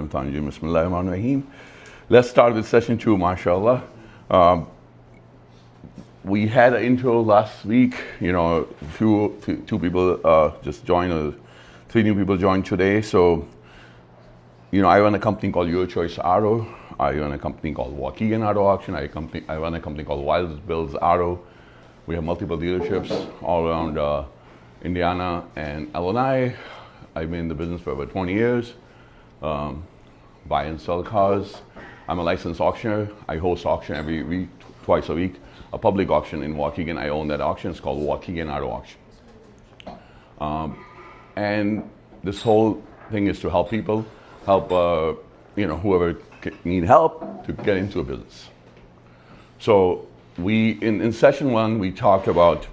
Bismillahirrahmanirrahim. Let's start with session 2, mashallah. We had an intro last week, two people just joined, 3 new people joined today. So, I run a company called Your Choice Auto. I run a company called Waukegan Auto Auction. I run a company called Wild Bills Auto. We have multiple dealerships all around Indiana and Illinois. I've been in the business for about 20 years. Buy and sell cars. I'm a licensed auctioneer. I host auction every week, twice a week. A public auction in Waukegan. I own that auction. It's called Waukegan Auto Auction. And this whole thing is to help people, help whoever need help to get into a business. So in session 1, we talked about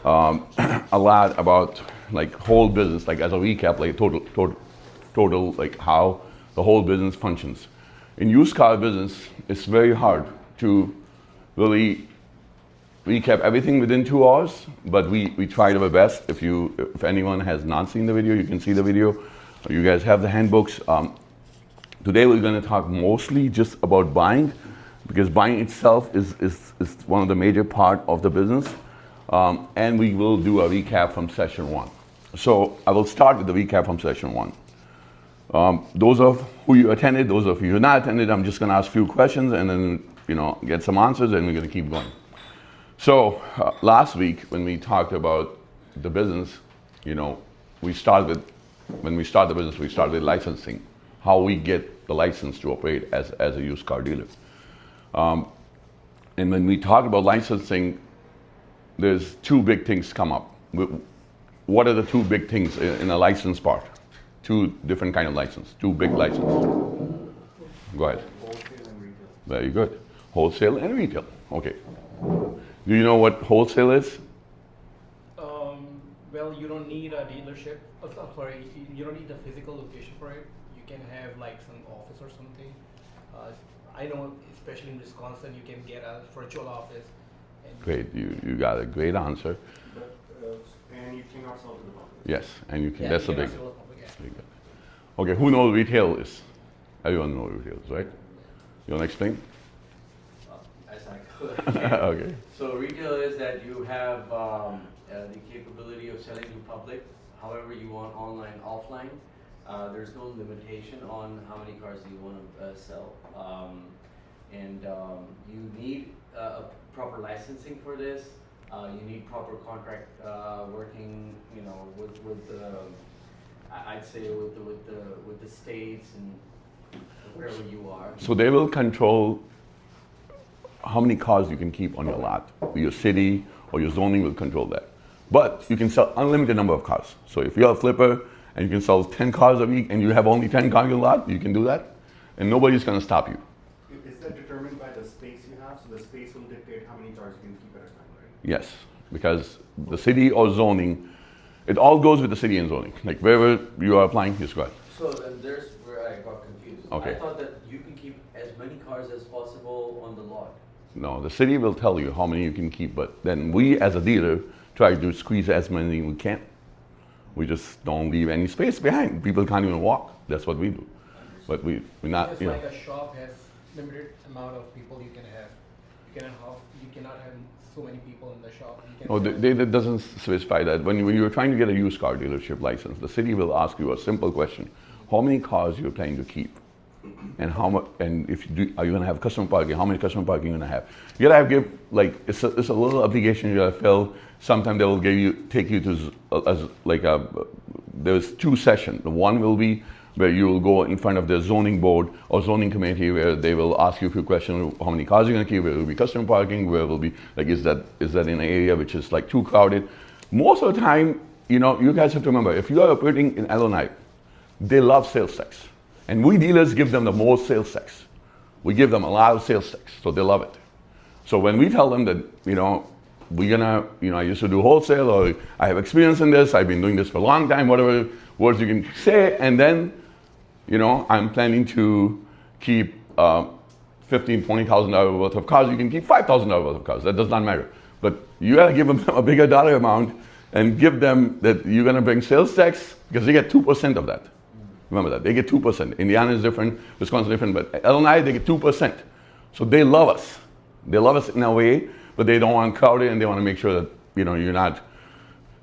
a lot about like whole business, like as a recap, like total, like how the whole business functions. In used car business, it's very hard to really recap everything within 2 hours, but we tried our best. If anyone has not seen the video, you can see the video. You guys have the handbooks. Today we're going to talk mostly just about buying, because buying itself is one of the major part of the business. And we will do a recap from session 1. So I will start with the recap from session 1. Those of who you attended, those of you who not attended, I'm just going to ask a few questions and then get some answers, and we're going to keep going. So last week when we talked about the business, when we start the business, we start with licensing, how we get the license to operate as a used car dealer. And when we talk about licensing, there's 2 big things come up. What are the 2 big things in a license part? 2 different kind of license, 2 big licenses. Go ahead. Wholesale and retail. Very good. Wholesale and retail. Okay. Do you know what wholesale is? Well, you don't need a dealership. You don't need a physical location for it. You can have like some office or something. I know, especially in Wisconsin, you can get a virtual office. Great. You got a great answer. And you cannot sell to the public. Yes, and you can. Yeah, that's you a big. cannot sell to the public, yeah. Big. Okay. Who knows what retail is? Everyone knows what retail is, right? You want to explain? As I could. Okay. So retail is that you have the capability of selling to public, however you want, online, offline. There's no limitation on how many cars you want to sell. You need a proper licensing for this. You need proper contract working, with the, I'd say with the states and wherever you are. So they will control how many cars you can keep on your lot. Your city or your zoning will control that. But you can sell unlimited number of cars. So if you're a flipper and you can sell 10 cars a week and you have only 10 cars in your lot, you can do that. And nobody's going to stop you. Is that determined by the space you have? So the space will dictate how many cars you can keep at a time, right? Yes, because the city or zoning, it all goes with the city and zoning. Like wherever you are applying, yes, go ahead. So there's where I got confused. Okay. I thought that you can keep as many cars as possible on the lot. No, the city will tell you how many you can keep, but then we as a dealer try to squeeze as many we can. We just don't leave any space behind. People can't even walk. That's what we do. But we're not, Just like a shop has limited amount of people you can have. You cannot have so many people in the shop. No, that doesn't specify that. When you're trying to get a used car dealership license, the city will ask you a simple question: how many cars you're planning to keep, and how much? And are you going to have customer parking? How many customer parking you going to have? You gotta give it's a little application you gotta fill. Sometimes they will take you to there's 2 sessions. The one will be where you will go in front of the zoning board or zoning committee, where they will ask you a few questions: how many cars you're going to keep, where will be customer parking, where will be is that in an area which is like too crowded. Most of the time, you guys have to remember, if you are operating in Illinois, they love sales tax, and we dealers give them the most sales tax. We give them a lot of sales tax, so they love it. So when we tell them that we're gonna, I used to do wholesale, or I have experience in this, I've been doing this for a long time, whatever words you can say, and then I'm planning to keep $15,000-$20,000 worth of cars. You can keep $5,000 worth of cars. That does not matter. But you gotta give them a bigger dollar amount and give them that you're gonna bring sales tax, because they get 2% of that. Remember that. They get 2%. Indiana is different, Wisconsin is different, but Illinois, they get 2%. So they love us. They love us in a way, but they don't want to crowd it, and they want to make sure that, you're not,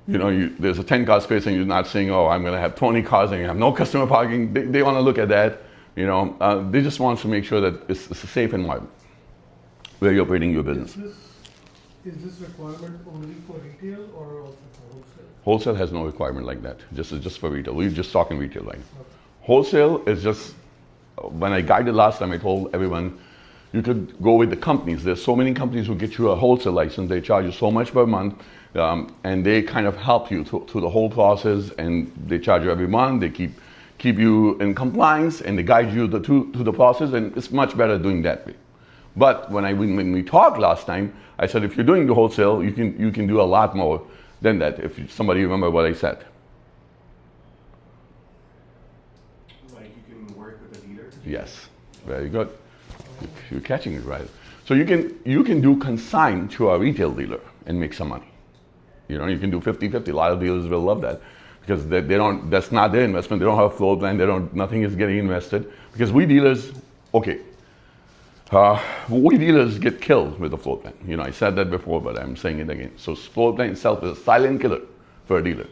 there's a 10-car space and you're not saying, oh, I'm going to have 20 cars and you have no customer parking. They want to look at that. They just want to make sure that it's a safe environment where you're operating your business. Is this requirement only for retail or also for wholesale? Wholesale has no requirement like that. It's just for retail. We're just talking retail right now. Wholesale is just, when I guided last time, I told everyone, you could go with the companies. There's so many companies who get you a wholesale license. They charge you so much per month, and they kind of help you through the whole process, and they charge you every month. They keep you in compliance, and they guide you to the process, and it's much better doing that way. But when we talked last time, I said if you're doing the wholesale, you can do a lot more than that. If somebody remember what I said. Like you can work with a dealer? Yes, very good. You're catching it right. So you can do consign to a retail dealer and make some money. You can do 50-50. A lot of dealers will love that because they don't. That's not their investment. They don't have a floor plan. Nothing is getting invested because we dealers, okay. We dealers get killed with the floor plan. I said that before, but I'm saying it again. So floor plan itself is a silent killer for a dealer.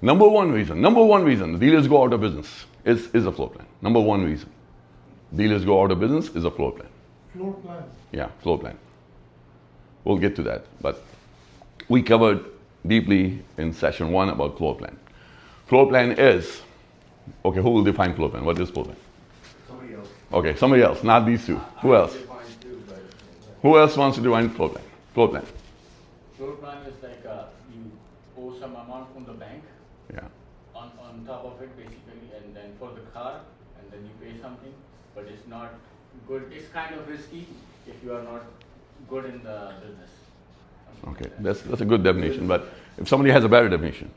Number one reason the dealers go out of business is a floor plan. Number one reason dealers go out of business is a floor plan. Floor plan. Yeah, floor plan. We'll get to that, but we covered deeply in session 1 about floor plan. Floor plan is, okay, who will define floor plan? What is floor plan? Somebody else. Okay, somebody else, not these two. Who else? Who else wants to define floor plan? Floor plan. Floor plan is like you owe some amount from the bank Yeah. on top of it basically, and then for the car, and then you pay something, but it's not good. It's kind of risky if you are not good in the business. Something Okay, like that. that's a good definition, but if somebody has a better definition,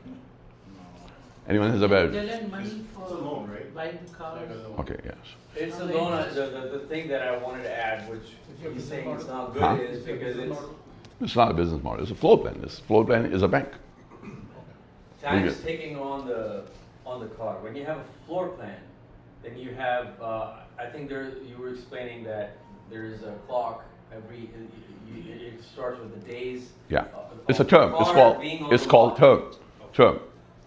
anyone has a better, They lend money It's a for loan, right? buying the cars. Like a loan. okay, yes. It's a loan. The thing that I wanted to add, which your he's business saying it's model? not good, Huh? is because it's It's not a business model, it's a floor plan. This floor plan is a bank. tax good. taking on the car. When you have a floor plan, then you have. I think you were explaining that there's a clock every. It starts with the days. Yeah, of it's a the term. car being on It's the called lot. term. Term.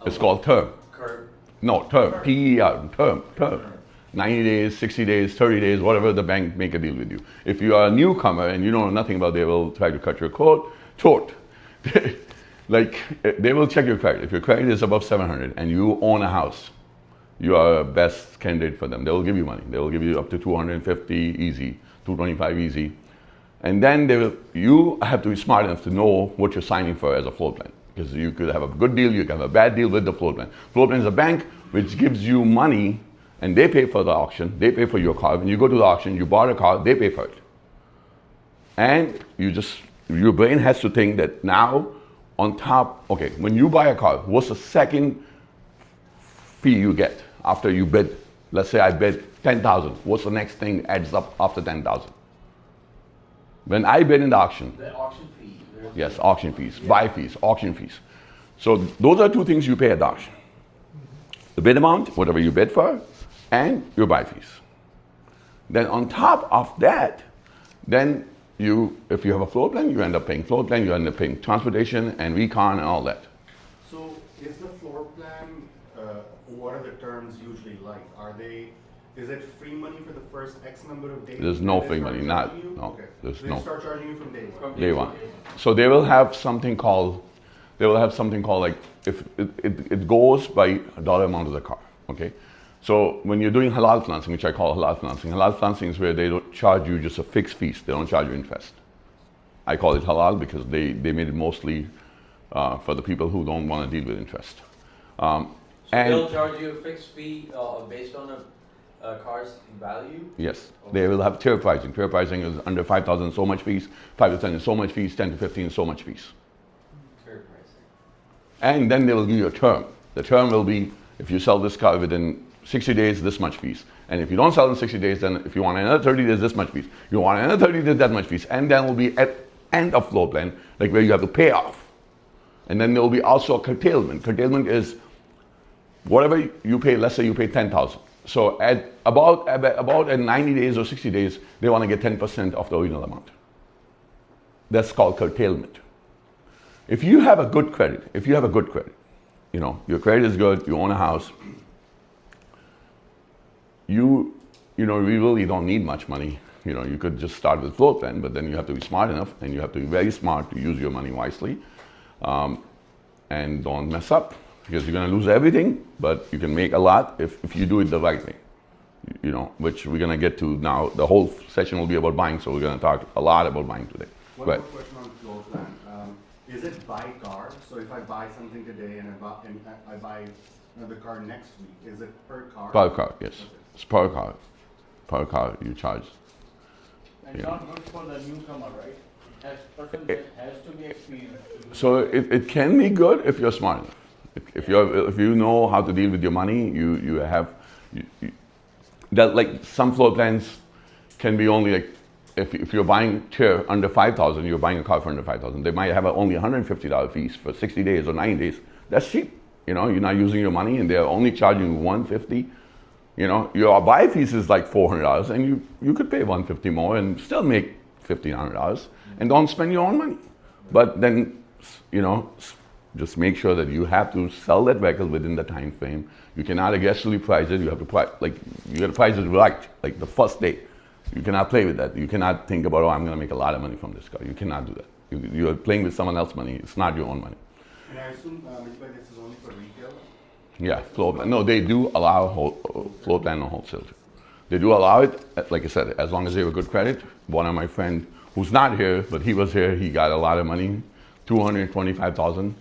It's called term. Cur- No, term. PER. Term. 90 days, 60 days, 30 days, whatever the bank make a deal with you. If you are a newcomer and you don't know nothing about it, they will try to cut your short. Like, they will check your credit. If your credit is above 700 and you own a house, you are a best candidate for them. They will give you money. They will give you up to 250 easy, 225 easy. And then you have to be smart enough to know what you're signing for as a floor plan. Because you could have a good deal, you can have a bad deal with the floor plan. Floor plan is a bank which gives you money and they pay for the auction, they pay for your car. When you go to the auction, you bought a car, they pay for it. And your brain has to think that now on top, okay, when you buy a car, what's the second fee you get after you bid? Let's say I bid 10,000. What's the next thing adds up after 10,000? When I bid in the auction, The auction fee. there's- yes, auction fees, buy fees, auction fees. So those are two things you pay at the auction. The bid amount, whatever you bid for, and your buy fees. Then on top of that, then if you have a floor plan, you end up paying floor plan, you end up paying transportation and recon and all that. So is the floor plan, what are the terms usually like? Is it free money for the first X number of days? There's no They free start money, charging you? no, Okay. there's So they no. start charging you from day one? Day one. So they will have something called like, if it goes by a dollar amount of the car, okay? So when you're doing halal financing, which I call halal financing is where they don't charge you just a fixed fees, they don't charge you interest. I call it halal because they made it mostly for the people who don't want to deal with interest. So And they'll charge you a fixed fee based on a car's value. yes, they will have tier pricing. Tier pricing is under 5,000 so much fees, 5 to 10 is so much fees, 10 to 15 is so much fees. Fair pricing. And then they will give you a term. The term will be, if you sell this car within 60 days, this much fees. And if you don't sell in 60 days, then if you want another 30 days, this much fees. You want another 30 days, that much fees. And then will be at end of floor plan, like where you have to pay off. And then there will be also a curtailment. Curtailment is whatever you pay, let's say you pay 10,000. So at about at 90 days or 60 days, they want to get 10% of the original amount. That's called curtailment. If you have a good credit, you know, your credit is good, you own a house, you know, we really don't need much money. You know, you could just start with floor plan, but then you have to be smart enough, and you have to be very smart to use your money wisely, and don't mess up, because you're going to lose everything, but you can make a lot if you do it the right way. You know, which we're going to get to now. The whole session will be about buying, so we're going to talk a lot about buying today. One Right. more question on floor plan. Is it by car? So if I buy something today and I buy another car next week, is it per car? Per car, yes. It's per car. Per car you charge. And Yeah. not good for the newcomer, right? Person that has to be experienced. So it can be good if you're smart enough. If you know how to deal with your money, you have that, like some floor plans can be only like if you're buying chair under 5,000, you're buying a car for under 5,000. They might have only $150 fees for 60 days or 90 days. That's cheap. You know, you're not using your money, and they're only charging you $150. You know, your buy fees is like $400, and you could pay $150 more and still make $1,500, and don't spend your own money. But then, you know, just make sure that you have to sell that vehicle within the time frame. You cannot aggressively price it. You have to price, like, you got to price it right, like the first day. You cannot play with that. You cannot think about, oh, I'm going to make a lot of money from this car. You cannot do that. You're playing with someone else's money. It's not your own money. And I assume, Mitchell, this is only for retail? Yeah, floor plan. No, they do allow floor plan on wholesale. They do allow it, like I said, as long as they have a good credit. One of my friends, who's not here, but he was here, he got a lot of money, $225,000,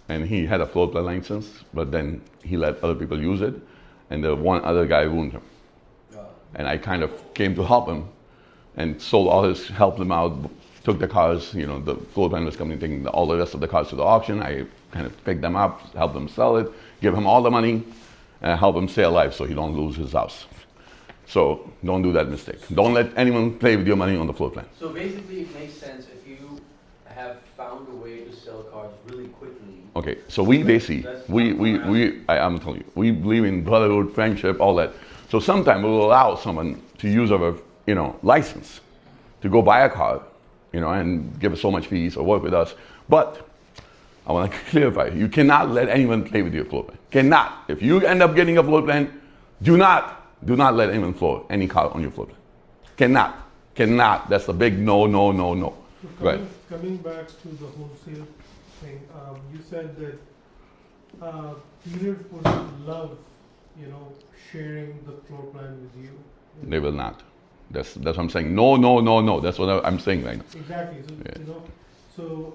and he had a floor plan license, but then he let other people use it, and the one other guy ruined him. And I kind of came to help him and sold all his, helped him out, took the cars, you know, the floor plan was coming, taking all the rest of the cars to the auction. I kind of picked them up, helped him sell it, give him all the money, and help him stay alive so he don't lose his house. So don't do that mistake. Don't let anyone play with your money on the floor plan. So basically, it makes sense if you have found a way to sell cars really quickly. Okay, so I'm telling you, we believe in brotherhood, friendship, all that. So sometimes we'll allow someone to use our, you know, license to go buy a car, you know, and give us so much fees or work with us. But I want to clarify, you cannot let anyone play with your floor plan. Cannot. If you end up getting a floor plan, do not let anyone floor any car on your floor plan. Cannot. That's a big no. So Right. coming back to the wholesale thing, you said that dealers would love, you know, sharing the floor plan with you. They will not. That's what I'm saying. No. That's what I'm saying right now. Exactly. So Yeah. you know, so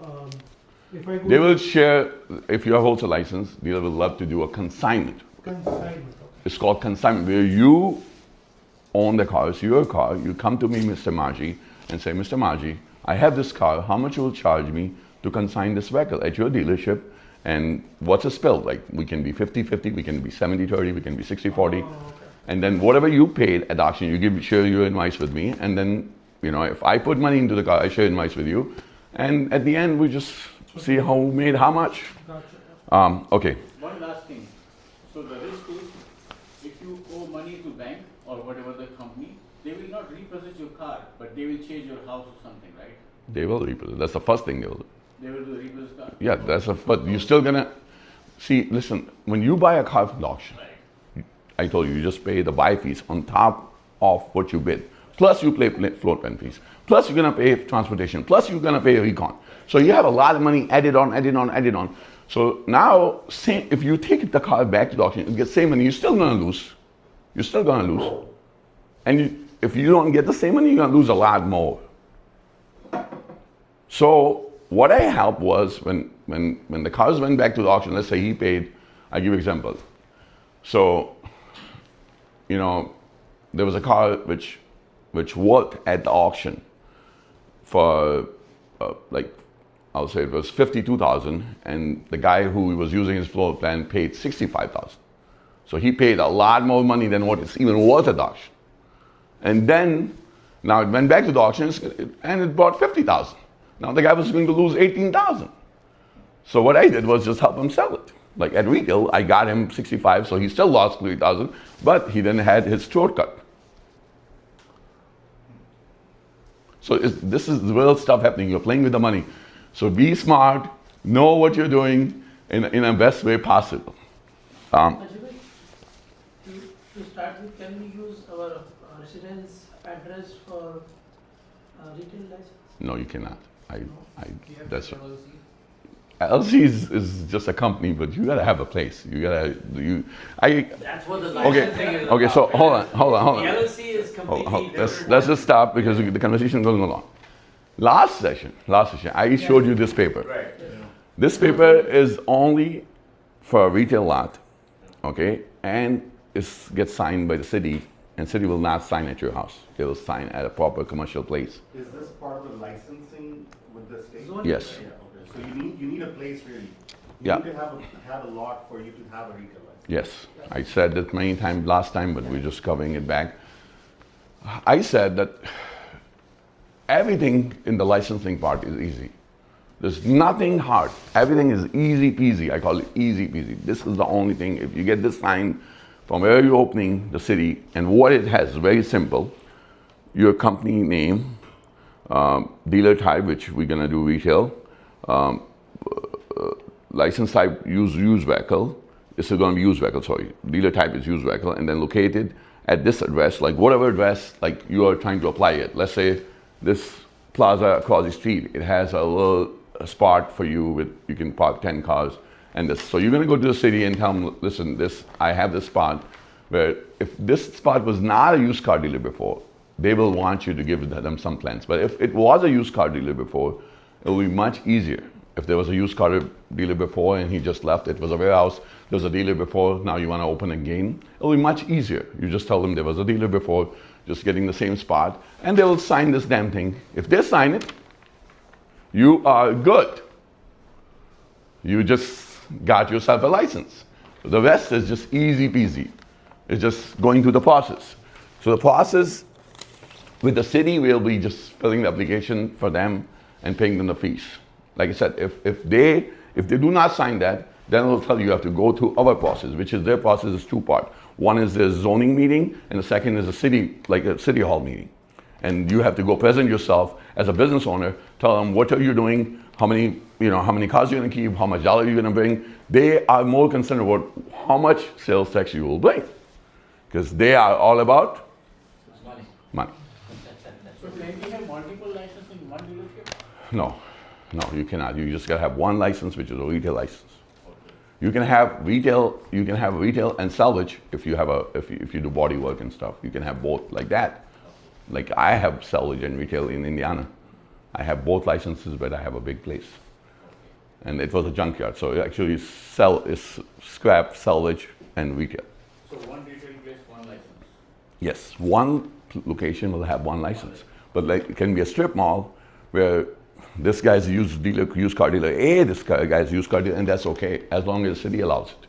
if I go They will share, if you have wholesale license, dealer will love to do a consignment. consignment, It's called consignment, where you own the car. It's your car. You come to me, Mr. Margie, and say, Mr. Margie, I have this car. How much you will charge me to consign this vehicle at your dealership? And what's a spill? Like, we can be 50-50, we can be 70-30, we can be 60-40. Oh, okay. And then whatever you paid at auction, you share your invoice with me. And then, you know, if I put money into the car, I share invoice with you. And at the end, we just see who made how much. Gotcha. Okay. One last thing. So the risk is, if you owe money to bank or whatever the company, they will not repossess your car, but they will change your house or something, right? They will repossess. That's the first thing they will do. They will do repossess car. Yeah, but you're still gonna see. Listen, when you buy a car from the auction, Right. I told you just pay the buy fees on top of what you bid. Plus you pay floor plan fees. Plus you're gonna pay transportation. Plus you're gonna pay recon. So you have a lot of money added on. So now, if you take the car back to the auction and get the same money, you're still gonna lose. And if you don't get the same money, you're gonna lose a lot more. So what I helped was when the cars went back to the auction, let's say he paid, I give you an example. So, you know, there was a car which worked at the auction for like, I'll say it was $52,000, and the guy who was using his floor plan paid $65,000. So he paid a lot more money than what it's even worth at the auction. And then, now it went back to the auction and it brought $50,000. Now the guy was going to lose $18,000. So what I did was just help him sell it. Like at retail, I got him 65, so he still lost 3,000, but he then had his throat cut. So this is real stuff happening. You're playing with the money. So be smart, know what you're doing in the best way possible. Ajay, to start with, can we use our residence address for retail license? No, you cannot. Do you have That's your LLC? LLC is just a company, but you gotta have a place. That's what the licensing is Okay, so about. hold on. The LLC is completely different. Let's just stop because the conversation is going along. Last session, I showed you this paper. Right. This paper is only for a retail lot, okay, and it gets signed by the city, and city will not sign at your house. They will sign at a proper commercial place. Is this part of the licensing with the state? Zoning. Yes. Yeah, okay. So you need a place really. You Yeah. need to have a lot for you to have a retail license. Yes, I said that many times last time, but we're just covering it back. I said that everything in the licensing part is easy. There's nothing hard. Everything is easy peasy. I call it easy peasy. This is the only thing. If you get this sign from where you're opening the city, and what it has, very simple, your company name, dealer type, which we're gonna do retail, license type, used vehicle. This is gonna be used vehicle, sorry. Dealer type is used vehicle, and then located at this address, like whatever address, like you are trying to apply it. Let's say this plaza across the street, it has a little spot for you with, you can park 10 cars and this. So you're gonna go to the city and tell them, listen, I have this spot where if this spot was not a used car dealer before, they will want you to give them some plans. But if it was a used car dealer before, it will be much easier. If there was a used car dealer before and he just left, it was a warehouse, there was a dealer before, now you want to open again, it will be much easier. You just tell them there was a dealer before, just getting the same spot, and they will sign this damn thing. If they sign it, you are good. You just got yourself a license. The rest is just easy peasy. It's just going through the process. So the process with the city will be just filling the application for them and paying them the fees. Like I said, if they do not sign that, then they'll tell you have to go through our process, which is their process is two-part. One is the zoning meeting, and the second is a city hall meeting. And you have to go present yourself as a business owner, tell them what are you doing, how many cars you're gonna keep, how much dollar you're gonna bring. They are more concerned about how much sales tax you will bring, because they are all about money. So can we have multiple licenses in one dealership? No, you cannot. You just gotta have one license, which is a retail license. You can have retail and salvage if you do body work and stuff. You can have both like that. Like I have salvage and retail in Indiana. I have both licenses, but I have a big place. And it was a junkyard, so it actually is scrap, salvage, and retail. So one retail place, one license. Yes, one location will have one license, but like it can be a strip mall where this guy's used car dealer A, this guy's used car dealer, and that's okay as long as the city allows it.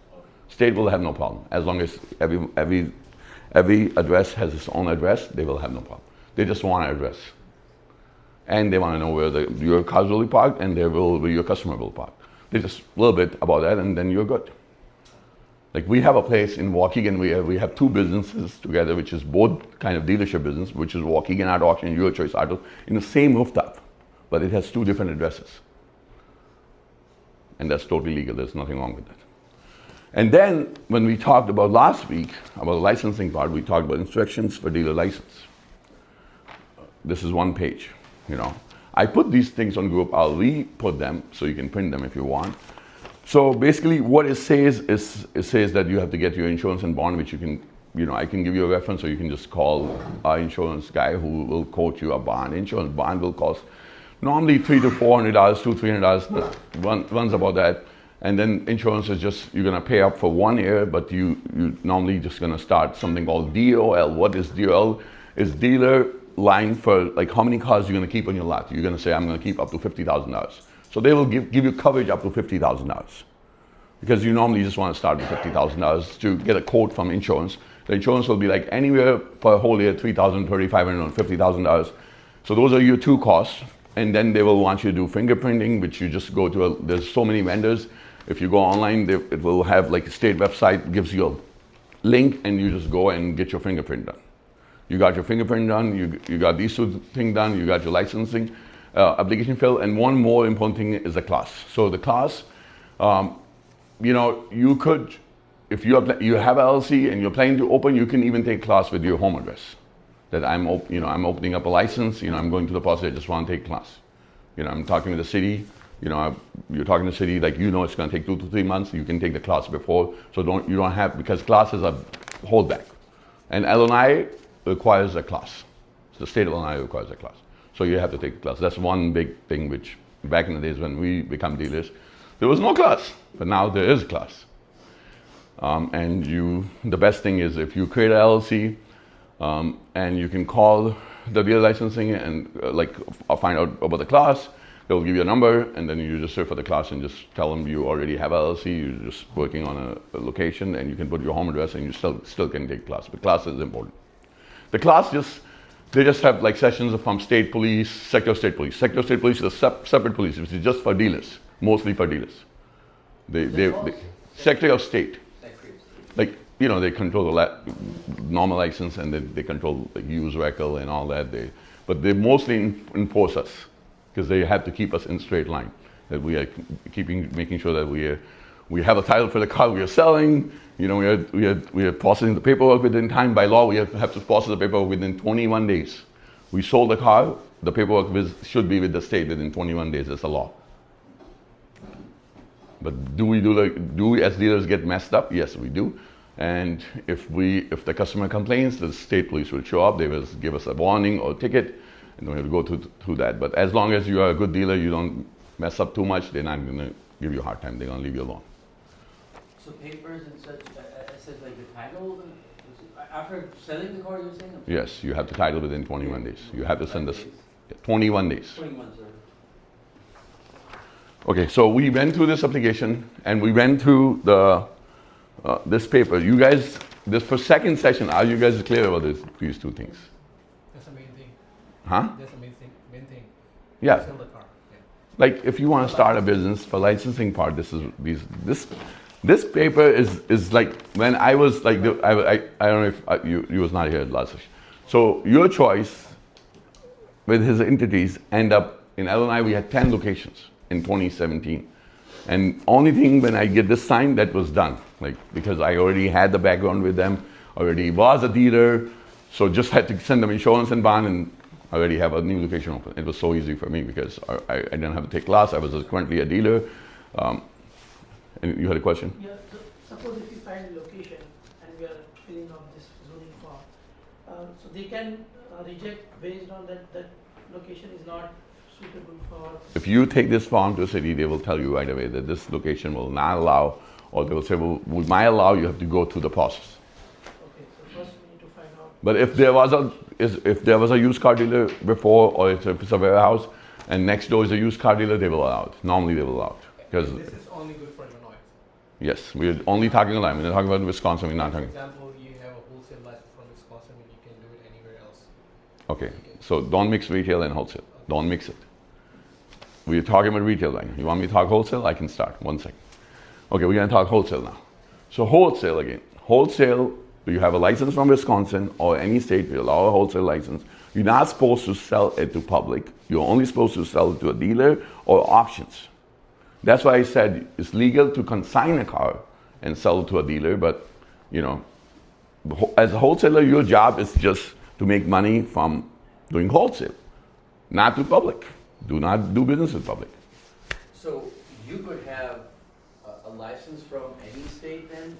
State will have no problem as long as every address has its own address. They will have no problem. They just want an address, and they want to know where your cars will be parked and where your customer will park. They just a little bit about that, and then you're good. Like we have a place in Waukegan, we have two businesses together, which is both kind of dealership business, which is Waukegan Auto Auction and Your Choice Auto, in the same rooftop, but it has two different addresses. And that's totally legal, there's nothing wrong with that. And then when we talked about last week, about the licensing part, we talked about instructions for dealer license. This is one page, I put these things on group, I'll re-put them so you can print them if you want. So basically what it says is, it says that you have to get your insurance and bond, which you can, I can give you a reference, or you can just call our insurance guy who will quote you a bond. Insurance bond will cost normally $300 to $400, $200-$300, runs about that. And then insurance is just, you're gonna pay up for 1 year, but you normally just gonna start something called DOL. What is DOL? Is dealer line for like how many cars you're gonna keep on your lot. You're gonna say, I'm gonna keep up to $50,000. So they will give you coverage up to $50,000. Because you normally just wanna start with $50,000 to get a quote from insurance. The insurance will be like anywhere for a whole year, $3,000, $3,500, $50,000. So those are your two costs. And then they will want you to do fingerprinting, which you just go to, there's so many vendors. If you go online, it will have like a state website, gives you a link, and you just go and get your fingerprint done. You got your fingerprint done, you got these two things done, you got your licensing application filled, and one more important thing is the class. So the class, you know, you could, if you have LLC and you're planning to open, you can even take class with your home address. That I'm opening up a license, you know, I'm going to the post, I just want to take class. You know, I'm talking to the city, you know, you're talking to the city, like, you know, it's going to take 2 to 3 months, you can take the class before, so you don't have, because classes are holdback. And Illinois requires a class. The state of Illinois requires a class. So you have to take the class. That's one big thing which, back in the days when we become dealers, there was no class, but now there is a class. And the best thing is if you create an LLC, and you can call the dealer licensing and find out about the class. They'll give you a number, and then you just search for the class and just tell them you already have LLC. You're just working on a location, and you can put your home address, and you still can take class. But class is important. The class they just have like sessions from state police, Secretary of State police. Secretary of State police is a separate police, which is just for dealers, mostly for dealers. They Secretary of State. Like, you know, they control the normal license, and they control the use vehicle and all that. But they mostly enforce us because they have to keep us in straight line. That we are making sure that we have a title for the car we are selling. You know, we are processing the paperwork within time. By law, we have to process the paperwork within 21 days. We sold the car, the paperwork should be with the state within 21 days. It's a law. But do we as dealers get messed up? Yes, we do. And if the customer complains, the state police will show up. They will give us a warning or a ticket, and we have to go through that. But as long as you are a good dealer, you don't mess up too much, they're not going to give you a hard time. They're going to leave you alone. So papers and such, such like the title, after selling the car, you're saying? Yes, you have to title within 21 days. You have to send us 21 days. 21, sir. Okay, so we went through this application, and we went through this paper. You guys, for second session, are you guys clear about these two things? That's the main thing. Huh? That's the main thing. Yeah. Sell the car. Yeah. Like if you want to start a business, for licensing part, this paper is like when I was like I don't know if you was not here at last session. So your choice with his entities end up in Illinois. We had 10 locations in 2017, and only thing when I get this signed, that was done. Like because I already had the background with them, already was a dealer, so just had to send them insurance and bond, and I already have a new location open. It was so easy for me because I didn't have to take class. I was currently a dealer. And you had a question? Yeah, so suppose if you find a location and we are filling out this zoning form, so they can reject based on that location is not suitable for. If you take this form to a city, they will tell you right away that this location will not allow, or they will say, well, we might allow, you have to go through the process. Okay, so first we need to find out. But if there was a used car dealer before, or if it's a warehouse, and next door is a used car dealer, they will allow it. Normally they will allow it. Because This is only good for Illinois. yes, we're only talking Illinois. We're not talking about Wisconsin. We're not For talking. example, you have a wholesale license from Wisconsin, and you can do it anywhere else. Okay, so don't mix retail and wholesale. Don't mix it. We're talking about retail right now. You want me to talk wholesale? I can start. 1 second. Okay, we're going to talk wholesale now. So wholesale again. Wholesale, you have a license from Wisconsin or any state, we allow a wholesale license. You're not supposed to sell it to public. You're only supposed to sell it to a dealer or auctions. That's why I said it's legal to consign a car and sell it to a dealer, but you know, as a wholesaler, your job is just to make money from doing wholesale, not to public. Do not do business with public. So you could have a license from any state then,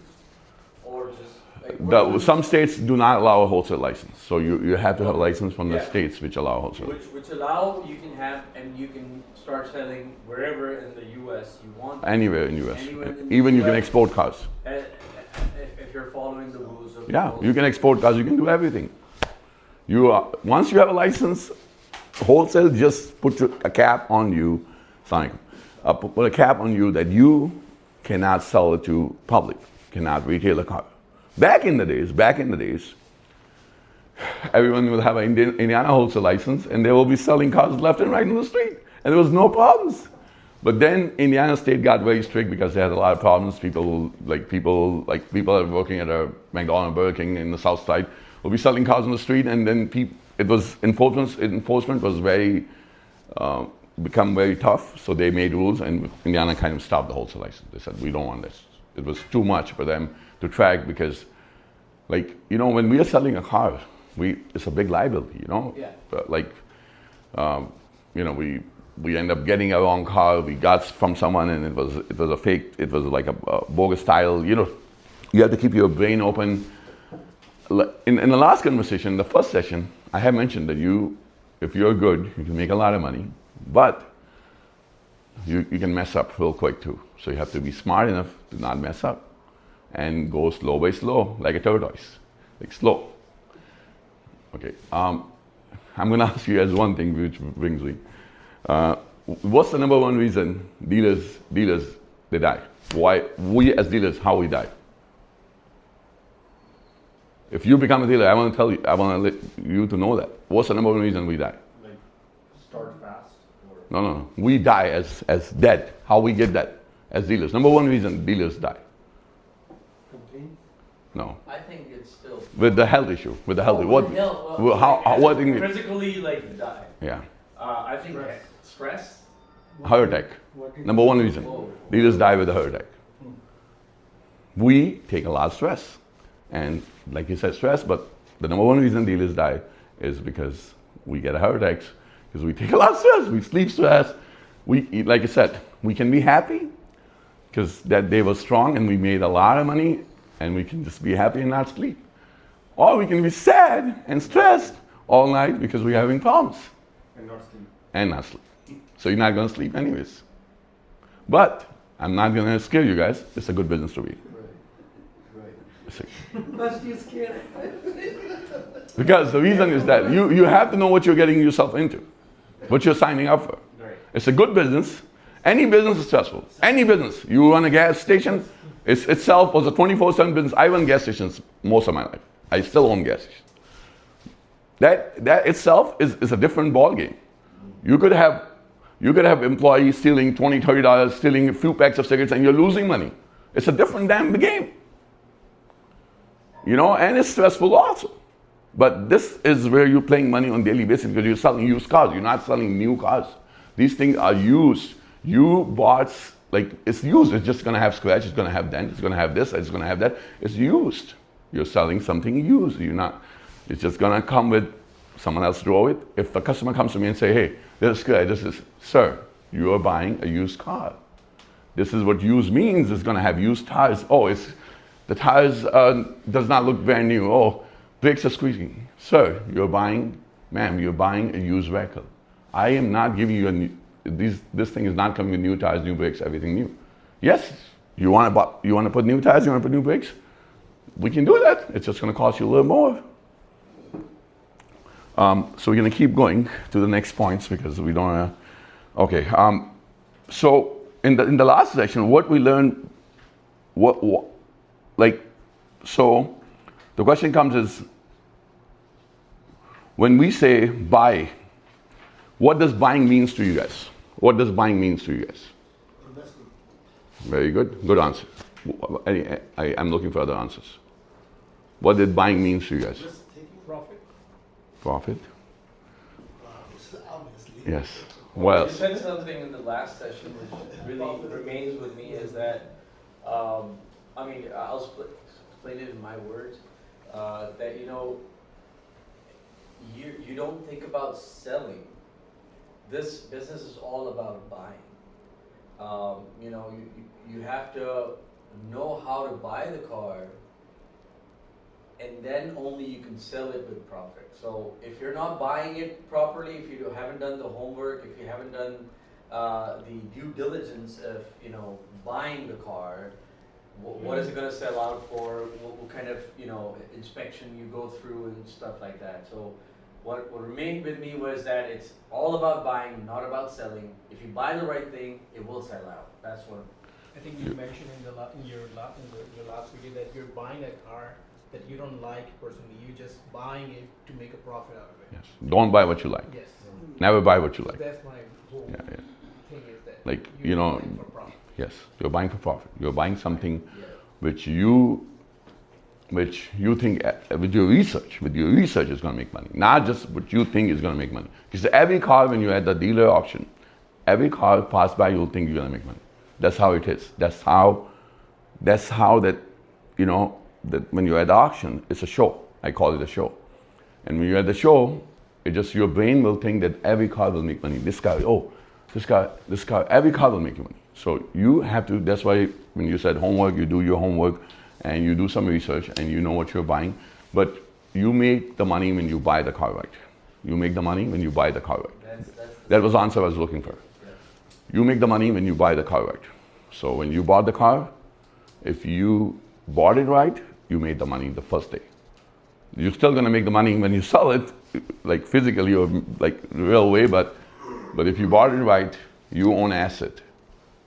or just like Some states do not allow a wholesale license, so you have to have a license from the Yeah. states which allow wholesale. which allow you can have and you can start selling wherever in the U.S. you want. Anywhere in U.S. Anywhere in the Even you can US. export cars. If you're following the rules of. Yeah, you can export cars. You can do everything. Once you have a license, wholesale just put a cap on you. Put a cap on you that you cannot sell it to public. Cannot retail a car. Back in the days, everyone will have an Indiana wholesale license, and they will be selling cars left and right in the street, and there was no problems. But then Indiana State got very strict because they had a lot of problems. People that are working at a McDonald's, Burger King in the South Side will be selling cars on the street, and then it was enforcement was very become very tough. So they made rules, and Indiana kind of stopped the wholesale license. They said we don't want this. It was too much for them to track because, like, you know, when we are selling a car, it's a big liability. You know, Yeah. But like, you know, we end up getting a wrong car. We got from someone, and it was a fake. It was like a bogus title. You know, you have to keep your brain open. In the last conversation, the first session, I have mentioned that if you're good, you can make a lot of money, but you can mess up real quick too. So you have to be smart enough to not mess up and go slow by slow, like a tortoise, like slow. Okay. I'm going to ask you guys one thing, which brings me. What's the number one reason dealers they die? Why we as dealers, how we die? If you become a dealer, I want to let you to know that. What's the number one reason we die? Like, start fast? Or No. We die as dead. How we get dead as dealers? Number one reason dealers die. No. I think it's still. With the health issue. With the health. Oh, What? with health, Well, how? What? Physically, like, die. Yeah. I think Stress. stress. Heart attack. Number one reason. Whoa. Dealers die with a heart attack. We take a lot of stress. And like you said, stress, but the number one reason dealers die is because we get heart attacks, because we take a lot of stress. We sleep stress. Like I said, we can be happy because that day was strong and we made a lot of money, and we can just be happy and not sleep. Or we can be sad and stressed all night because we're having problems and not sleep. and not sleep. So you're not going to sleep anyways. But I'm not going to scare you guys. It's a good business to be. It's a- Must you scared? Because the reason is that you have to know what you're getting yourself into, what you're signing up for. Right. It's a good business. Any business is stressful. Any business. You run a gas station, itself was a 24/7 business. I run gas stations most of my life. I still own gas stations. That itself is a different ball game. You could have employees stealing $20, $30, stealing a few packs of cigarettes, and you're losing money. It's a different damn game. You know, and it's stressful also. But this is where you're playing money on a daily basis because you're selling used cars. You're not selling new cars. These things are used. You bought, like, it's used. It's just going to have scratch. It's going to have dent. It's going to have this. It's going to have that. It's used. You're selling something used. You're not. It's just going to come with someone else draw it. If a customer comes to me and say, hey, this is scratch. This is, sir, you are buying a used car. This is what used means. It's going to have used tires. Oh, the tires does not look brand new. Oh, brakes are squeaking. Sir, ma'am, you're buying a used vehicle. I am not giving you this thing is not coming with new tires, new brakes, everything new. Yes, you want to put new tires, you want to put new brakes? We can do that. It's just going to cost you a little more. So we're going to keep going to the next points because we don't want to. Okay. So in the last section, what we learned, so the question comes is, when we say buy, what does buying means to you guys? What does buying means to you guys? Investment. Very good. Good answer. I'm looking for other answers. What did buying means to you guys? Just taking Profit. Profit? obviously. Yes. Well, You said something in the last session which really remains with me is that, I mean, I'll explain it in my words, that, you know, you don't think about selling. This business is all about buying. You know, you have to know how to buy the car, and then only you can sell it with profit. So if you're not buying it properly, if you haven't done the homework, if you haven't done the due diligence of, you know, buying the car, what is it going to sell out for? What kind of, you know, inspection you go through and stuff like that. So what remained with me was that it's all about buying, not about selling. If you buy the right thing, it will sell out. That's what. I think you mentioned in your last video that you're buying a car that you don't like personally. You're just buying it to make a profit out of it. yes. Don't buy what you like. Yes. Never buy what you like. That's my whole Yeah, yeah. thing is that Like, You're you know, buying for profit. yes, you're buying for profit. You're buying something Yeah. which you think with your research is going to make money, not just what you think is going to make money. Because every car, when you're at the dealer auction, every car passed by, you'll think you're going to make money. That's how it is. That's how that, you know, that when you're at the auction, it's a show. I call it a show. And when you're at the show, it just, your brain will think that every car will make money. This car, every car will make you money. So you have to, that's why when you said homework, you do your homework and you do some research and you know what you're buying. But you make the money when you buy the car right. You make the money when you buy the car right. That was the answer I was looking for. You make the money when you buy the car right. So when you bought the car, if you bought it right, you made the money the first day. You're still gonna make the money when you sell it, like physically or like real way, but if you bought it right, you own asset,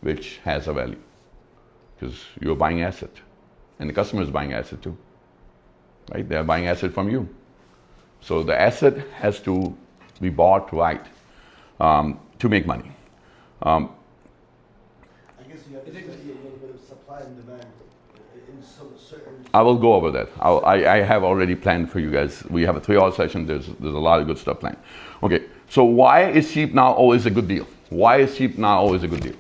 which has a value. Because you're buying asset. And the customer is buying asset too. Right? They're buying asset from you. So the asset has to be bought right to make money. I guess you have to study a little bit of supply and demand in some certain. I will go over that. I have already planned for you guys. We have a 3-hour session. There's a lot of good stuff planned. Okay, so why is cheap now always a good deal? Why is cheap now always a good deal?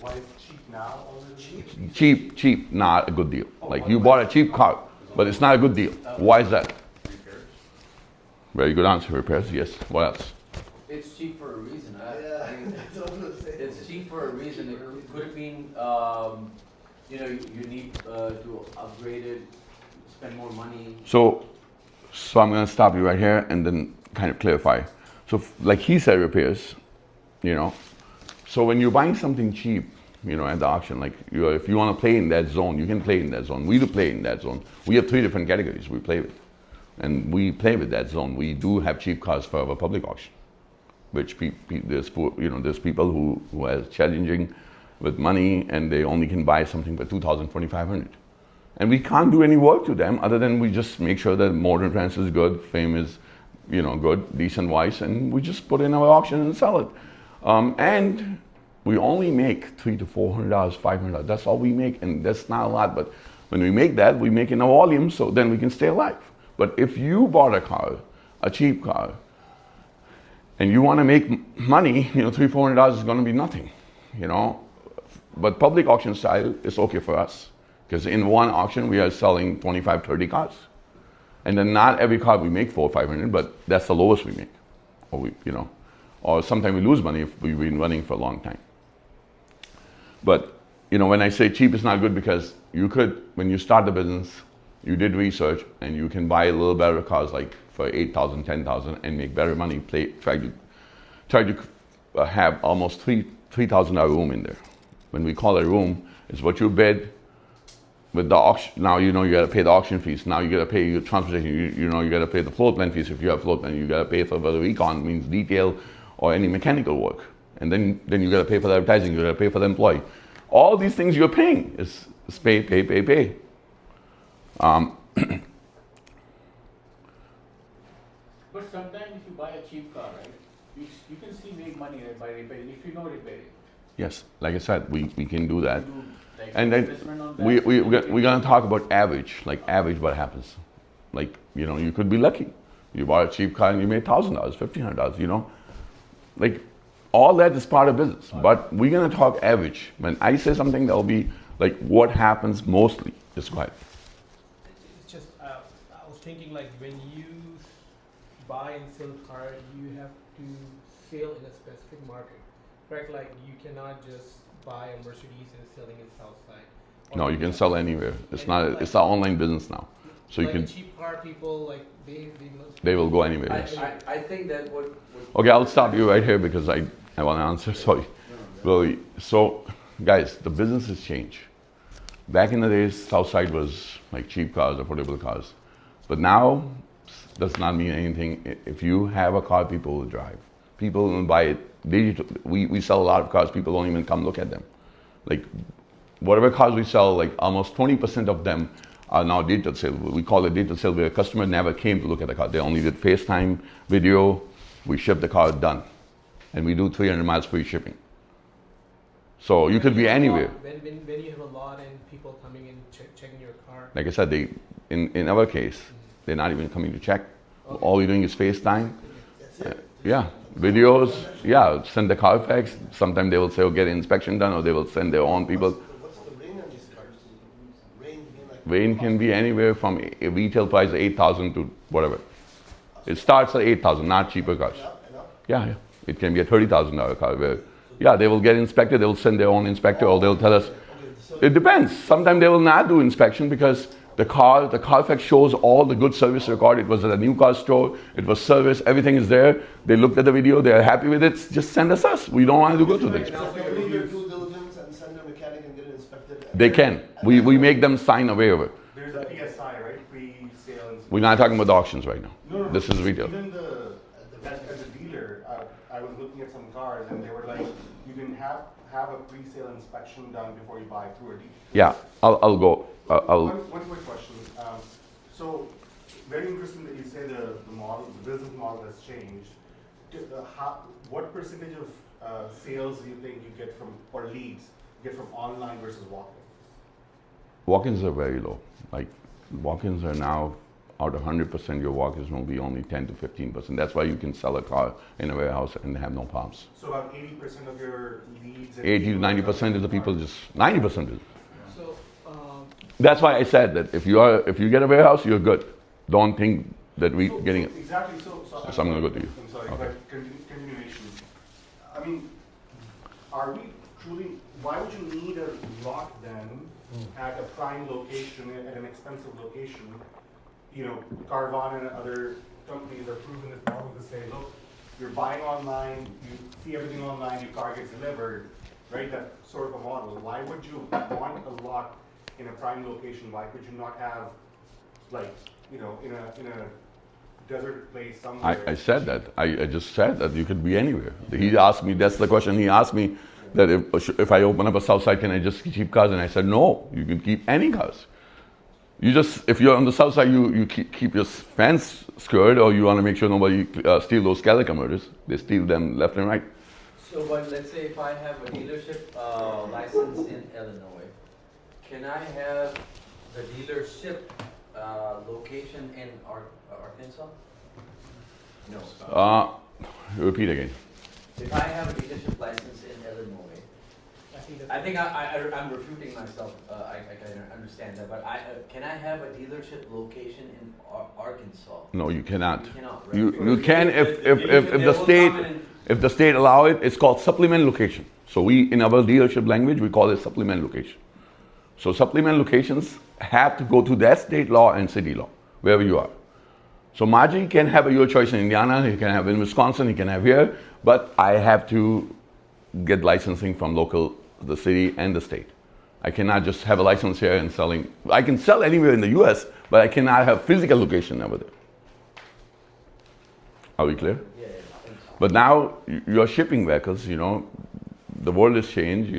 Why is cheap now always cheap? Cheap, not a good deal. Like you bought a cheap car, but it's not a good deal. Why is that? Repairs. Very good answer. Repairs, yes. What else? It's cheap for a reason. Yeah, I mean, that's what I'm gonna say. it's cheap for a reason. It could mean, you know, you need to upgrade it, spend more money. So I'm going to stop you right here and then kind of clarify. So like he said, repairs, you know. So when you're buying something cheap, you know, at the auction, like if you want to play in that zone, you can play in that zone. We do play in that zone. We have 3 different categories we play with. And we play with that zone. We do have cheap cars for our public auction, which there's people who are challenging with money and they only can buy something for $2,000, $2,500. And we can't do any work to them other than we just make sure that motor trans is good, frame is, you know, good, decent wise, and we just put in our auction and sell it. And we only make $300 to $400, $500. That's all we make, and that's not a lot. But when we make that, we make in a volume, so then we can stay alive. But if you bought a car, a cheap car, and you want to make money, you know, $300, $400 is going to be nothing, you know. But public auction style is okay for us because in one auction we are selling 25, 30 cars, and then not every car we make $400 or $500, but that's the lowest we make, or sometimes we lose money if we've been running for a long time. But you know, when I say cheap, it's not good because you could, when you start the business, you did research and you can buy a little better cars like for $8,000, $10,000 and make better money. Try to have almost $3,000 room in there. When we call it a room, it's what you bid with the auction. Now you know you got to pay the auction fees. Now you got to pay your transportation. You know you got to pay the floor plan fees if you have floor plan. You got to pay for the recon, means detail or any mechanical work. And then you got to pay for the advertising. You got to pay for the employee. All these things you're paying is pay. But sometimes if you buy a cheap car, right, you can still make money by repairing if you know repairing. Yes, like I said, we can do that. You do like And then investment on that. we're gonna talk about average, like average what happens. Like, you know, you could be lucky. You bought a cheap car and you made $1,000, $1,500, you know. Like, all that is part of business. But we're gonna talk average. When I say something, that'll be like what happens mostly. Just go ahead. It's just, I was thinking like when you buy and sell car, you have to sell in a specific market. Correct? Like you cannot just buy a Mercedes and selling in Southside. Or No, you can sell anywhere. It's not. It's an online business now, so you like can. cheap car people, like they must. They will go anywhere. Yes. I think that what Okay, I'll stop you right here because I want to answer. Sorry. Really. So, guys, the business has changed. Back in the days, Southside was like cheap cars, affordable cars, but now does not mean anything. If you have a car, people will drive. People will buy it. We sell a lot of cars. People don't even come look at them. Like whatever cars we sell, like almost 20% of them are now digital sale. We call it digital sale where a customer never came to look at the car. They only did FaceTime video. We ship the car, done. And we do 300 miles free shipping. So you could be anywhere. When you have a lot and people coming in checking your car. Like I said, in our case, they're not even coming to check. All you're doing is FaceTime. That's it. Yeah, videos. Yeah, send the Carfax. Sometimes they will say, "Oh, get an inspection done," or they will send their own people. What's the range on these cars? Range being like. Range can be anywhere from a retail price of 8,000 to whatever. It starts at 8,000, not cheaper cars. And up. Yeah, yeah. It can be a $30,000 car where, yeah, they will get inspected. They will send their own inspector, or they'll tell us. Okay, so It depends. Sometimes they will not do inspection because the Carfax shows all the good service record. It was at a new car store. It was service. Everything is there. They looked at the video. They are happy with it. Just send us. We don't want to go to the And inspection. also they your do their reviews. due diligence and send their mechanic and get it inspected. They can. We make them sign a waiver. There's a PSI, right? Pre-sale inspection. We're not talking about the auctions right now. No. This is retail. Even as a dealer, I was looking at some cars and they were like, you can have a pre-sale inspection done before you buy through a dealer. Yeah, I'll go. I'll. One quick question. So, very interesting that you say the business model has changed. What percentage of sales do you think you get from, or leads, get from online versus walk-ins? Walk-ins are very low. Like walk-ins are now out of 100%. Your walk-ins will be only 10 to 15%. That's why you can sell a car in a warehouse and have no problems. So about 80% of your leads. and 80 to people 90% of the people just 90% is. So, That's why I said that if you get a warehouse, you're good. Don't think that we're getting it. Exactly. So I'm gonna go to you. I'm sorry, Okay. but continuation. I mean, are we truly? Why would you need a lot then at a prime location at an expensive location? You know, Carvana and other companies are proving this model to say, look, you're buying online, you see everything online, your car gets delivered, right? That sort of a model. Why would you want a lot in a prime location? Why could you not have, like, you know, in a desert place somewhere? I said that. I just said that you could be anywhere. He asked me, that's the question he asked me, that if I open up a south side, can I just keep cars? And I said, no, you can keep any cars. You just, if you're on the south side, you keep your fence secured, or you want to make sure nobody steal those calico murders. They steal them left and right. So, but let's say if I have a dealership license in Illinois, can I have the dealership location in Arkansas? No. Repeat again. If I have a dealership license in Illinois, I think I'm refuting myself. I can understand that, but can I have a dealership location in Arkansas? No, you cannot. You cannot, right? You can if the state allow it. It's called supplement location. So we, in our dealership language, we call it supplement location. So supplement locations have to go to that state law and city law, wherever you are. So Margie can have your choice in Indiana, he can have in Wisconsin, he can have here, but I have to get licensing from the city and the state. I cannot just have a license here and selling. I can sell anywhere in the US, but I cannot have physical location over there. Are we clear? Yeah, I think so. But now you're shipping vehicles, the world has changed,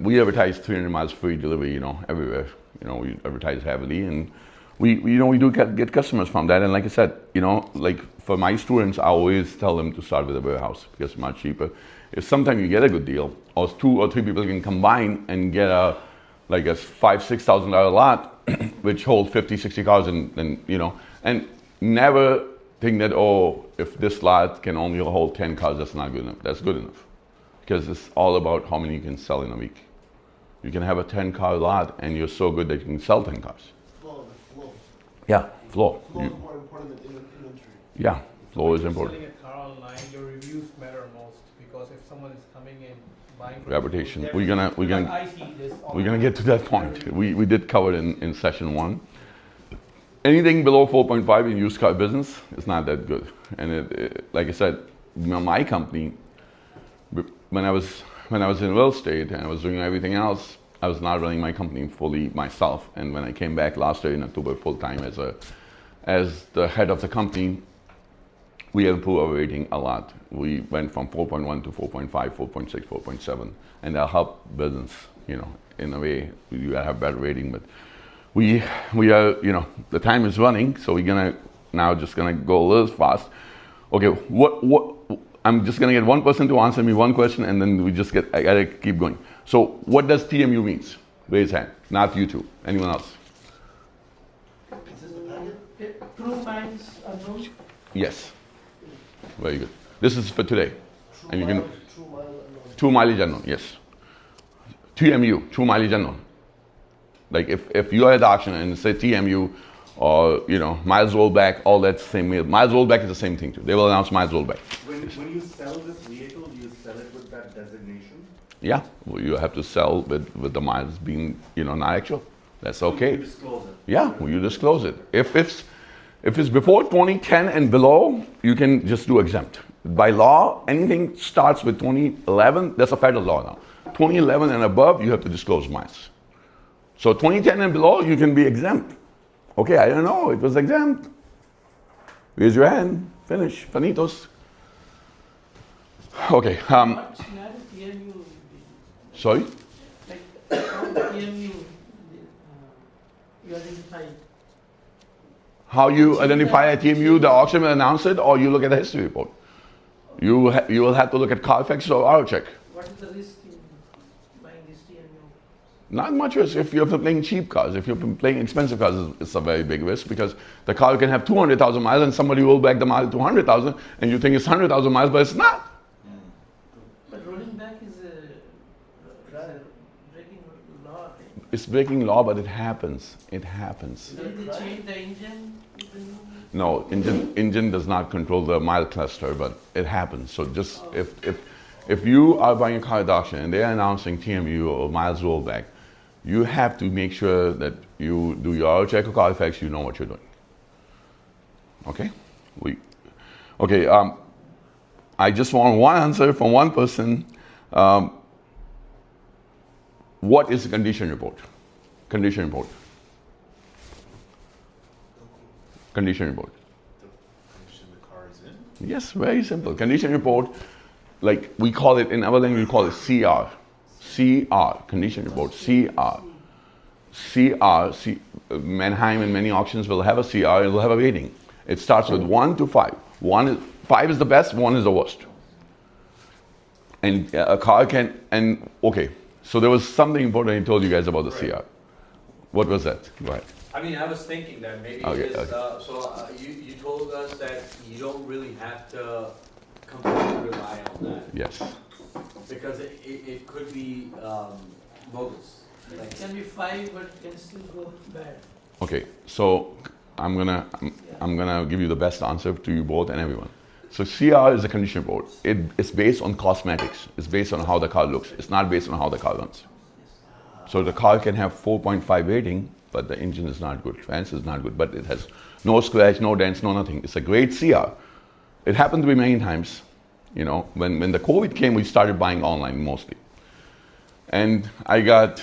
we advertise 300 miles free delivery, everywhere. We advertise heavily, and we do get customers from that. And like I said, like for my students, I always tell them to start with a warehouse because it's much cheaper. If sometimes you get a good deal, or 2 or 3 people can combine and get a $5,000-6,000 lot, which holds 50, 60 cars, and never think that, if this lot can only hold 10 cars, that's not good enough. That's good enough. Because it's all about how many you can sell in a week. You can have a 10-car lot and you're so good that you can sell 10 cars. Flow. Yeah, flow. Flow is more important than inventory. Yeah, flow is If you're important. selling a car online, your reviews matter most, because if someone is coming in buying from Reputation. you, We're gonna because I see this we're gonna get to that point. We did cover it in session 1. Anything below 4.5 in used car business is not that good. And it like I said, my company, when I was in real estate and I was doing everything else, I was not running my company fully myself. And when I came back last year in October full time as the head of the company, we improved our rating a lot. We went from 4.1 to 4.5, 4.6, 4.7, and that helped business. In a way, you gotta have better rating. But we are, the time is running, so we're gonna go a little fast. Okay, I'm just gonna get one person to answer me one question, and then I gotta keep going. So, what does TMU means? Raise hand. Not you two. Anyone else? Is this the packet? True minds unknown. Yes. Very good. This is for today. True And you can- mileage, true mile unknown. True mileage unknown. Yes. TMU. True mileage unknown. Like if you are at the auction and say TMU or miles rolled back, all that same. Miles rolled back is the same thing too. They will announce miles rolled back. When you sell this vehicle, do you sell it with that designation? Yeah, well, you have to sell with the miles being not actual. That's You okay. disclose it. Yeah, well, you disclose it. If it's before 2010 and below, you can just do exempt. By law, anything starts with 2011. That's a federal law now. 2011 and above, you have to disclose miles. So 2010 and below, you can be exempt. Okay, I don't know. It was exempt. Raise your hand. Finish. Finitos. Okay. What scenario TMU will be? Sorry. Like how TMU you identify? How you identify a TMU? The auction will announce it, or you look at the history report. You will have to look at Carfax or AutoCheck. What is the risk in buying this TMU? Not much risk if you're playing cheap cars. If you're playing expensive cars, it's a very big risk because the car can have 200,000 miles and somebody will back the mile to 100,000 and you think it's 100,000 miles, but it's not. But rolling back is a breaking law, right? It's breaking law, but it happens. It happens. Did they change the engine with the new? No, engine does not control the mile cluster, but it happens. So just if you are buying a car at auction and they are announcing TMU or miles rollback, you have to make sure that you do your auto check or Carfax. You know what you're doing. Okay, I just want one answer from one person. What is a condition report? Condition report. Condition report. Condition the car is in? Yes, very simple. Condition report, like we call it in our language, we call it CR. CR, condition report, CR. Manheim and many auctions will have a CR, it will have a rating. It starts with 1 to 5. 5 is the best, 1 is the worst. And a car so there was something important I told you guys about the CR. What was that? Go ahead. I mean, I was thinking that maybe Okay, it's, you told us that you don't really have to completely rely on that Yes. because it could be bogus. It can be 5, but it can still go bad. Okay, so I'm gonna give you the best answer to you both and everyone. So CR is a condition report. It's based on cosmetics. It's based on how the car looks. It's not based on how the car runs. So the car can have 4.5 rating, but the engine is not good. Fans is not good, but it has no scratch, no dents, no nothing. It's a great CR. It happened to me many times. When the COVID came, we started buying online mostly, and I got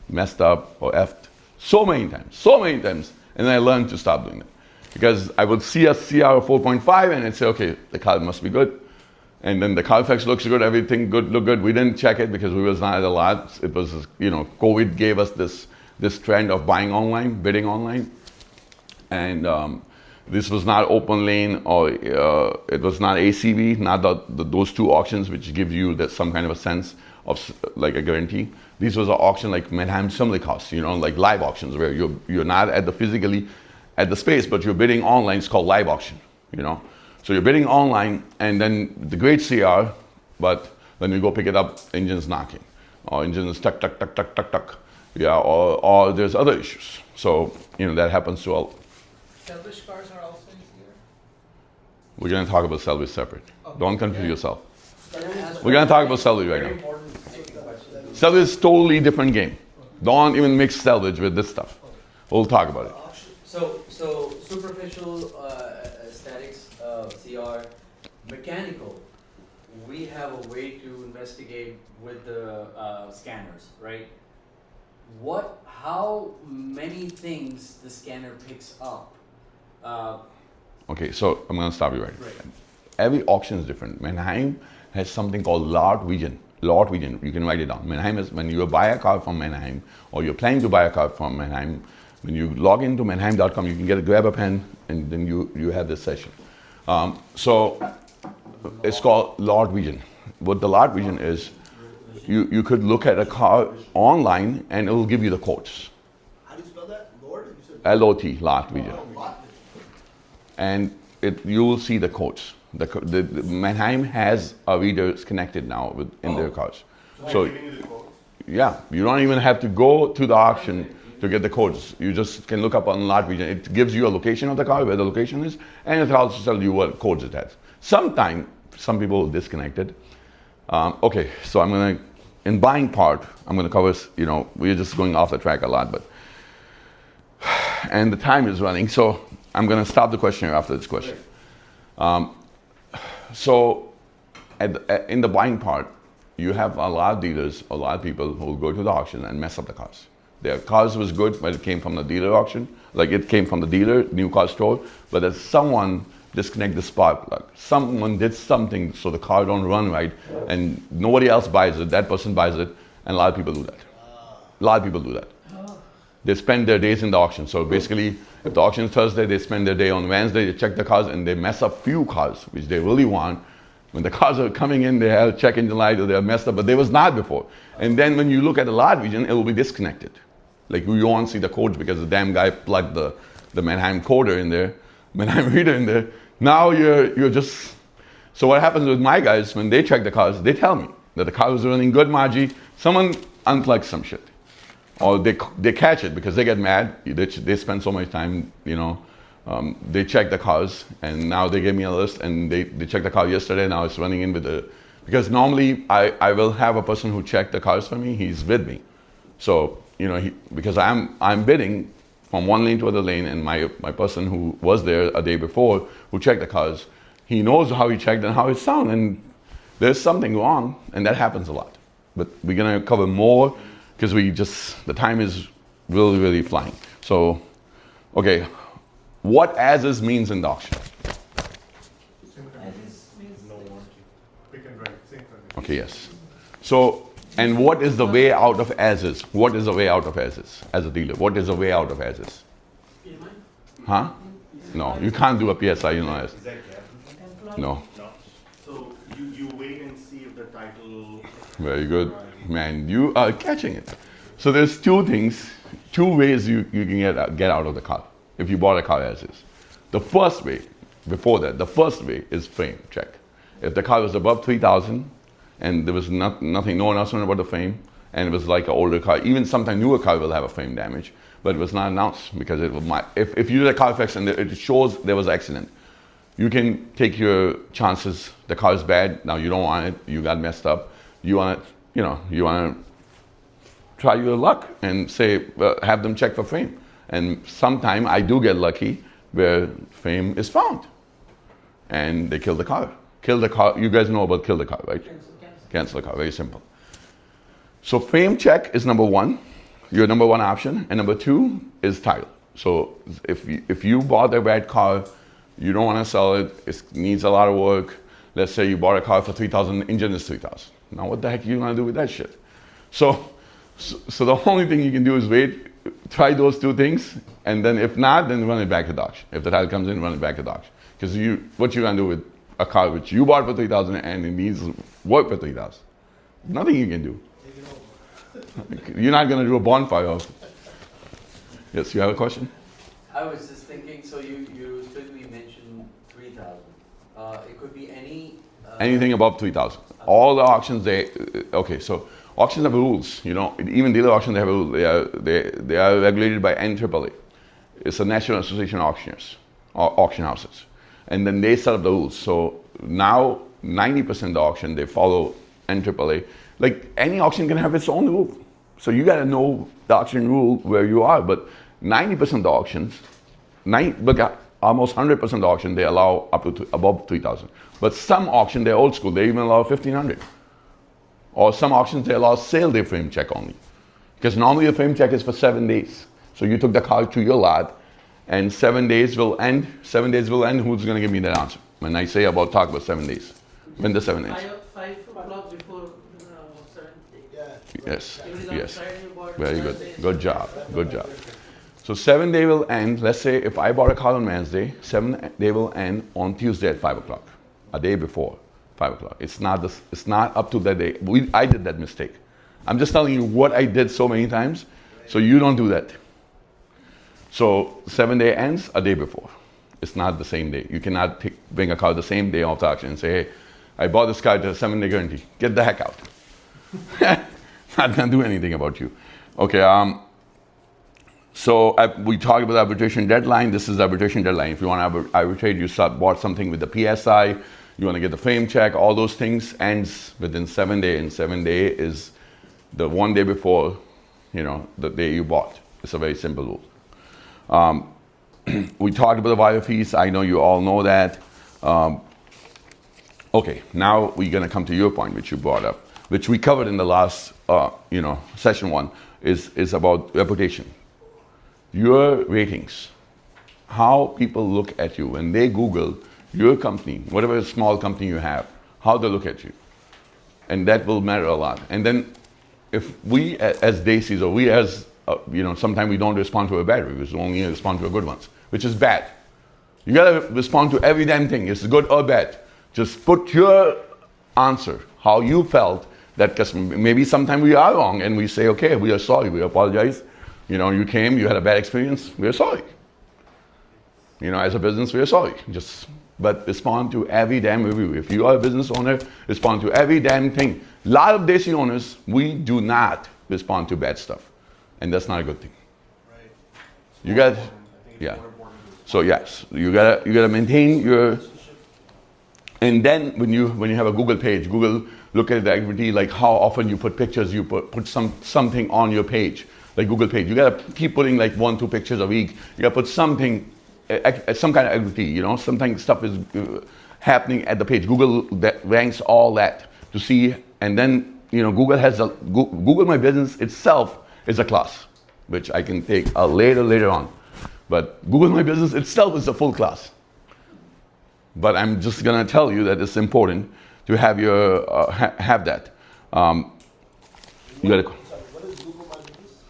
messed up or effed so many times, and I learned to stop doing it because I would see a CR of 4.5 and I'd say, okay, the car must be good. And then the Carfax looks good, everything look good. We didn't check it because we was not at a lot. It was, COVID gave us this trend of buying online, bidding online. And this was not open lane or it was not ACV, not those two auctions which give you some kind of a sense of like a guarantee. This was an auction like Manheim Simulcast, like live auctions where you're not physically at the space, but you're bidding online. It's called live auction, So you're bidding online, and then the great CR, but then you go pick it up, engine's knocking, or engine is tuck, yeah, or there's other issues. So that happens to all. Salvage cars are also in here. We're gonna talk about salvage separate. Okay. Don't confuse yourself. That's We're gonna talk about salvage right Very now. important question. Salvage is totally different game. Don't even mix salvage with this stuff. We'll talk about it. So superficial statics, CR, mechanical. We have a way to investigate with the scanners, right? How many things the scanner picks up? Okay, so I'm gonna stop you right. Right. Every auction is different. Manheim has something called lot vision. Lot vision. You can write it down. Manheim is when you buy a car from Manheim, or you're planning to buy a car from Manheim. When you log into manheim.com, you can grab a pen, and then you have this session. So It's called Lot Vision. What the Lot Vision is, you could look at a car online and it will give you the quotes. How do you spell that? Lord? You said LOT, Lot Vision. Lot. And you will see the quotes. The Manheim has readers connected now in their cars. So Giving you the quotes. yeah, you don't even have to go to the auction to get the codes. You just can look up on Lot Vision. It gives you a location of the car, where the location is, and it also tells you what codes it has. Sometimes some people will disconnect it. Okay, so I'm gonna, in buying part, I'm gonna cover, we're just going off the track a lot, but, and the time is running, so I'm gonna stop the questionnaire after this question. So in the buying part, you have a lot of dealers, a lot of people who will go to the auction and mess up the cars. Their cars was good, but it came from the dealer auction, like it came from the dealer, new car store, but there's someone disconnect the spark plug. Someone did something so the car don't run right, and nobody else buys it, that person buys it, and a lot of people do that. A lot of people do that. They spend their days in the auction. So basically, if the auction is Thursday, they spend their day on Wednesday, they check the cars, and they mess up few cars, which they really want. When the cars are coming in, they have check engine light, or they're messed up, but they was not before. And then when you look at the Lot Vision, it will be disconnected. Like you won't see the codes because the damn guy plugged the Manheim coder in there, Manheim reader in there. Now you're just, so what happens with my guys, when they check the cars, they tell me that the car was running good, Margie, someone unplugged some shit. Or they catch it because they get mad, they spend so much time, they check the cars, and now they gave me a list, and they checked the car yesterday, now it's running in with because normally I will have a person who checked the cars for me, he's with me. So, because I'm bidding from one lane to other lane, and my person who was there a day before, who checked the cars, he knows how he checked and how it sound, and there's something wrong, and that happens a lot. But we're gonna cover more, because the time is really, really flying. So, okay, what as is means in the auction? No warranty. Pick and drive, same thing. Okay, yes. So, and what is the way out of as is? What is the way out of as is as a dealer? What is the way out of as is? Huh? No, you can't do a PSI, as. Is that gap? No. No. So you wait and see if the title. Very good. Man, you are catching it. So there's two ways you can get out of the car if you bought a car as is. The first way, the first way is frame check. If the car was above 3,000 and there was nothing, no announcement about the frame, and it was like an older car, even sometimes newer car will have a frame damage, but it was not announced because if you did a Carfax and it shows there was an accident, you can take your chances. The car is bad, now you don't want it, you got messed up, you want to try your luck and say, have them check for frame. And sometime I do get lucky where frame is found and they kill the car. Kill the car, you guys know about kill the car, right? Cancel the car, very simple. So frame check is number one, your number one option, and number two is title. So if you bought a bad car, you don't want to sell it, it needs a lot of work. Let's say you bought a car for 3,000, engine is 3,000. Now what the heck are you gonna do with that shit? So the only thing you can do is wait, try those two things, and then if not, then run it back to the auction. If the title comes in, run it back to the auction. Because what you gonna do with a car which you bought for 3,000 and it needs work for 3,000? Nothing you can do. You're not gonna do a bonfire of it. Yes, you have a question? I was just thinking, so you strictly mentioned 3,000. It could be Anything above 3,000. All the auctions, so auctions have rules, even dealer auctions, they have rules. They are regulated by NAAA. It's a National Association of Auctioneers, or auction houses. And then they set up the rules. So now 90% of the auction, they follow NAAA. Like any auction can have its own rule. So you gotta know the auction rule where you are, but 90% of the auctions, almost 100% of the auction, they allow up to above 3,000. But some auction, they're old school, they even allow 1,500. Or some auctions, they allow sale day frame check only. Because normally the frame check is for 7 days. So you took the car to your lot, and 7 days will end. 7 days will end, who's gonna give me that answer? When I say talk about 7 days. When the 7 days? 5 o'clock before 7th day. Yeah. Yes, If it is on yes. Friday, you bought Very good. Thursday, Good job. Good job. So 7 day will end. Let's say if I bought a car on Wednesday, 7 day will end on Tuesday at 5 o'clock, a day before. 5 o'clock. It's not up to that day. I did that mistake. I'm just telling you what I did so many times, so you don't do that. So 7-day ends a day before. It's not the same day. You cannot bring a car the same day of the auction and say, hey, I bought this car to a 7-day guarantee. Get the heck out. Not gonna do anything about you. Okay, so we talked about the arbitration deadline. This is the arbitration deadline. If you want to arbitrate, you bought something with the PSI, you want to get the frame check, all those things ends within 7 days, and 7 days is the one day before, the day you bought. It's a very simple rule. We talked about the wire fees. I know you all know that. Okay, now we're going to come to your point, which you brought up, which we covered in the last, session 1, is about reputation. Your ratings, how people look at you when they Google your company, whatever small company you have, how they look at you. And that will matter a lot. And then if we as Daisies, or we as, sometimes we don't respond to a bad reviews, we only respond to a good ones, which is bad. You gotta respond to every damn thing, it's good or bad. Just put your answer, how you felt that customer. Maybe sometimes we are wrong and we say, okay, we are sorry, we apologize. You came, you had a bad experience, we are sorry. As a business, we are sorry. But respond to every damn review. If you are a business owner, respond to every damn thing. A lot of Desi owners, we do not respond to bad stuff. And that's not a good thing. Right. You got, yeah. So yes, you gotta maintain your. And then when you have a Google page, Google look at the activity, like how often you put pictures, you put something on your page, like Google page. You gotta keep putting like 1-2 pictures a week. You gotta put something, some kind of activity. Something stuff is happening at the page. Google ranks all that to see, and then Google has Google My Business itself is a class, which I can take later on. But Google My Business itself is a full class. But I'm just gonna tell you that it's important to have your have that. You gotta. What is Google My Business?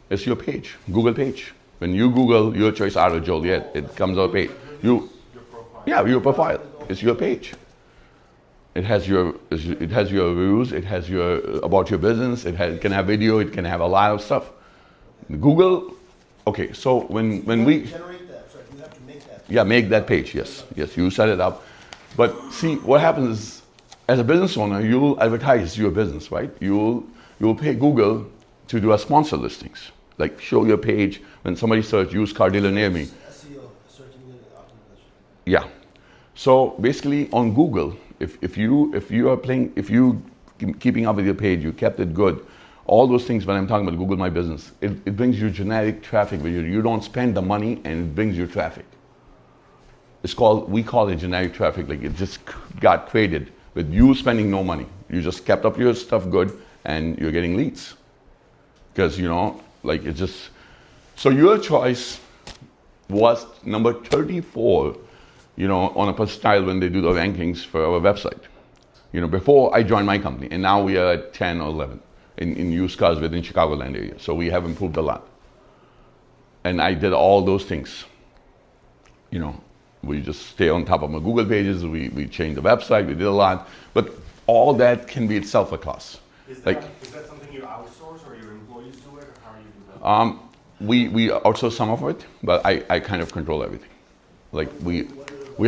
It's your page, Google page. When you Google Your Choice Auto Joliet, it comes up page. Your profile. It's your page. It has your reviews. It has your about your business. It can have video. It can have a lot of stuff. Google. Okay, so when we Generate that, sorry, you have to make that. yeah, make that page. Yes, you set it up. But see, what happens is, as a business owner, you'll advertise your business, right? You'll pay Google to do a sponsor listings, like show your page when somebody search used car dealer near me. SEO, search engine optimization. Yeah. So basically, on Google, if you keeping up with your page, you kept it good. All those things, when I'm talking about Google My Business, it brings you generic traffic where you don't spend the money and it brings you traffic. We call it generic traffic, like it just got created with you spending no money. You just kept up your stuff good and you're getting leads. Because, so your choice was number 34, on a percentile when they do the rankings for our website. Before I joined my company, and now we are at 10 or 11. In used cars within Chicagoland area. So we have improved a lot. And I did all those things. We just stay on top of my Google pages, we changed the website, we did a lot. But all that can be itself a class. Is that something you outsource or your employees do it, or how you do that? We outsource some of it, but I kind of control everything. Like we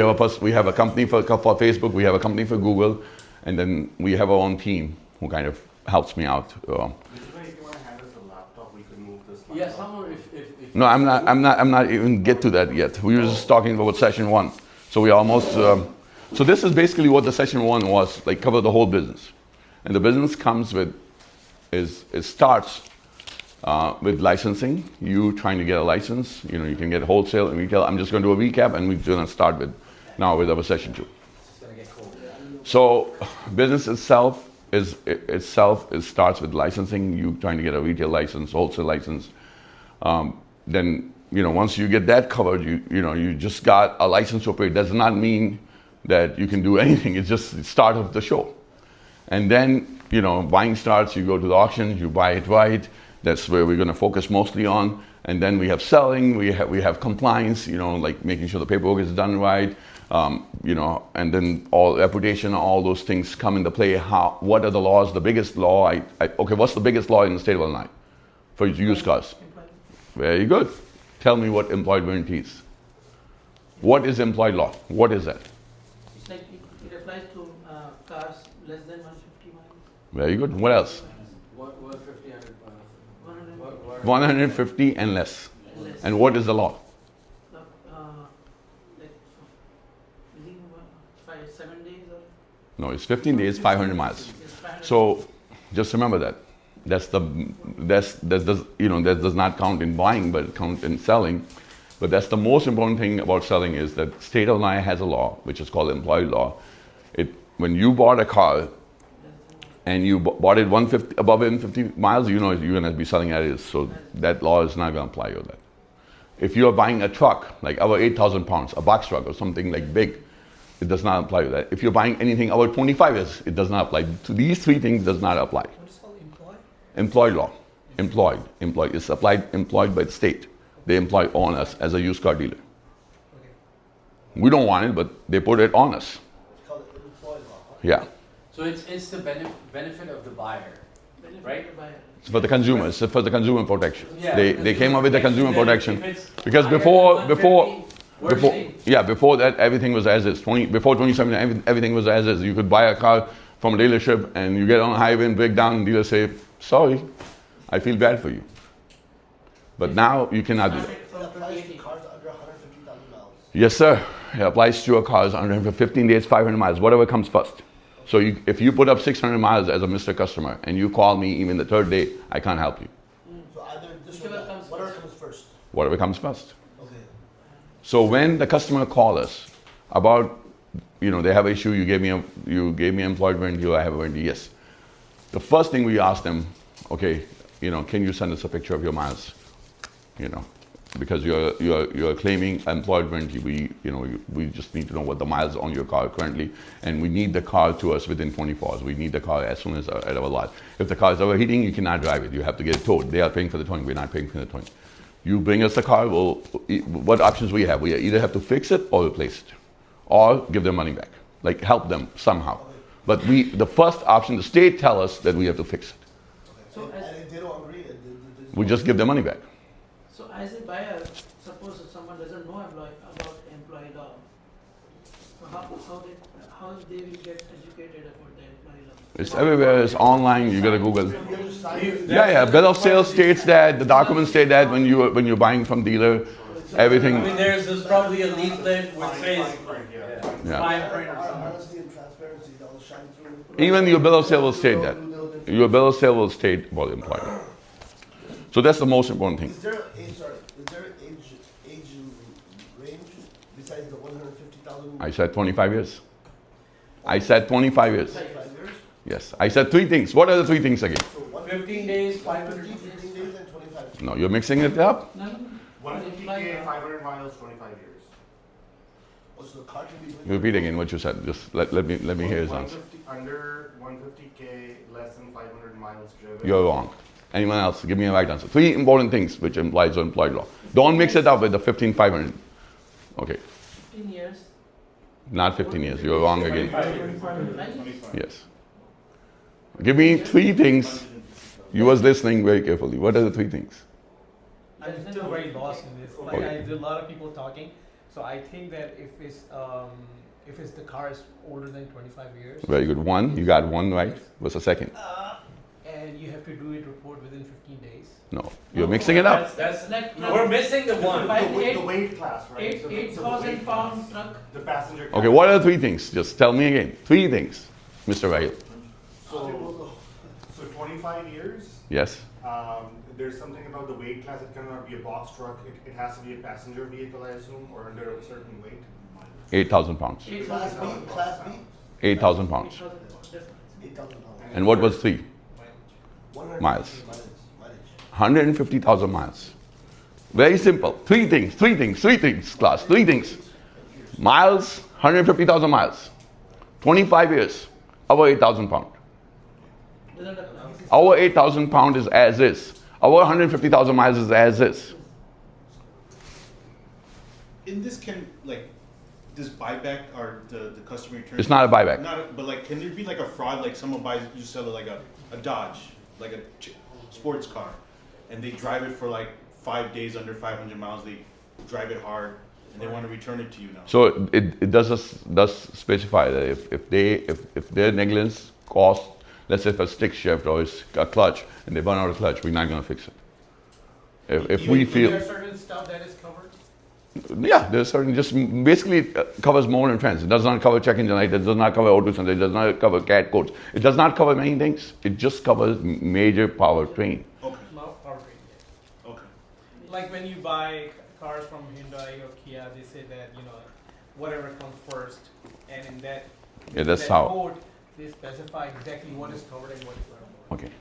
have a company for Facebook, we have a company for Google, and then we have our own team who kind of helps me out. If you want to hand us a laptop, we could move this. Yeah, someone if No, I'm not even get to that yet. We were just talking about session 1. So we almost, so this is basically what the session 1 was, like cover the whole business. And the business comes with, it starts with licensing. You trying to get a license, you can get wholesale and retail. I'm just going to do a recap and we're going to start with our session 2. So business itself, it starts with licensing. You trying to get a retail license, wholesale license. Then once you get that covered, you just got a license to operate. Does not mean that you can do anything. It's just the start of the show. And then buying starts. You go to the auction, you buy it right. That's where we're going to focus mostly on. And then we have selling, we have compliance, like making sure the paperwork is done right, and then all reputation, all those things come into play. What are the laws? The biggest law, okay, what's the biggest law in the state of Illinois for used cars? Employment. Very good. Tell me what employed warranty is. What is employed law? What is that? It's like it applies to cars less than 150 miles. Very good. What else? What 50, 100 miles? 100 150 and less. less. And what is the law? Like within 7 days or No, it's 15 days, 500 miles. it's 500. So just remember that. That does not count in buying, but it counts in selling. But that's the most important thing about selling is that state of Illinois has a law, which is called employee law. When you bought a car and you bought it 150 above 150 miles, you're going to be selling at it. So that law is not going to apply to that. If you are buying a truck, like over 8,000 pounds, a box truck or something like big, it does not apply to that. If you're buying anything over 25 years, it does not apply. To these three things does not apply. What is called employ? Employed law. Employed. It's employed by the state. They employ on us as a used car dealer. Okay. We don't want it, but they put it on us. It's called employee law. Huh? Yeah. So it's the benefit of the buyer. Benefit right? to the buyer. It's for the consumers. It's for the consumer protection. Yeah, They came up with the consumer Then protection. if it's Because higher before than 150, before that everything was as is. Before 2017 everything was as is. You could buy a car from a dealership and you get on a highway and break down and dealer say, sorry, I feel bad for you. But now you cannot do that. It applies to cars under 150,000 miles. Yes, sir. It applies to your cars under 15 days, 500 miles, whatever comes first. So if you put up 600 miles as a Mr. Customer and you call me even the third day, I can't help you. So either this or Whichever that. comes Whatever first. comes first. Whatever comes first. Okay. So when the customer calls us about, they have an issue, you gave me employed warranty, I have a warranty, yes. The first thing we ask them, okay, can you send us a picture of your miles? Because you're claiming employed warranty. We just need to know what the miles on your car currently, and we need the car to us within 24 hours. We need the car as soon as at our lot. If the car is overheating, you cannot drive it. You have to get it towed. They are paying for the towing. We're not paying for the towing. You bring us the car. What options we have? We either have to fix it or replace it, or give them money back, like help them somehow. But the first option, the state tell us that we have to fix it. So And as, if they don't agree, We just give them money back. so as a buyer, suppose if someone doesn't know about employee law, so how they will get educated about the employee law? It's everywhere. It's online. You gotta Google. you have to sign. Yeah. Bill of sale states that. The documents say that when you're buying from dealer, everything. I mean, there's probably a leaflet which says Yeah. fine print or something. Honesty and transparency, that will shine through. Even your bill of sale will state that. Your bill of sale will state about employment. So that's the most important thing. Is there an age range besides the 150,000? I said 25 years. I said 25 years. 25 years? Yes. I said three things. What are the three things again? So 15 days, 500. 15 days and 25. No, you're mixing it up. No, no, 150K, 500 miles, 25 years. Oh, so the car can be. Repeat again what you said. Just let me hear his answer. 150 under 150K, less than 500 miles driven. You're wrong. Anyone else? Give me a right answer. Three important things which implies or employed law. Don't mix it up with the 15,500. Okay. 15 years. Not 15 years. You're wrong again. 25. Yes. Give me three things. You was listening very carefully. What are the three things? I'm still very lost in this. Like Okay. there's a lot of people talking, so I think that if the car is older than 25 years, Very good. One. You got one right. What's the second? and you have to do it report within 15 days. No. You're mixing it up. That's Like, we're missing the one. By The weight class, right? So the 8,000 weight pound class. truck. The passenger. Okay. What are the three things? Just tell me again. Three things, Mr. Rahil. So 25 years. Yes. There's something about the weight class. It cannot be a box truck. It has to be a passenger vehicle, I assume, or under a certain weight. 8,000 pounds. Class B, Class B, 8,000 pounds. 8,000 pounds. And what was three? 150 Miles. Mileage. 150,000 miles. Very simple. Three things, class. Three things. Miles, 150,000 miles. 25 years, over 8,000 pounds. Doesn't apply. Our 8,000 pound is as is. Our 150,000 miles is as is. in this this buyback or the customer return? It's not a buyback. But like, can there be like a fraud, like someone buys, you sell it like a Dodge, like a sports car, and they drive it for like 5 days under 500 miles, they drive it hard, and they want to return it to you now? So it does specify that if their negligence cost, let's say if a stick shift or it's a clutch and they burn out a clutch, we're not going to fix it. If we feel, Is there certain stuff that is covered? yeah, there's certain, just basically it covers more than trends. It does not cover check engine light, it does not cover auto sensor, it does not cover CAT codes. It does not cover many things. It just covers major powertrain. Okay, Powertrain, yeah. okay. Like when you buy cars from Hyundai or Kia, they say that, whatever comes first, and in that, Yeah, that's that how. code, they specify exactly what is covered and what is not covered. Okay.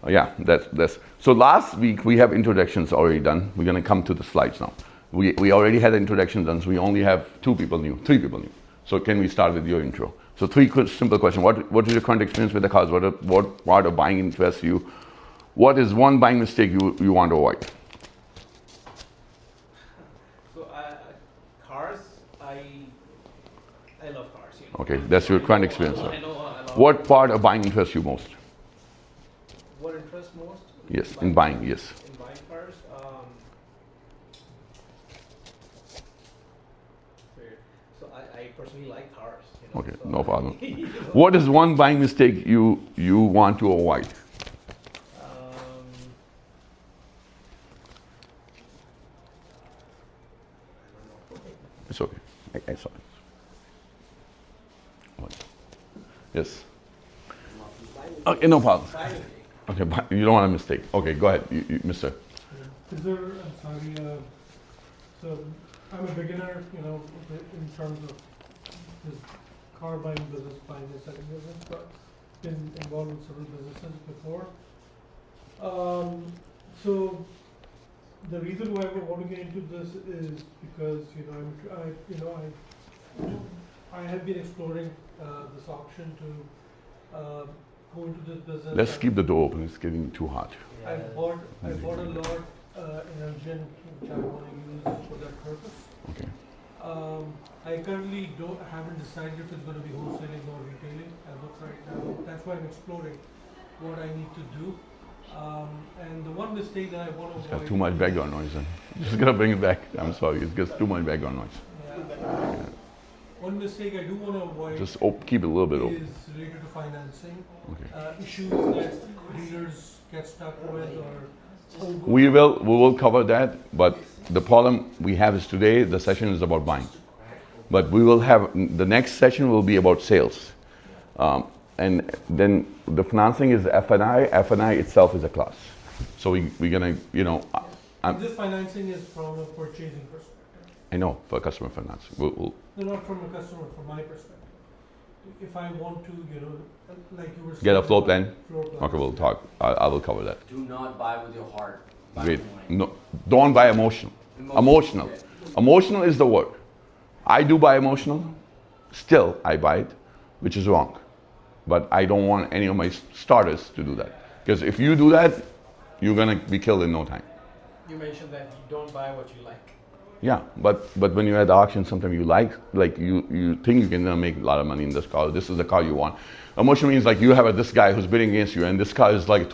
Yeah, that's. So last week we have introductions already done. We're going to come to the slides now. We already had the introduction done, so we only have 3 people new. So can we start with your intro? So 3 simple questions. What is your current experience with the cars? What part of buying interests you? What is one buying mistake you want to avoid? So cars, I love cars. Okay, that's your current experience. I know. I love What part of buying interests you most? What interests most? Yes, in buying, yes. In buying cars. So I personally like cars. Okay, so no problem. you know. What is one buying mistake you want to avoid? It's okay. I saw it. Okay. Yes. Okay, no problem. Okay, but you don't want a mistake. Okay, go ahead, mister. Is there, I'm sorry, so I'm a beginner, in terms of this car buying business, buying and selling business, but been involved in several businesses before. So the reason why we want to get into this is because, I have been exploring this option to go into this business. Let's keep the door open, it's getting too hot. I bought a lot in engine which I want to use for that purpose. Okay. I currently haven't decided if it's going to be wholesaling or retailing as of right now. That's why I'm exploring what I need to do. And the one mistake that I want to It's avoid. got too much background noise. Just gonna bring it back. I'm sorry, it gets too much background noise. Yeah. One mistake I do want to avoid Just keep it a little bit open. is related to financing. Okay. Issues that dealers get stuck with or. We will cover that, but the problem we have is today the session is about buying, but we will have the next session will be about sales, and then the financing is F&I. F&I itself is a class, so we're gonna This financing is from a purchasing perspective. I know for customer finance. We'll No, not from a customer, from my perspective. If I want to, like you were saying. get a floor plan. Floor plan. Okay, we'll talk. I will cover that. Do not buy with your heart. Buy Wait, with your mind. no, don't buy emotional. Emotional. Emotional is the word. I do buy emotional. Still, I buy it, which is wrong. But I don't want any of my starters to do that. Because if you do that, you're gonna be killed in no time. You mentioned that you don't buy what you like. Yeah, but when you're at the auction, sometimes you like you think you can make a lot of money in this car. This is the car you want. Emotion means like you have this guy who's bidding against you, and this car is like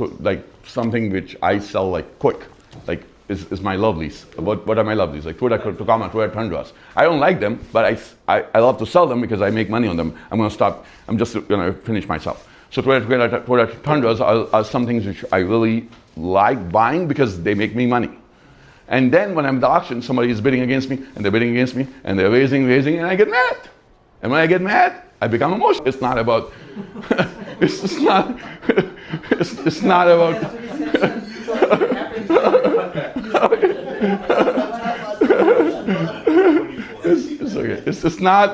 something which I sell like quick, like is my lovelies. What are my lovelies? Like Toyota Tacoma, Toyota Tundras. I don't like them, but I love to sell them because I make money on them. I'm just gonna finish myself. So Toyota Tundras are some things which I really like buying because they make me money. And then when I'm at the auction, somebody is bidding against me, and they're bidding against me, and they're raising, and I get mad. And when I get mad, I become emotional. It's not about. it's not. It's not about. It's okay.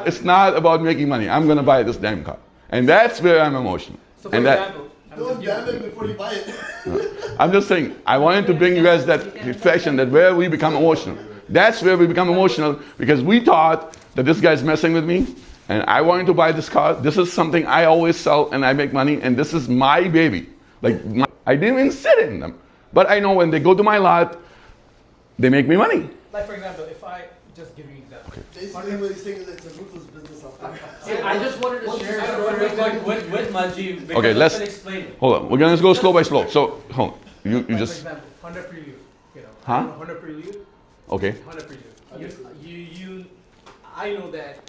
It's not about making money. I'm gonna buy this damn car, and that's where I'm emotional. So for And that. example, Don't damn it before you buy it. I'm just saying, I wanted to bring you guys that reflection that where we become emotional. That's where we become emotional because we thought that this guy's messing with me and I wanted to buy this car. This is something I always sell and I make money and this is my baby. I didn't even sit in them. But I know when they go to my lot, they make me money. like for example, if I just give you an example, Basically, what he's saying is it's a ruthless business out there. See, I just wanted to share a story real quick with Majid because Okay, I let's- can explain it. Hold on. We're gonna go slow by slow. So, hold on. You Like, just, for example, Honda Prelude, you know, Huh? Honda Prelude, okay. Honda Prelude. I know that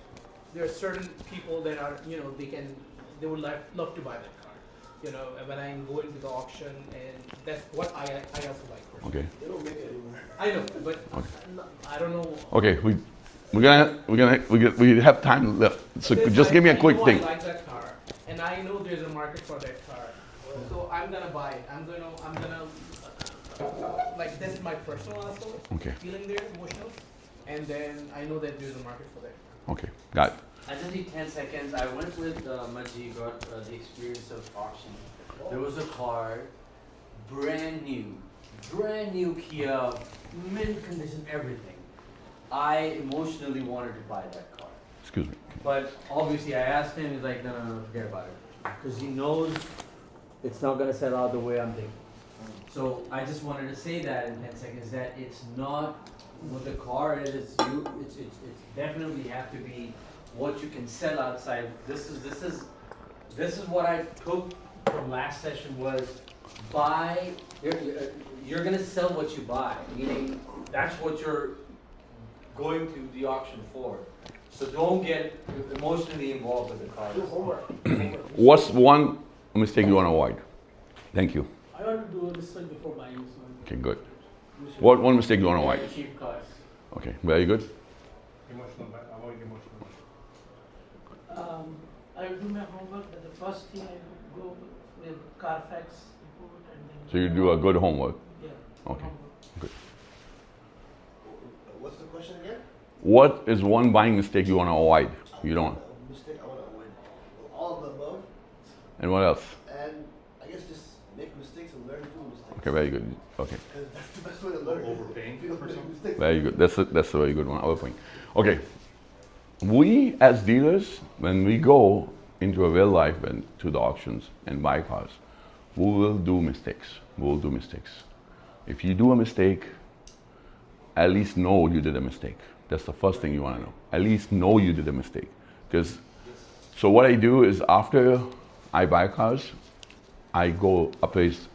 there are certain people that are, you know, they would love to buy that car. You know, when I go into the auction, and that's what I also like. Personally. Okay. They don't make it anymore. I know, but I don't know. Okay. We have time left. So There's just give me a I quick know thing. I like that car, and I know there's a market for that car. So I'm gonna buy it. I'm gonna like that's my personal also Okay. feeling there, emotional, and then I know that there's a market for that. Okay. Got it. I just need 10 seconds. I went with Majid, got the experience of auction. There was a car, brand new Kia, mint condition, everything. I emotionally wanted to buy that car. Excuse me. But obviously I asked him, he's like, no, forget about it. Because he knows it's not gonna sell out the way I'm thinking. So I just wanted to say that in 10 seconds, that it's not what the car is, it's definitely have to be what you can sell outside. This is what I took from last session was buy, you're gonna sell what you buy, meaning that's what you're going to the auction for. So don't get emotionally involved with the car. Do homework. What's one mistake you want to avoid? Thank you. I want to do a mistake before buying. So Okay, good. What one mistake you want to avoid? cheap cars. Okay, very good. Avoid emotional. I do my homework, but the first thing I go with Carfax report and then. So you do a good homework. Yeah. Okay. homework. What's the question again? What is one buying mistake you want to avoid? You don't. A mistake I want to avoid. All of the above, And what else? and I guess just make mistakes and learn through mistakes. Okay, very good. Okay, Because that's the best way to learn. Overpaying If you don't for make something? mistakes. very good. That's a very good one. Overpaying. Okay, we as dealers, when we go into a real life and to the auctions and buy cars, we will do mistakes. We will do mistakes. If you do a mistake, at least know you did a mistake. That's the first thing you want to know. At least know you did a mistake. Because, so what I do is after I buy cars, I go appraise,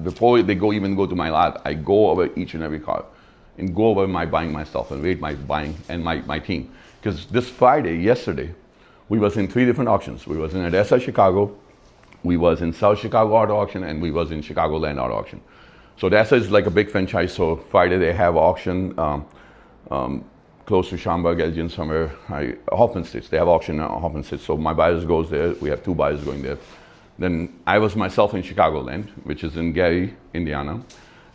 before they even go to my lot, I go over each and every car and go over my buying myself and rate my buying and my team. Because this Friday, yesterday, we was in 3 different auctions. We was in ADESA, Chicago, we was in South Chicago Auto Auction, and we was in Chicago Land Auto Auction. So ADESA is like a big franchise, so Friday they have auction close to Schaumburg, Elgin, somewhere, Hoffman State. They have auction at Hoffman State, so my buyers goes there. We have 2 buyers going there. Then I was myself in Chicagoland, which is in Gary, Indiana.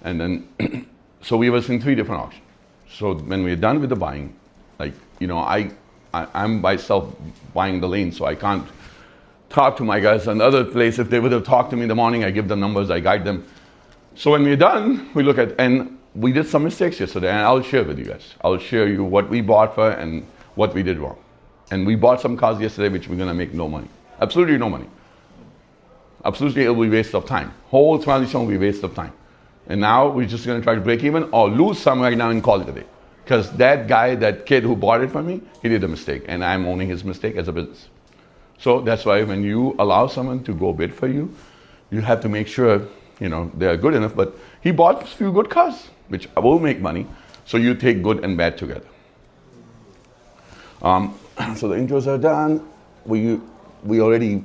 And then, so we was in 3 different auctions. So when we're done with the buying, like, you know, I'm myself buying the lane, so I can't talk to my guys. Another place, if they would have talked to me in the morning, I give them numbers, I guide them. So when we're done, we look at, and we did some mistakes yesterday, and I'll share with you guys. I'll share you what we bought for and what we did wrong. And we bought some cars yesterday which we're gonna make no money. Absolutely no money. Absolutely, it'll be a waste of time. Whole transition will be a waste of time. And now we're just gonna try to break even or lose some right now and call it a day. Because that guy, that kid who bought it from me, he did a mistake, and I'm owning his mistake as a business. So that's why when you allow someone to go bid for you, you have to make sure, you know, they are good enough. But he bought a few good cars, which will make money. So you take good and bad together. So the intros are done. We already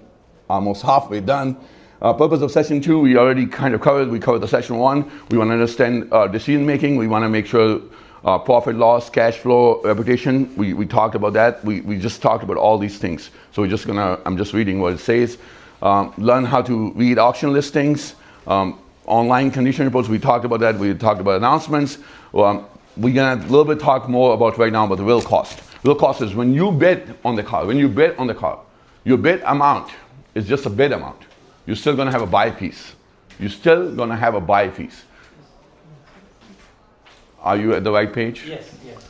almost halfway done. Purpose of session 2, we already kind of covered. We covered the session 1. We want to understand decision making. We want to make sure profit, loss, cash flow, reputation. We talked about that. We just talked about all these things. So I'm just reading what it says. Learn how to read auction listings, online condition reports. We talked about that. We talked about announcements. We're gonna a little bit talk more about right now about the real cost. Real cost is when you bid on the car. When you bid on the car, your bid amount is just a bid amount. You're still gonna have a buy piece. You're still gonna have a buy piece. Are you at the right page? Yes, yes.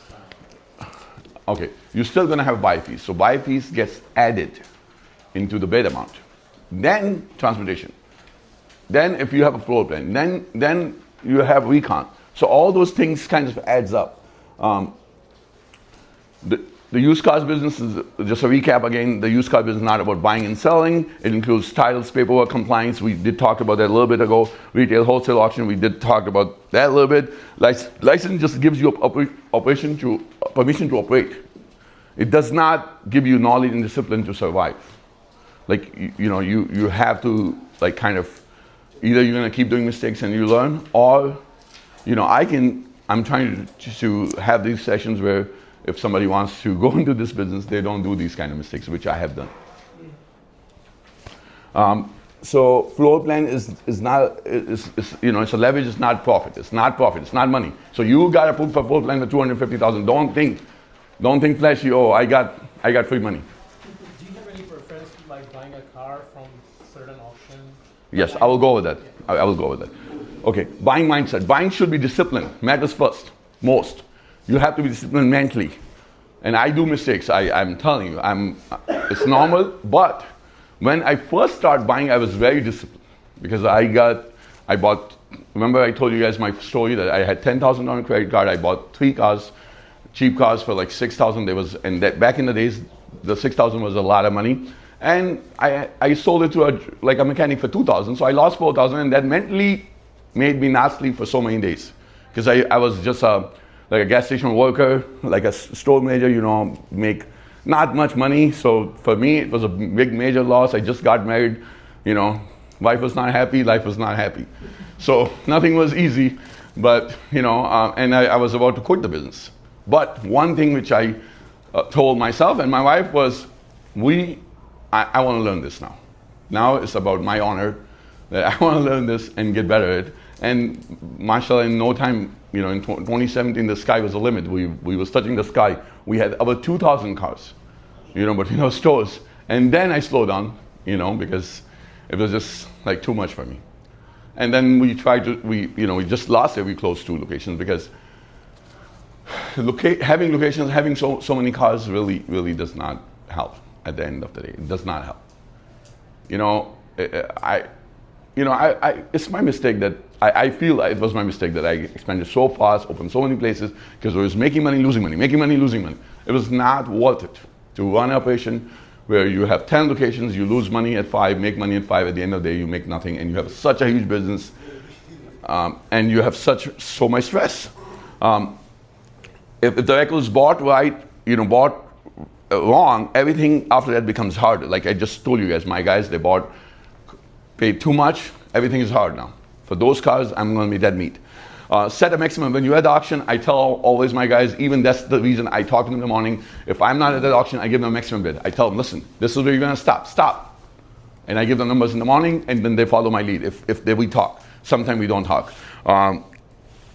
Okay, you're still gonna have a buy piece. So buy piece gets added into the bid amount. Then transportation. Then if you have a floor plan, then you have recon. So all those things kind of adds up. The used cars business is, just a recap again, the used car business is not about buying and selling. It includes titles, paperwork, compliance. We did talk about that a little bit ago. Retail, wholesale auction, we did talk about that a little bit. License just gives you permission to operate. It does not give you knowledge and discipline to survive. Like, you have to, like, kind of, either you're gonna keep doing mistakes and you learn, or, I'm trying to have these sessions where if somebody wants to go into this business, they don't do these kind of mistakes, which I have done. So floor plan is not, it's a leverage, it's not profit. It's not profit, it's not money. So you gotta put for floor plan for $250,000. Don't think flashy, oh, I got free money. Do you have any preference like buying a car from certain auction? Yes, I will go with that. I will go with that. Okay, buying mindset. Buying should be disciplined. Matters first, most. You have to be disciplined mentally. And I do mistakes, I'm telling you. It's normal, but when I first started buying, I was very disciplined. Because I bought, remember I told you guys my story that I had $10,000 credit card, I bought 3 cars, cheap cars for like $6,000. And that, back in the days, the $6,000 was a lot of money. And I sold it to a mechanic for $2,000, so I lost $4,000, and that mentally made me not sleep for so many days. Because I was just like a gas station worker, like a store manager, make not much money. So for me, it was a big major loss. I just got married, wife was not happy, life was not happy. So nothing was easy, but, and I was about to quit the business. But one thing which I told myself and my wife was, I want to learn this now. Now it's about my honor that I want to learn this and get better at it. And mashallah, in no time, in 2017, the sky was the limit. We was touching the sky. We had about 2,000 cars, but stores. And then I slowed down, because it was just like too much for me. And then we just last year we closed 2 locations because having locations, having so many cars really does not help at the end of the day. It does not help. It's my mistake that I feel it was my mistake that I expanded so fast, opened so many places, because I was making money, losing money, making money, losing money. It was not worth it to run an operation where you have 10 locations, you lose money at 5, make money at 5, at the end of the day you make nothing, and you have such a huge business, and you have so much stress. If the vehicle is bought right, bought wrong, everything after that becomes harder. Like I just told you guys, my guys, they paid too much, everything is hard now. For those cars, I'm going to be dead meat. Set a maximum. When you're at the auction, I tell always my guys, even that's the reason I talk to them in the morning. If I'm not at that auction, I give them a maximum bid. I tell them, listen, this is where you're going to stop. And I give them numbers in the morning, and then they follow my lead if we talk. Sometimes we don't talk.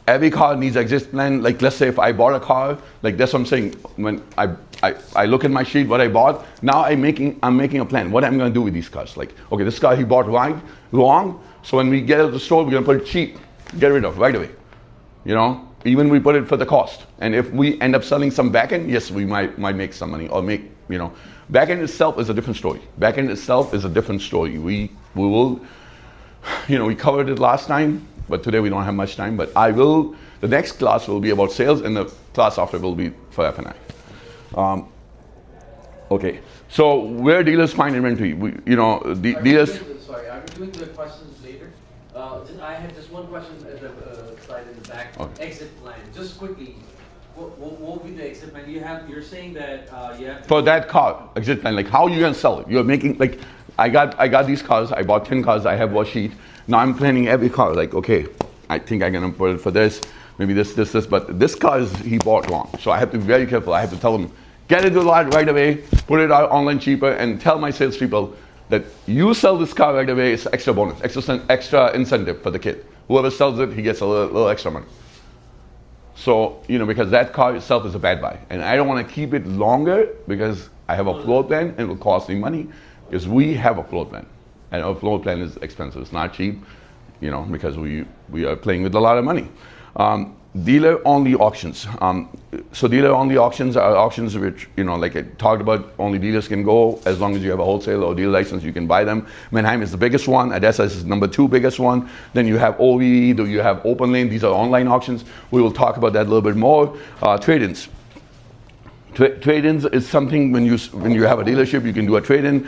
Every car needs an exit plan. Like let's say if I bought a car, like that's what I'm saying. When I look at my sheet, what I bought, now I'm making a plan. What I'm gonna do with these cars. Like, okay, this car he bought wrong. So when we get at the store, we're gonna put it cheap, get rid of right away. Even we put it for the cost. And if we end up selling some backend, yes, we might make some money or make, backend itself is a different story. Backend itself is a different story. We will, we covered it last time. But today we don't have much time, but the next class will be about sales, and the class after will be for F&I. Okay, so where dealers find inventory, dealers. Sorry, are we doing the questions later? I have just one question at the slide in the back. Okay. Exit plan, just quickly. What will be the exit plan? You're saying that you have to... For that car, exit plan, like how you gonna sell it? You're making, like, I got these cars, I bought 10 cars, I have a sheet. Now I'm planning every car, like, okay, I think I'm gonna put it for this, maybe this, but this car he bought wrong. So I have to be very careful. I have to tell him, get it to the lot right away, put it out online cheaper, and tell my salespeople that you sell this car right away, it's extra bonus, extra incentive for the kid. Whoever sells it, he gets a little extra money. So, because that car itself is a bad buy. And I don't want to keep it longer because I have a floor plan and it will cost me money, because we have a floor plan. And our floor plan is expensive. It's not cheap, because we are playing with a lot of money. Dealer-only auctions. So dealer-only auctions are auctions which, like I talked about, only dealers can go. As long as you have a wholesale or dealer license, you can buy them. Manheim is the biggest one. ADESA is number 2 biggest one. Then you have OVE, you have Open Lane. These are online auctions. We will talk about that a little bit more. Trade-ins. Trade-ins is something when you have a dealership, you can do a trade-in.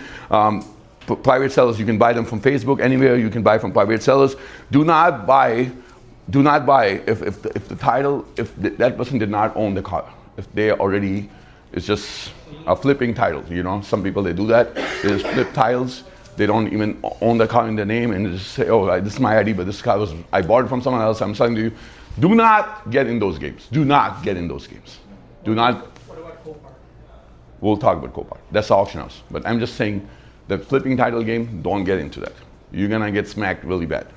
Private sellers, you can buy them from Facebook, anywhere you can buy from private sellers. Do not buy if the title, that person did not own the car. If they already, it's just a flipping title, you know. Some people, they do that. They just flip titles. They don't even own the car in their name and just say, oh, this is my ID, but this car I bought it from someone else, I'm selling to you. Do not get in those games. Do not get in those games. Do not. What about Copart? We'll talk about Copart. That's the auction house. But I'm just saying, the flipping title game, don't get into that. You're gonna get smacked really bad.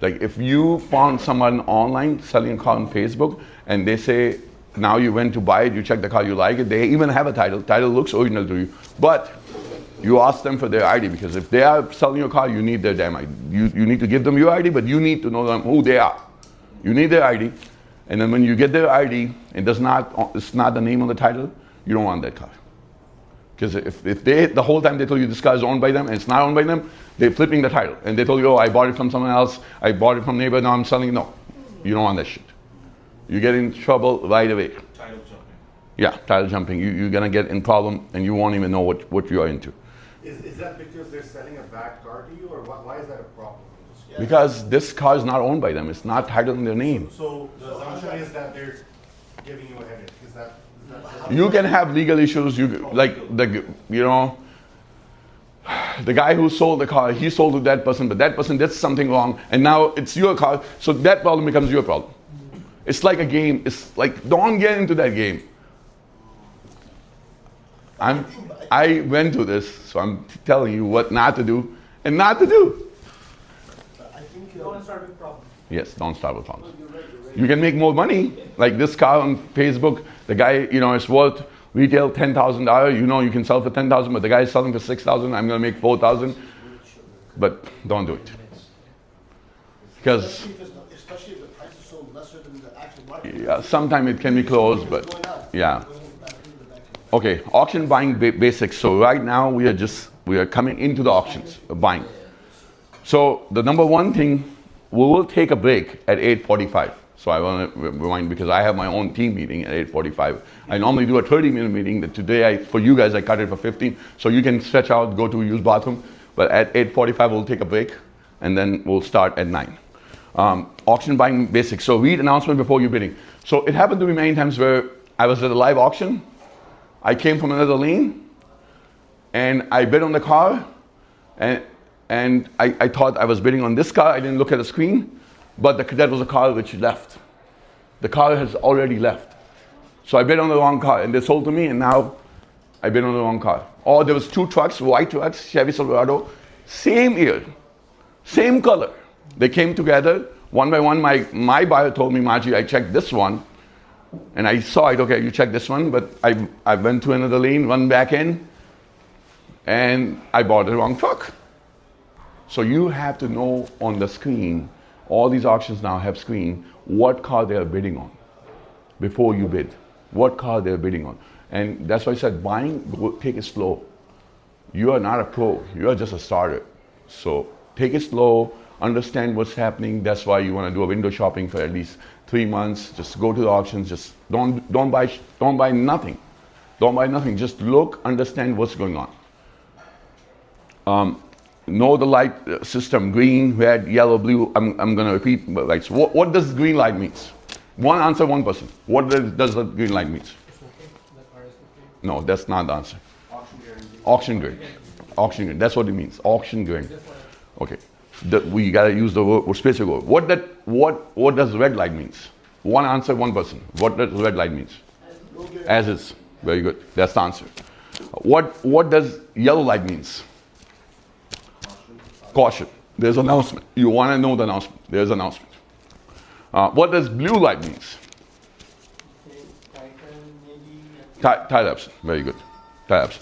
Like if you found someone online selling a car on Facebook and they say, now you went to buy it, you check the car, you like it, they even have a title looks original to you, but you ask them for their ID, because if they are selling your car, you need their damn ID. You need to give them your ID, but you need to know them who they are. You need their ID, and then when you get their ID, it's not the name on the title, you don't want that car. Because if they, the whole time they told you this car is owned by them and it's not owned by them, they're flipping the title. And they told you, oh, I bought it from someone else, I bought it from neighbor, now I'm selling it. No, you don't want that shit. You get in trouble right away. Title jumping. Yeah, title jumping. You're gonna get in problem and you won't even know what you are into. Is that because they're selling a bad car to you, or why is that a problem? Because this car is not owned by them. It's not titled in their name. So the assumption is that they're giving you a headache. Is that You can have legal issues. Like the guy who sold the car, he sold to that person, but that person did something wrong, and now it's your car, so that problem becomes your problem. It's like a game. It's like, don't get into that game. I went to this, so I'm telling you what not to do and not to do. I think Don't start with problems. Yes, don't start with problems. you're right. You can make more money. Like this car on Facebook, the guy, is worth retail $10,000. You can sell for $10,000, but the guy is selling for $6,000. I'm gonna make $4,000, but don't do it. Because Especially if the price is so lesser than the actual market. yeah, sometimes it can be close, but yeah. Okay, auction buying basics. So right now we are coming into the auctions, buying. So the number one thing, we will take a break at 8:45. So I want to remind, because I have my own team meeting at 8:45. I normally do a 30-minute meeting. That today, for you guys, I cut it for 15. So you can stretch out, go to use bathroom. But at 8:45, we'll take a break, and then we'll start at 9. Auction buying basics. So read announcement before you're bidding. So it happened to me many times where I was at a live auction. I came from another lane, and I bid on the car, and I thought I was bidding on this car. I didn't look at the screen, but that was a car which left. The car has already left. So I bid on the wrong car, and they sold to me, and now I bid on the wrong car. Or there was 2 trucks, white trucks, Chevy Silverado, same year, same color. They came together, one by one. My buyer told me, Maji, I checked this one, and I saw it, okay, you check this one, but I went to another lane, run back in, and I bought the wrong truck. So you have to know on the screen, all these auctions now have screen, what car they are bidding on before you bid, what car they're bidding on. And that's why I said buying, take it slow. You are not a pro, you are just a starter. So take it slow, understand what's happening. That's why you want to do a window shopping for at least 3 months. Just go to the auctions. Just don't buy nothing. Don't buy nothing. Just look, understand what's going on. Know the light system: green, red, yellow, blue. I'm going to repeat lights. What does green light means? One answer, one person. What does the green light means? It's okay. The car is okay. No, that's not the answer. auction guarantee? Auction grade. Auction grade. That's what it means. Auction grade. Just what Okay. We gotta use the word, specific word. What does red light means? One answer, one person. What does red light means? As is. Very good. That's the answer. What does yellow light means? Caution. There's announcement. You want to know the announcement. There's announcement. What does blue light means? Tie ups. Very good. Tie ups.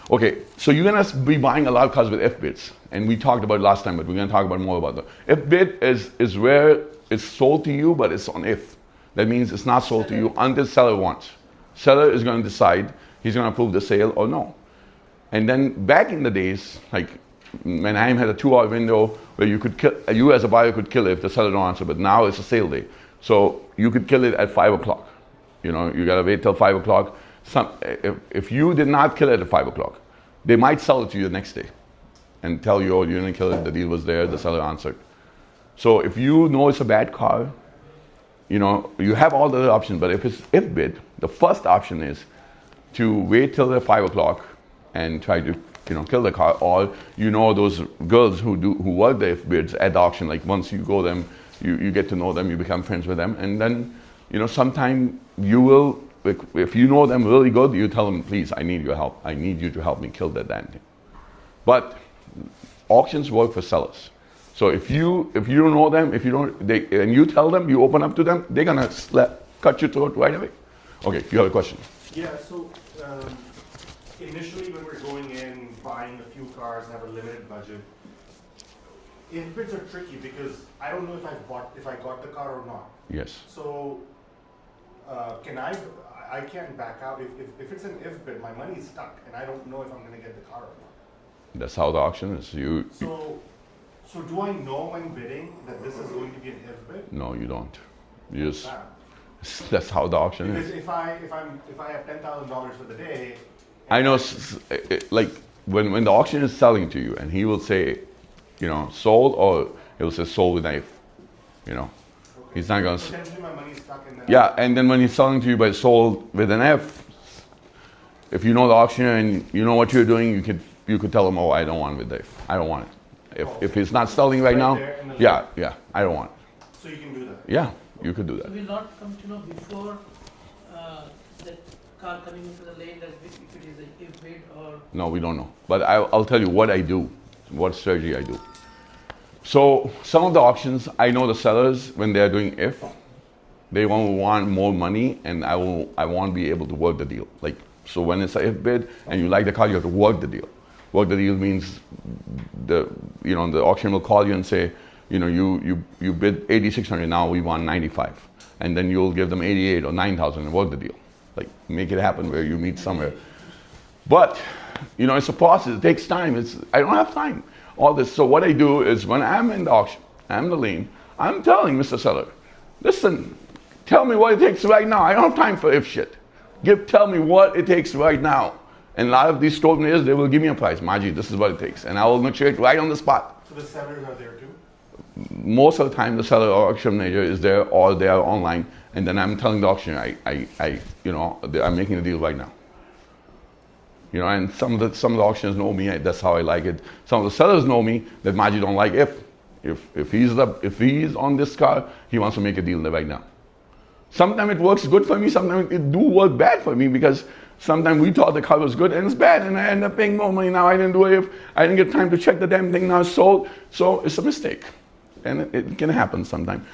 Okay, so you're gonna be buying a lot of cars with F-bids, and we talked about it last time, but we're gonna talk about more about that. F-bid is where it's sold to you, but it's on if. That means it's not sold to you until seller wants. Seller is gonna decide, he's gonna approve the sale or no. And then back in the days, like when I had a 2-hour window where you as a buyer could kill it if the seller don't answer, but now it's a sale day. So you could kill it at 5 o'clock. You gotta wait till 5 o'clock. if you did not kill it at 5 o'clock, they might sell it to you the next day and tell you, oh, you didn't kill it, the deal was there, the seller answered. So if you know it's a bad car, you know, you have all the other options, but if it's if bid, the first option is to wait till the 5 o'clock and try to, you know, kill the car, or you know those girls who work the if bids at the auction, like once you go them, you get to know them, you become friends with them, and then, you know, sometime you will, if you know them really good, you tell them, please, I need your help. I need you to help me kill that damn thing. But auctions work for sellers. So if you don't know them, if you don't, and you tell them, you open up to them, they're gonna cut your throat right away. Okay, you have a question? Yeah, so initially when we're going in, buying a few cars, have a limited budget, if bids are tricky because I don't know if I got the car or not. Yes. So can I can't back out if it's an if bid, my money's stuck and I don't know if I'm gonna get the car or not. That's how the auction is. So do I know when bidding that this is going to be an if bid? No, you don't. You just, Ah. that's how the auction Because is. if I have $10,000 for the day, I know, like when the auction is selling to you, and he will say, you know, sold, or he will say sold with knife. You know, he's not gonna. potentially my money's stuck in that. Yeah, and then when he's selling to you by sold with an F, if you know the auctioneer and you know what you're doing, you could tell him, oh, I don't want it with Dave. I don't want it. If he's not selling right now, there in the yeah, I don't want it. So you can do that. Yeah, you could do So that. we'll not come to know before that car coming into the lane that if it is a if bid or. No, we don't know. But I'll tell you what I do, what strategy I do. So some of the auctions, I know the sellers, when they're doing if, they won't want more money, and I won't be able to work the deal. Like, so when it's a if bid and you like the car, you have to work the deal. Work the deal means the auction will call you and say, you know, you bid 8,600, now we want 95, and then you'll give them 88 or 9,000 and work the deal. Like, make it happen where you meet somewhere. But, you know, it's a process. It takes time. I don't have time. All this. So what I do is when I'm in the auction, I'm the lane, I'm telling Mr. Seller, listen, tell me what it takes right now. I don't have time for if shit. Tell me what it takes right now. And a lot of these store players, they will give me a price. Maji, this is what it takes. And I will negotiate right on the spot. So the sellers are there too? Most of the time, the seller or auction manager is there, or they are online. And then I'm telling the auctioneer, I'm making a deal right now. You know, and some of the auctioneers know me. That's how I like it. Some of the sellers know me that Maji don't like if he's on this car, he wants to make a deal right now. Sometimes it works good for me. Sometimes it do work bad for me, because sometimes we thought the car was good and it's bad, and I end up paying more money. Now I didn't do it. I didn't get time to check the damn thing. Now it's sold. So it's a mistake, and it can happen sometimes.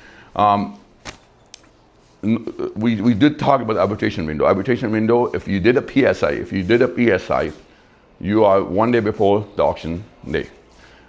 We did talk about the arbitration window. Arbitration window, if you did a PSI, you are 1 day before the auction day.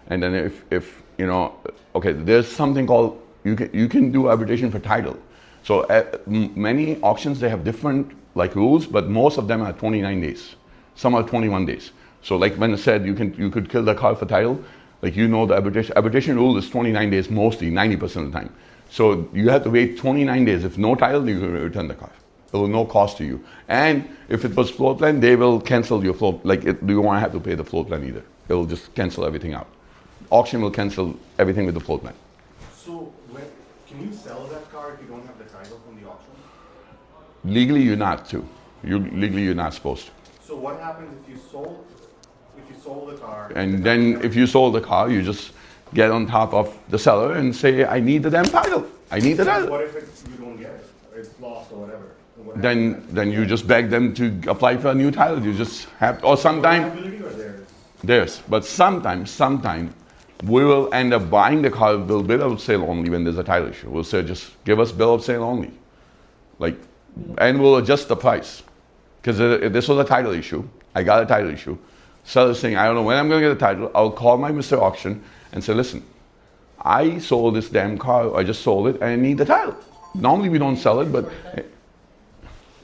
And then if you know, okay, there's something called, you can do arbitration for title. So many auctions, they have different like rules, but most of them are 29 days. Some are 21 days. So like when I said, you could kill the car for title, like, you know, the arbitration rule is 29 days mostly, 90% of the time. So you have to wait 29 days. If no title, you can return the car. It will no cost to you. And if it was floor plan, they will cancel your floor. Like, you won't have to pay the floor plan either. It will just cancel everything out. Auction will cancel everything with the floor plan. So can you sell that car if you don't have the title from the auction? Legally, you're not to. Legally, you're not supposed to. So what happens if you sold the car? And then if you sold the car, you just get on top of the seller and say, I need the damn title. I need the title. What if you don't get it, or it's lost or whatever? Then you just beg them to apply for a new title. You just have, or sometimes Liability or theirs? theirs. But sometimes we will end up buying the car with bill of sale only when there's a title issue. We'll say, just give us bill of sale only. Like, and we'll adjust the price. Because this was a title issue. I got a title issue. Seller's saying, I don't know when I'm going to get a title. I'll call my Mr. Auction and say, listen, I sold this damn car. I just sold it and I need the title. Normally we don't sell it, but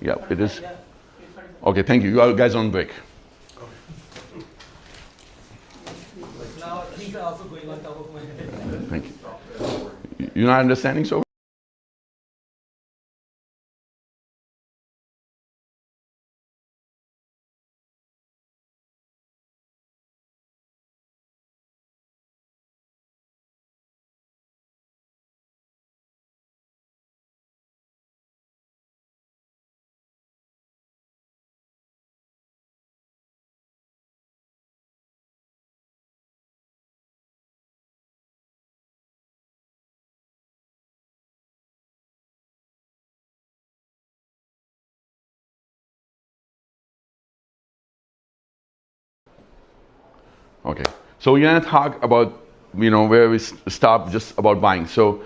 yeah, it is. Okay, thank you. You guys are on break. Now things are also going on top of my head. Thank you. You're not understanding so? Okay. So we're gonna talk about, where we stop just about buying. So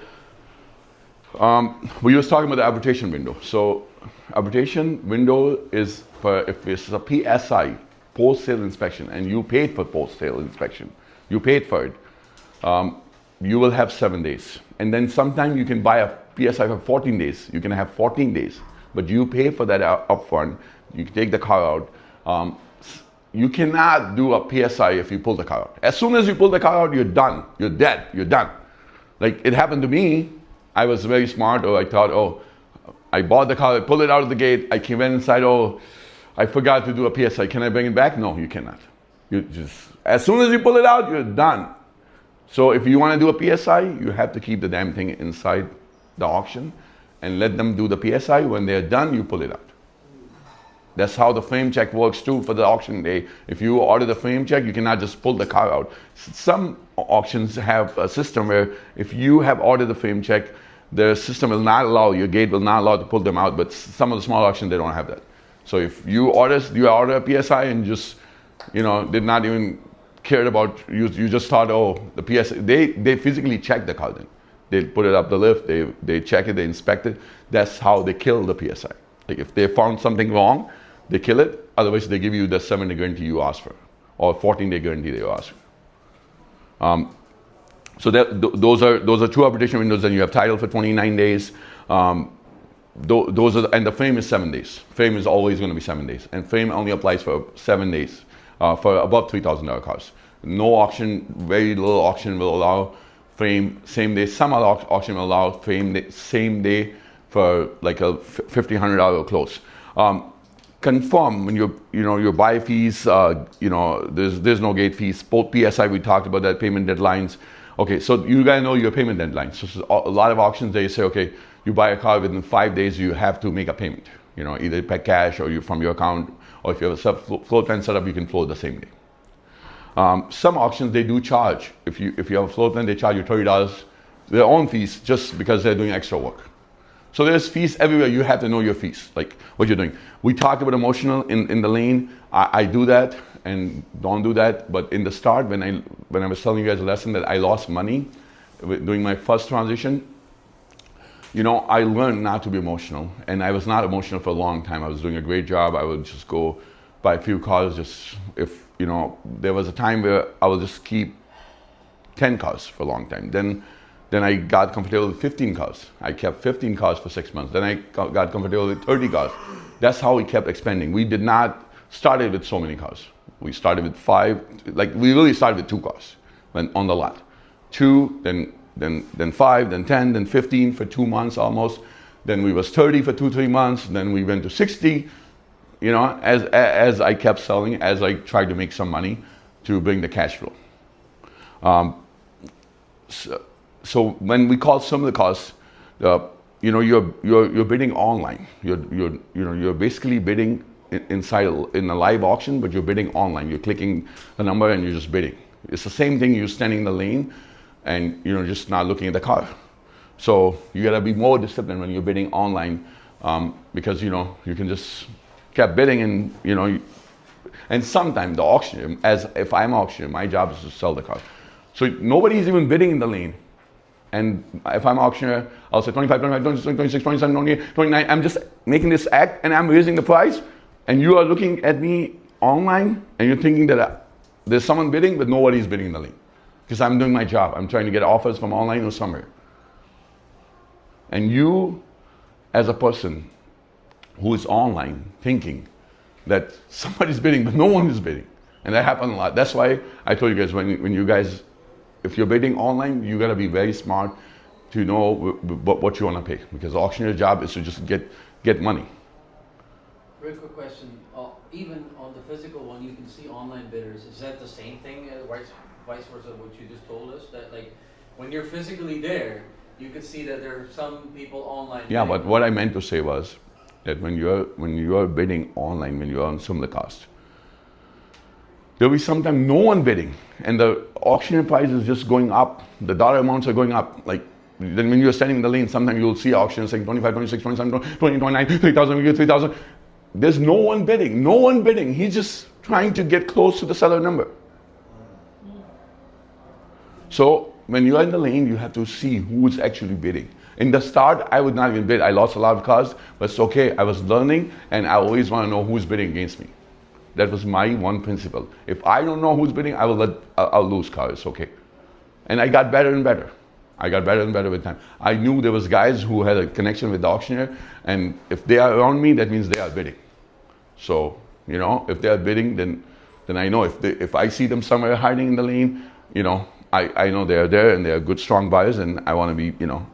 we was talking about the arbitration window. So arbitration window is for if it's a PSI, post-sale inspection, and you paid for post-sale inspection, you paid for it, you will have 7 days. And then sometime you can buy a PSI for 14 days. You can have 14 days, but you pay for that upfront. You can take the car out. You cannot do a PSI if you pull the car out. As soon as you pull the car out, you're done. You're dead. You're done. Like it happened to me. I was very smart, or I thought, I bought the car, I pulled it out of the gate, I came in inside, I forgot to do a PSI. Can I bring it back? No, you cannot. You just, as soon as you pull it out, you're done. So if you want to do a PSI, you have to keep the damn thing inside the auction and let them do the PSI. When they're done, you pull it out. That's how the frame check works too for the auction day. If you order the frame check, you cannot just pull the car out. Some auctions have a system where if you have ordered the frame check, the system will not allow, your gate will not allow to pull them out, but some of the small auctions, they don't have that. So if you order a PSI and just, did not even care about, you just thought, the PSI, they physically check the car then. They put it up the lift, they check it, they inspect it. That's how they kill the PSI. Like if they found something wrong, they kill it. Otherwise, they give you the 7-day guarantee you asked for, or 14-day guarantee they asked for. So those are 2 arbitration windows. Then you have title for 29 days. Those are, and the frame is 7 days. Frame is always going to be 7 days, and frame only applies for 7 days for above $3,000 cars. No auction, very little auction will allow frame same day. Some other auction will allow frame same day for like a $1,500 close. Confirm when your buy fees, there's no gate fees. Both PSI, we talked about that, payment deadlines. Okay, so you gotta know your payment deadlines. So a lot of auctions, they say, okay, you buy a car within 5 days, you have to make a payment. Either pay cash or from your account, or if you have a floor plan set up, you can floor the same day. Some auctions, they do charge. If you have a floor plan, they charge you $30, their own fees, just because they're doing extra work. So there's fees everywhere. You have to know your fees, like what you're doing. We talked about emotional in the lane. I do that and don't do that. But in the start, when I was telling you guys a lesson that I lost money doing my first transition, I learned not to be emotional. And I was not emotional for a long time. I was doing a great job. I would just go buy a few cars. There was a time where I would just keep 10 cars for a long time. Then I got comfortable with 15 cars. I kept 15 cars for 6 months. Then I got comfortable with 30 cars. That's how we kept expanding. We did not started with so many cars. We started with 5. We really started with 2 cars on the lot. 2, then 5, then 10, then 15 for 2 months almost. Then we was 30 for 2-3 months. Then we went to 60. As I kept selling, as I tried to make some money to bring the cash flow. So when we call some of the costs, you're bidding online. You're basically bidding in a live auction, but you're bidding online. You're clicking the number and you're just bidding. It's the same thing. You're standing in the lane, and just not looking at the car. So you gotta be more disciplined when you're bidding online, because you can just keep bidding, and and sometimes the auctioneer, if I'm auctioneer, my job is to sell the car. So nobody's even bidding in the lane. And if I'm auctioneer, I'll say 25, 25, 26, 26, 27, 28, 29. I'm just making this act and I'm raising the price. And you are looking at me online and you're thinking that there's someone bidding, but nobody's bidding in the lane. Because I'm doing my job. I'm trying to get offers from online or somewhere. And you, as a person who is online, thinking that somebody's bidding, but no one is bidding. And that happened a lot. That's why I told you guys, when you guys, if you're bidding online, you gotta be very smart to know what you wanna pay, because the auctioneer's job is to just get money. Very quick question. Even on the physical one, you can see online bidders. Is that the same thing, vice versa, what you just told us? That when you're physically there, you can see that there are some people online. Yeah, but what I meant to say was that when you are bidding online, when you are on similar cost, there'll be sometimes no one bidding, and the auction price is just going up. The dollar amounts are going up. Then when you're standing in the lane, sometimes you'll see auctions saying 25, 26, 27, 20, 29, 3,000, we get 3,000. There's no one bidding. No one bidding. He's just trying to get close to the seller number. So when you're in the lane, you have to see who's actually bidding. In the start, I would not even bid. I lost a lot of cars, but it's okay. I was learning, and I always want to know who's bidding against me. That was my one principle. If I don't know who's bidding, I'll lose cars. Okay. And I got better and better. I got better and better with time. I knew there was guys who had a connection with the auctioneer, and if they are around me, that means they are bidding. So, you know, if they are bidding, then I know if I see them somewhere hiding in the lane, you know, I know they're there and they're good, strong buyers, and I want to be, you know.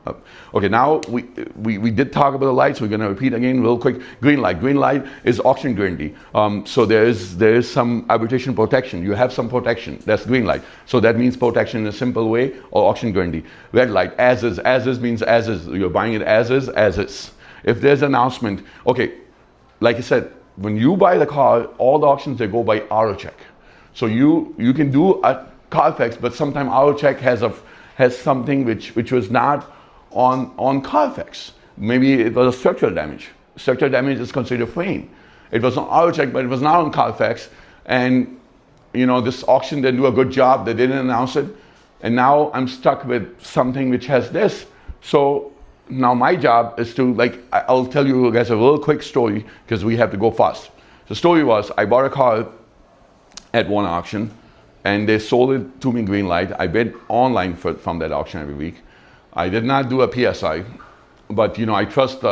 Okay, now we did talk about the lights. We're going to repeat again real quick. Green light. Green light is auction guarantee. So there is some arbitration protection. You have some protection. That's green light. So that means protection in a simple way, or auction guarantee. Red light, as is. As is means as is. You're buying it as is, as is. If there's an announcement, okay, like I said, when you buy the car, all the auctions, they go by auto check. So you can do a Carfax, but sometimes auto check has something which was not on Carfax. Maybe it was a structural damage. Structural damage is considered frame. It was on auto check, but it was not on Carfax. And you know, this auction didn't do a good job. They didn't announce it, and now I'm stuck with something which has this. So now my job is to, like, I'll tell you guys a real quick story because we have to go fast. The story was, I bought a car at one auction, and they sold it to me green light. I bid online from that auction every week. I did not do a PSI, but you know, I trust the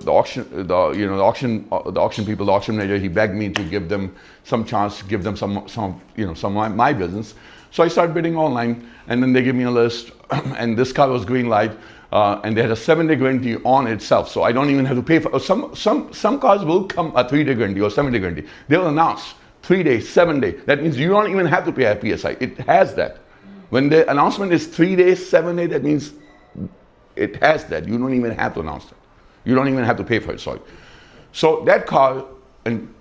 auction people, the auction manager. He begged me to give them some chance, give them some of my business. So I started bidding online, and then they gave me a list, and this car was green light, and they had a 7-day guarantee on itself. So I don't even have to pay for. Some cars will come a 3-day guarantee or 7-day guarantee. They'll announce 3 days, 7 days. That means you don't even have to pay a PSI. It has that. When the announcement is 3 days, 7 days, that means it has that. You don't even have to announce that. You don't even have to pay for it, sorry. So that car, and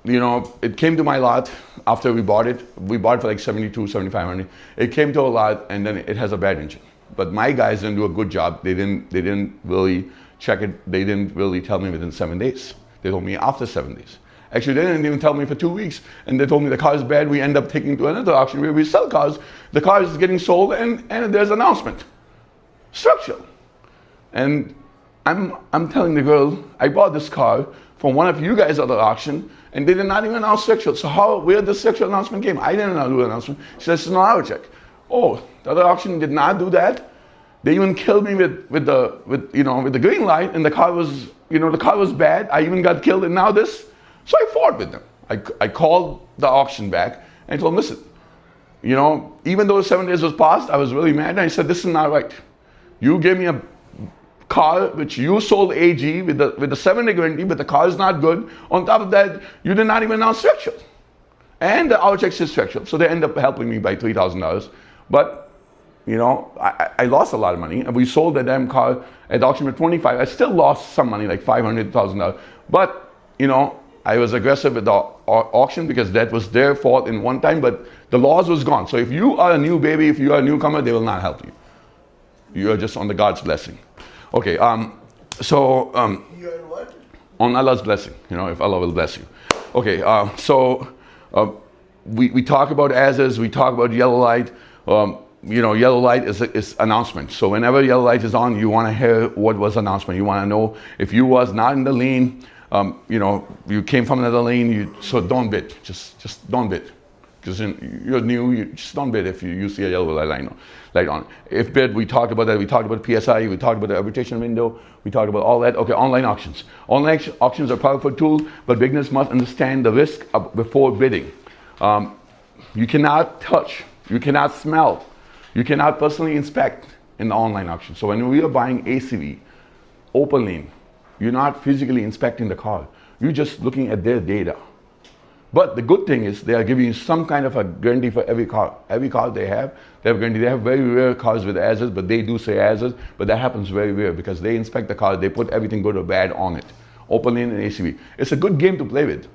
you know, it came to my lot after we bought it. We bought it for like 72, 7,500. It came to a lot, and then it has a bad engine. But my guys didn't do a good job. They didn't really check it. They didn't really tell me within 7 days. They told me after 7 days. Actually, they didn't even tell me for 2 weeks, and they told me the car is bad. We end up taking it to another auction where we sell cars. The car is getting sold, and there's an announcement. Structural. And I'm telling the girl, I bought this car from one of you guys at the auction, and they did not even announce structural. So where the structural announcement came? I didn't do an announcement. She says it's an auto check. Oh, the other auction did not do that. They even killed me with the green light, and the car was bad. I even got killed, and now this. So I fought with them. I called the auction back and I told them, listen, you know, even though 7 days was passed, I was really mad, and I said, this is not right. You gave me a car which you sold AG with the 7-day guarantee, but the car is not good. On top of that, you did not even announce structural. And the auto check says structural. So they end up helping me by $3,000. But, you know, I lost a lot of money, and we sold that damn car at auction for $25,000. I still lost some money, like $500,000. But, you know, I was aggressive with the auction because that was their fault in one time, but the laws was gone. So if you are a new baby, if you are a newcomer, they will not help you. You are just on the God's blessing. Okay, You're in what? on Allah's blessing, you know, if Allah will bless you. Okay, we talk about as is, we talk about yellow light. You know, yellow light is announcement. So whenever yellow light is on, you want to hear what was announcement. You want to know if you was not in the lane. You know, you came from another lane, so don't bid. Just don't bid. Because you're new, you just don't bid if you see a yellow light on. If bid, we talked about that. We talked about PSI, we talked about the arbitration window, we talked about all that. Okay, online auctions. Online auctions are a powerful tool, but beginners must understand the risk before bidding. You cannot touch, you cannot smell, you cannot personally inspect in the online auction. So when we are buying ACV, open lane, you're not physically inspecting the car. You're just looking at their data. But the good thing is they are giving you some kind of a guarantee for every car. Every car they have guarantee. They have very rare cars with as is, but they do say as is, but that happens very rare because they inspect the car, they put everything good or bad on it. Open lane and ACV. It's a good game to play with.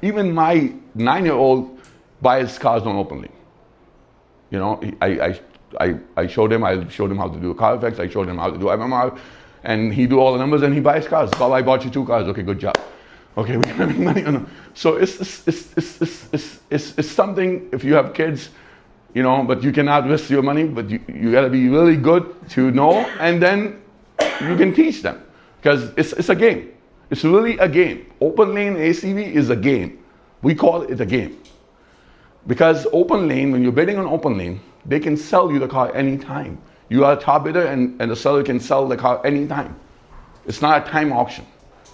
Even my 9-year-old buys cars on open lane. You know, I showed him how to do a Carfax, I showed him how to do MMR, and he do all the numbers and he buys cars. Well, I bought you 2 cars. Okay, good job. Okay, we're gonna make money on them. So it's something. If you have kids, you know, but you cannot risk your money, but you gotta be really good to know, and then you can teach them, because it's a game. It's really a game. Open lane ACV is a game. We call it a game. Because open lane, when you're bidding on open lane, they can sell you the car anytime. You are a top bidder, and the seller can sell the car anytime. It's not a time auction.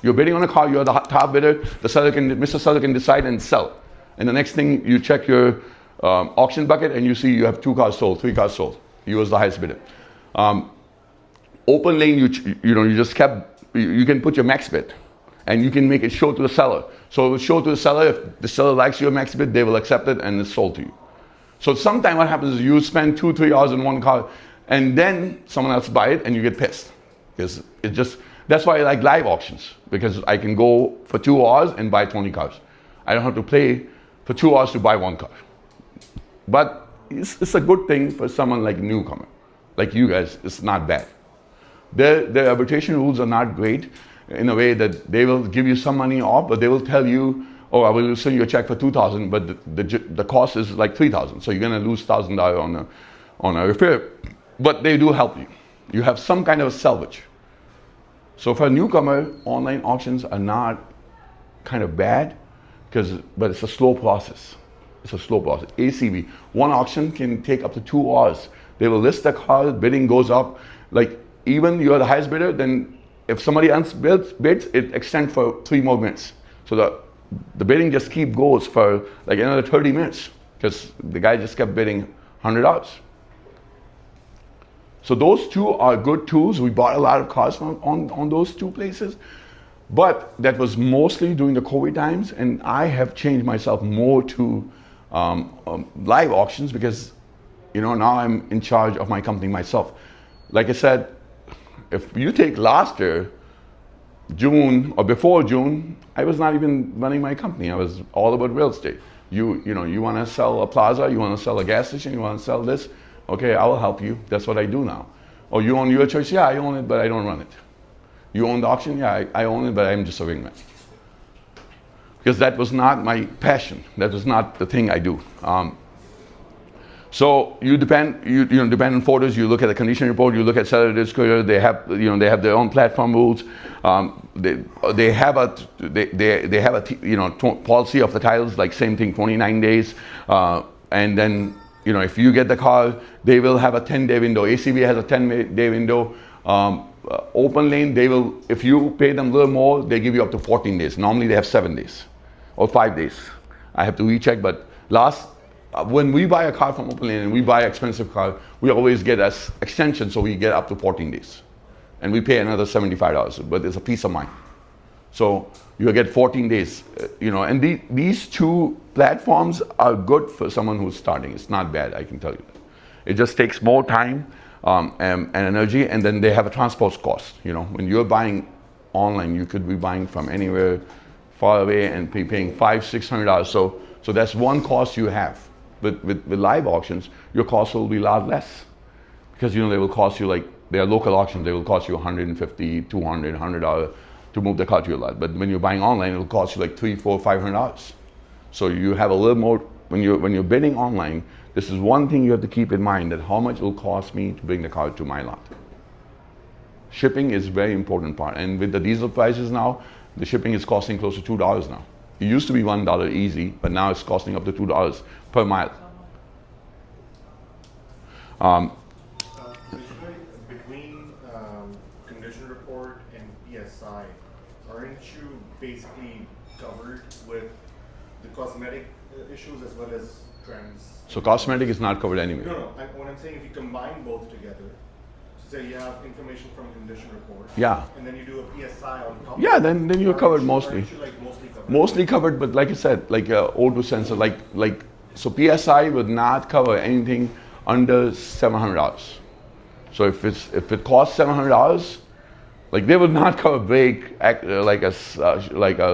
You're bidding on a car, you're the top bidder, Mr. Seller can decide and sell. And the next thing, you check your auction bucket and you see you have 2 cars sold, 3 cars sold. You was the highest bidder. Open lane, you can put your max bid and you can make it show to the seller. So it will show to the seller. If the seller likes your max bid, they will accept it and it's sold to you. So sometimes what happens is you spend 2-3 hours in one car and then someone else buy it and you get pissed. Because that's why I like live auctions, because I can go for 2 hours and buy 20 cars. I don't have to play for 2 hours to buy 1 car. But it's a good thing for someone like newcomer, like you guys. It's not bad. The arbitration rules are not great in a way that they will give you some money off, but they will tell you, oh, I will send you a check for $2,000, but the cost is like $3,000. So you're gonna lose $1,000 on a repair. But they do help you. You have some kind of a salvage. So for a newcomer, online auctions are not kind of bad, but it's a slow process. It's a slow process. ACV, one auction can take up to 2 hours. They will list the car, bidding goes up. Like, even you're the highest bidder, then if somebody else bids, it extends for 3 more minutes. So the bidding just goes for like another 30 minutes because the guy just kept bidding $100. So those 2 are good tools. We bought a lot of cars on those 2 places. But that was mostly during the COVID times, and I have changed myself more to live auctions because, you know, now I'm in charge of my company myself. Like I said, if you take last year, June or before June, I was not even running my company. I was all about real estate. You want to sell a plaza, you want to sell a gas station, you want to sell this. Okay, I will help you. That's what I do now. Oh, you own your choice? Yeah, I own it, but I don't run it. You own the auction? Yeah, I own it, but I'm just a wingman. Because that was not my passion. That was not the thing I do. So you depend on photos. You look at the condition report. You look at seller disclosure. They have their own platform rules. They have a policy of the titles, like same thing, 29 days, and then. If you get the car, they will have a 10-day window. ACV has a 10-day window. Open lane, if you pay them a little more, they give you up to 14 days. Normally they have 7 days or 5 days. I have to recheck, but when we buy a car from Open Lane and we buy an expensive car, we always get an extension, so we get up to 14 days. And we pay another $75, but it's a peace of mind. So you get 14 days, and these 2 platforms are good for someone who's starting. It's not bad, I can tell you that. It just takes more time and energy, and then they have a transport cost. When you're buying online, you could be buying from anywhere far away and paying $500-600. So that's one cost you have. But with live auctions, your cost will be a lot less because they will cost you, like they are local auctions, they will cost you $150, $200, $100 to move the car to your lot. But when you're buying online, it'll cost you like $300, $400, $500. So you have a little more when you're bidding online. This is one thing you have to keep in mind, that how much it will cost me to bring the car to my lot. Shipping is a very important part, and with the diesel prices now, the shipping is costing close to $2 now. It used to be $1 easy, but now it's costing up to $2 per mile. Between condition report and PSI, aren't you basically covered with the cosmetic issues as well as trends? So cosmetic is not covered anyway. No. What I'm saying, if you combine both together, say you have information from condition report, Yeah. and then you do a PSI on top. Yeah, then you're covered mostly. Aren't you like mostly covered? Mostly covered, but like I said, like O2 sensor, so PSI would not cover anything under $700. So if it costs $700, like they will not cover brake, like a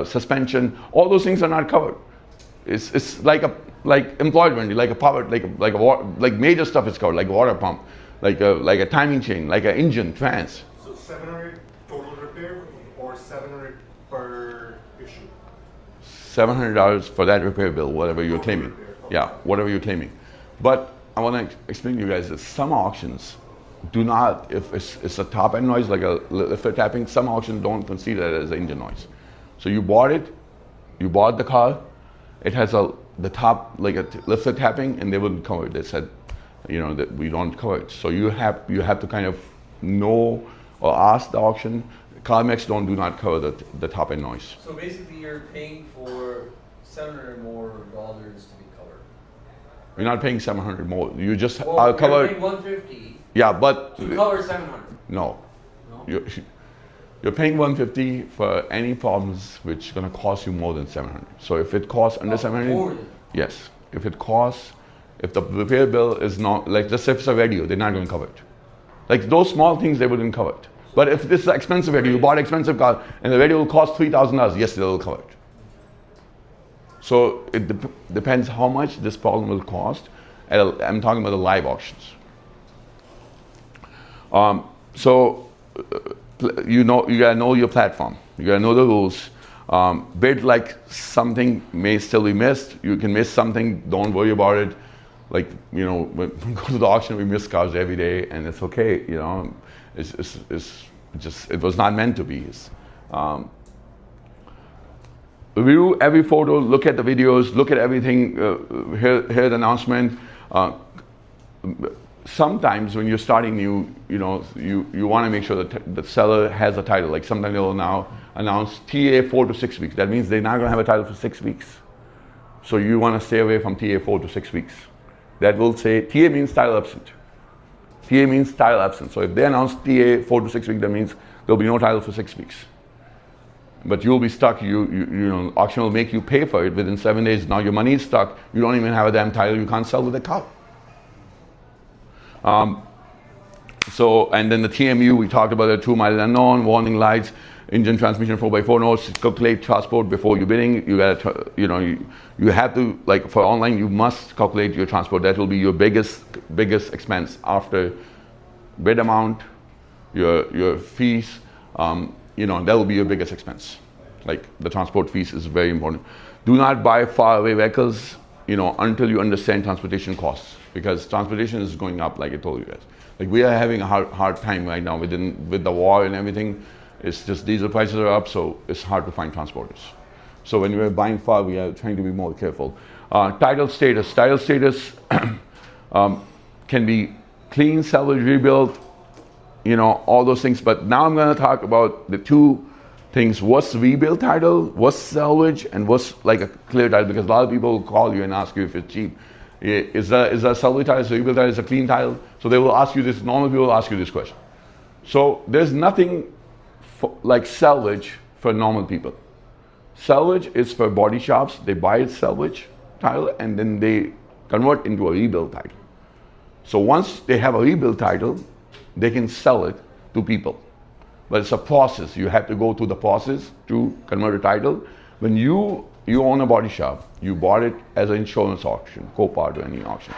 suspension. All those things are not covered. It's like employed warranty, like a power, like major stuff is covered, like a water pump, like a timing chain, like an engine, trans. So 700 total repair or 700 per issue? $700 for that repair bill, whatever you're claiming. Repair, okay. Yeah, whatever you're claiming. But I want to explain to you guys that some auctions do not, if it's a top end noise like a lifter tapping, some auctions don't consider that as engine noise. So you bought it, you bought the car, it has the top like a lifter tapping, and they wouldn't cover it. They said, that we don't cover it. So you have to kind of know or ask the auction. CarMax do not cover the top end noise. So basically, you're paying for $700 more to be covered. You're not paying 700 more. You just Well, are you're covered. paying 150 Yeah, but to cover 700. no. No. You're paying 150 for any problems which is going to cost you more than 700. So if it costs under 700, More than. yes. If the repair bill is not, like let's say if it's a radio, they're not going to cover it. Like those small things, they wouldn't cover it. But if this is an expensive radio, you bought an expensive car and the radio will cost $3,000, yes, they'll cover it. So it depends how much this problem will cost. I'm talking about the live auctions. You gotta know your platform. You gotta know the rules. Bid like something may still be missed. You can miss something. Don't worry about it. Like when we go to the auction, we miss cars every day, and it's okay. It was not meant to be. Review every photo. Look at the videos. Look at everything. Hear the announcement. Sometimes when you're starting new, you want to make sure that the seller has a title. Like sometimes they'll now announce TA 4 to 6 weeks. That means they're not going to have a title for 6 weeks. So you want to stay away from TA 4 to 6 weeks. That will say TA means title absent. TA means title absent. So if they announce TA 4 to 6 weeks, that means there'll be no title for 6 weeks. But you'll be stuck. Auction will make you pay for it within 7 days. Now your money is stuck. You don't even have a damn title. You can't sell with the car. And then the TMU, we talked about the 2 mile unknown, warning lights, engine transmission 4x4 notes, calculate transport before you're bidding. You gotta, you have to, like for online, you must calculate your transport. That will be your biggest expense after bid amount, your fees. That will be your biggest expense. Like the transport fees is very important. Do not buy far away vehicles, until you understand transportation costs, because transportation is going up, like I told you guys. Like we are having a hard time right now with the war and everything. It's just diesel prices are up, so it's hard to find transporters. So when we're buying far, we are trying to be more careful. Title status. Title status can be clean, salvage, rebuilt, all those things. But now I'm going to talk about the two things. What's rebuild title, what's salvage, and what's like a clear title, because a lot of people will call you and ask you if it's cheap. Is that salvage title, is a rebuild title, is a clean title? So they will ask you this, normal people will ask you this question. So there's nothing like salvage for normal people. Salvage is for body shops. They buy a salvage title and then they convert into a rebuild title. So once they have a rebuild title, they can sell it to people. But it's a process. You have to go through the process to convert a title. When you own a body shop, you bought it as an insurance auction, Copart or any auction.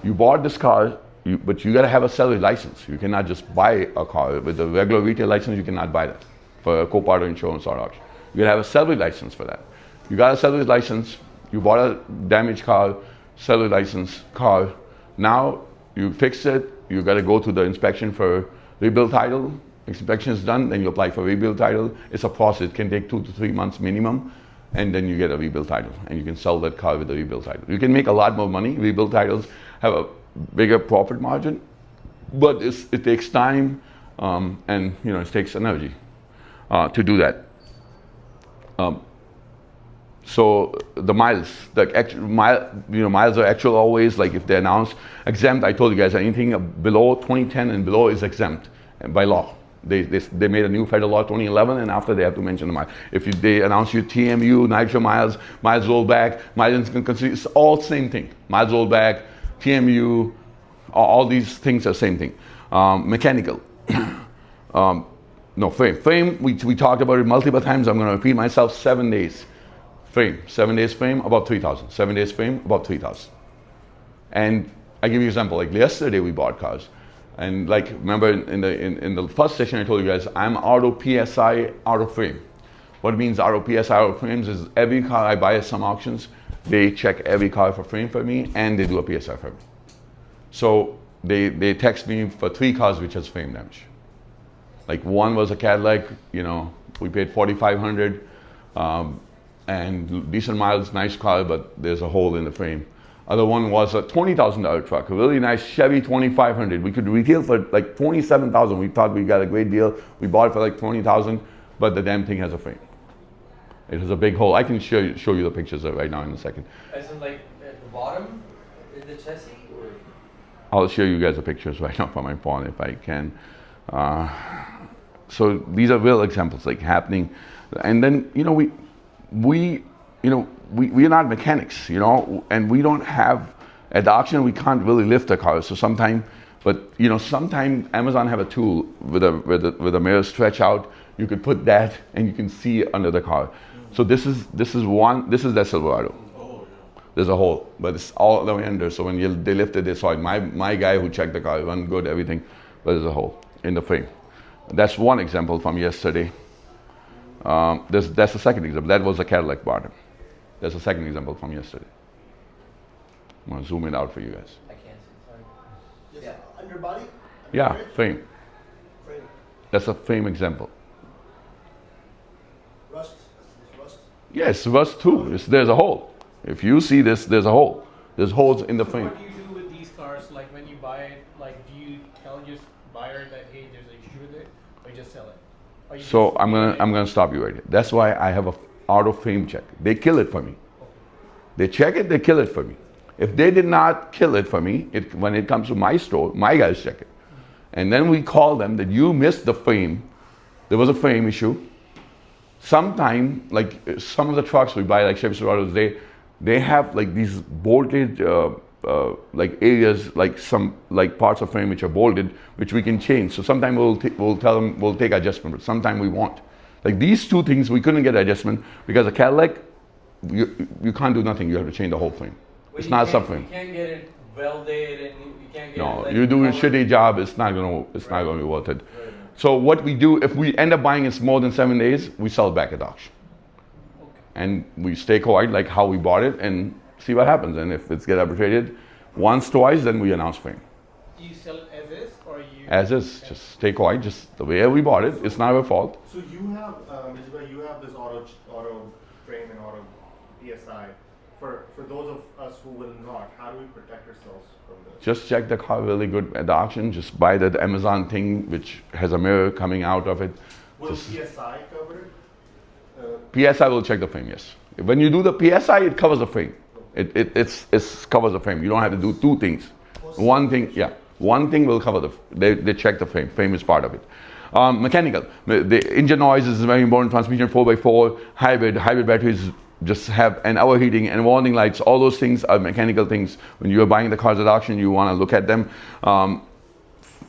You bought this car, but you got to have a salvage license. You cannot just buy a car with a regular retail license. You cannot buy that for a Copart or insurance or auction. You got to have a salvage license for that. You got a salvage license. You bought a damaged car, salvage license car. Now you fix it. You got to go to the inspection for rebuild title. Inspection is done, then you apply for rebuild title. It's a process. It can take 2 to 3 months minimum, and then you get a rebuild title, and you can sell that car with a rebuild title. You can make a lot more money. Rebuild titles have a bigger profit margin, but it takes time, and it takes energy to do that. So the miles, miles are actual always, like if they announce exempt. I told you guys anything below 2010 and below is exempt by law. They made a new federal law 2011, and after they have to mention the miles. If they announce your TMU, nitro miles, miles rolled back, miles it's all same thing. Miles rolled back, TMU, all these things are same thing. Mechanical. No, frame. Frame, we talked about it multiple times. I'm going to repeat myself. 7 days. Frame. 7 days frame, about 3,000. 7 days frame, about 3,000. And I give you an example. Like yesterday, we bought cars. And like, remember in the first session, I told you guys, I'm auto PSI, auto frame. What it means auto PSI, auto frames is every car I buy at some auctions, they check every car for frame for me, and they do a PSI for me. So they text me for 3 cars which has frame damage. Like one was a Cadillac, you know, we paid 4,500, and decent miles, nice car, but there's a hole in the frame. Other one was a $20,000 truck, a really nice Chevy 2500. We could retail for like 27,000. We thought we got a great deal. We bought it for like 20,000, but the damn thing has a frame. It has a big hole. I can show you the pictures right now in a second. As in like at the bottom, in the chassis, or? I'll show you guys the pictures right now from my phone if I can. So these are real examples like happening. And then, you know, we are not mechanics, you know, and we don't have, at the auction, we can't really lift the car. So sometimes, but you know, sometimes Amazon have a tool with a mirror stretch out. You could put that and you can see under the car. So this is the Silverado. There's a hole, but it's all the way under. So when they lifted, they saw it. My guy who checked the car, run good, everything, but there's a hole in the frame. That's one example from yesterday. That's the second example. That was a Cadillac bottom. That's the second example from yesterday. I'm gonna zoom it out for you guys. I can't see, sorry. Yes, Yeah. underbody? Yeah, Underbody? frame. Frame. That's a frame example. Rust? That's rust? Yes, rust too. There's a hole. If you see this, there's a hole. There's holes in the So frame. what do you do with these cars? Like when you buy it, like do you tell your buyer that hey, there's an issue with it, or you just sell it? Or you So just I'm leave it? gonna stop you right here. That's why I have a auto frame check. They kill it for me. They check it, they kill it for me. If they did not kill it for me, when it comes to my store, my guys check it. And then we call them that you missed the frame. There was a frame issue. Sometime, like some of the trucks we buy, like Chevy Silverados, they have like these bolted like areas, like some like parts of frame which are bolted, which we can change. So sometimes we'll tell them we'll take adjustment, but sometimes we won't. Like these two things we couldn't get adjustment because a Cadillac, you can't do nothing. You have to change the whole frame. Well, It's you not can't- subframe. You can't get it welded and you can't get it No, like you do a colored. shitty job. It's not gonna be worth it. Right. So what we do, if we end up buying it's more than 7 days, we sell it back at auction. And we stay quiet like how we bought it and see what happens. And if it's get arbitrated once, twice, then we announce frame. Do you sell it as is, or you? As is, just stay quiet, just the way we bought it. It's not our fault. So you have, Misbah, you have this auto frame and auto PSI. For those of us who will not, how do we protect ourselves from this? Just check the car really good at the auction. Just buy that Amazon thing which has a mirror coming out of it. Will Just- PSI cover it? PSI will check the frame, yes. When you do the PSI, it covers the frame. It covers the frame. You don't have to do two things. One thing will cover they check the frame. Frame is part of it. Mechanical. The engine noise is very important. Transmission 4x4, hybrid batteries just have an hour heating and warning lights. All those things are mechanical things. When you're buying the cars at auction, you want to look at them.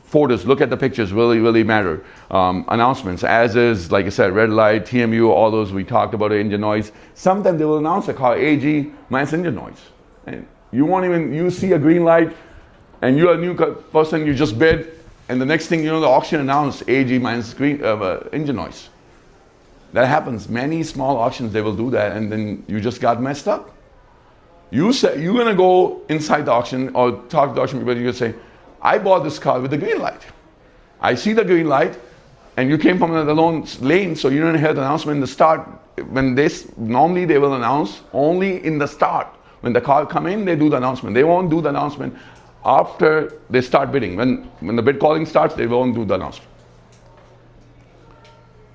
Photos, look at the pictures, really matter. Announcements, as is, like I said, red light, TMU, all those we talked about, the engine noise. Sometimes they will announce a car, AG minus engine noise. And you see a green light, and you're a new person, you just bid, and the next thing you know, the auction announced AG minus engine noise. That happens. Many small auctions, they will do that, and then you just got messed up. You say, you're gonna go inside the auction or talk to the auction people, you're gonna say, I bought this car with the green light. I see the green light, and you came from another lane, so you didn't hear the announcement in the start. Normally they will announce only in the start. When the car come in, they do the announcement. They won't do the announcement after they start bidding. When the bid calling starts, they won't do the announcement.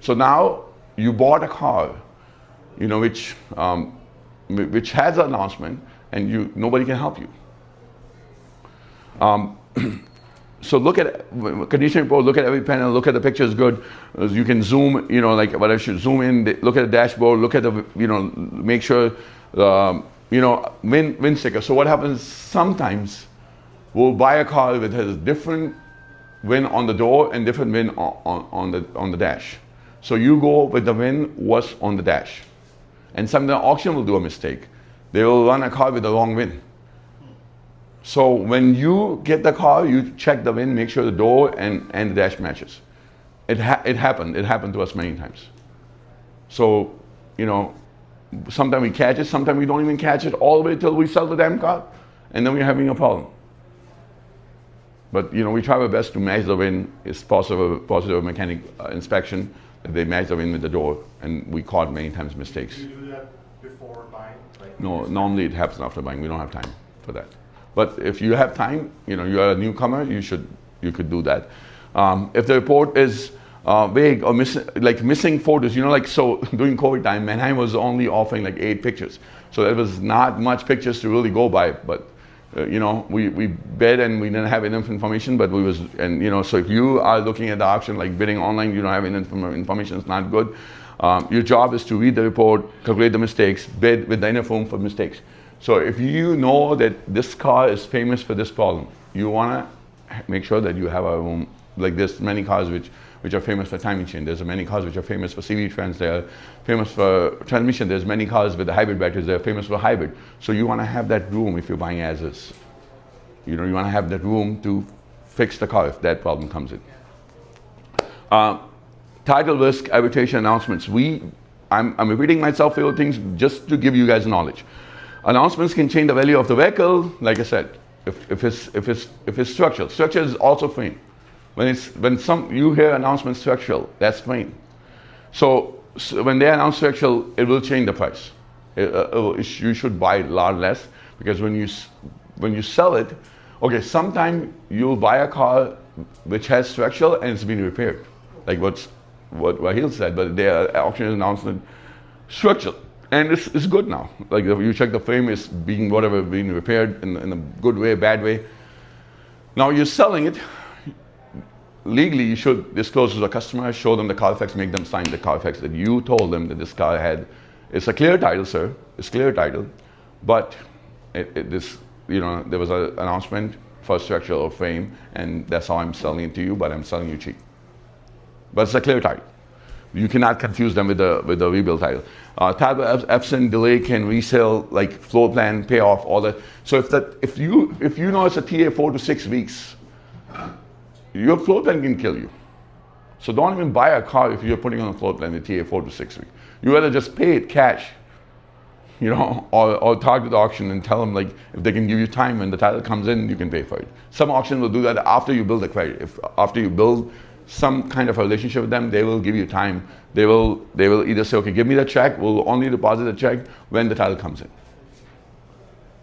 So now you bought a car, you know, which has an announcement, and nobody can help you. So look at condition report, look at every panel, look at the pictures good. You can zoom, you know, like what I should zoom in, look at the dashboard, look at the, you know, make sure, you know, VIN sticker. So what happens sometimes, we'll buy a car that has a different VIN on the door and different VIN on the dash. So you go with the VIN what's on the dash. And sometimes the auction will do a mistake. They will run a car with the wrong VIN. So when you get the car, you check the VIN, make sure the door and the dash matches. It happened. It happened to us many times. So, you know, sometimes we catch it, sometimes we don't even catch it all the way till we sell the damn car, and then we're having a problem. But we try our best to match the VIN. It's positive mechanic inspection. They match the VIN with the door, and we caught many times mistakes. Do you do that before buying? Like, No, normally it happens after buying. We don't have time for that. But if you have time, you're a newcomer, you could do that. If the report is vague or missing photos, so during COVID time, Manheim was only offering like 8 pictures. So there was not much pictures to really go by. But we bid and we didn't have enough information. But so if you are looking at the auction, like bidding online, you don't have enough information, it's not good. Your job is to read the report, calculate the mistakes, bid with enough room for mistakes. So if you know that this car is famous for this problem, you want to make sure that you have a room. Like there's many cars which are famous for timing chain. There's many cars which are famous for CV trans. They are famous for transmission. There's many cars with the hybrid batteries. They're famous for hybrid. So you want to have that room if you're buying as is. You want to have that room to fix the car if that problem comes in. Title risk arbitration announcements. I'm repeating myself for things just to give you guys knowledge. Announcements can change the value of the vehicle. Like I said, if it's structural. Structure is also frame. When you hear announcement structural, that's frame. So when they announce structural, it will change the price. You should buy a lot less because when you sell it, okay, sometime you'll buy a car which has structural and it's been repaired, like what Raheel said. But their auction announcement structural. And it's good now. Like you check the frame is being repaired in a good way, bad way. Now you're selling it. Legally, you should disclose to the customer, show them the Carfax, make them sign the Carfax that you told them that this car had. It's a clear title, sir. It's clear title, but there was an announcement for structural or frame, and that's how I'm selling it to you. But I'm selling you cheap. But it's a clear title. You cannot confuse them with the rebuild title. Type of absent delay can resell like floor plan, payoff, all that. So if you know it's a TA 4 to 6 weeks, your floor plan can kill you. So don't even buy a car if you're putting on a floor plan with TA 4 to 6 weeks. You rather just pay it cash, or talk to the auction and tell them like if they can give you time when the title comes in, you can pay for it. Some auction will do that after you build the credit. If after you build some kind of a relationship with them, they will give you time. They will either say, okay, give me the check, we'll only deposit the check when the title comes in.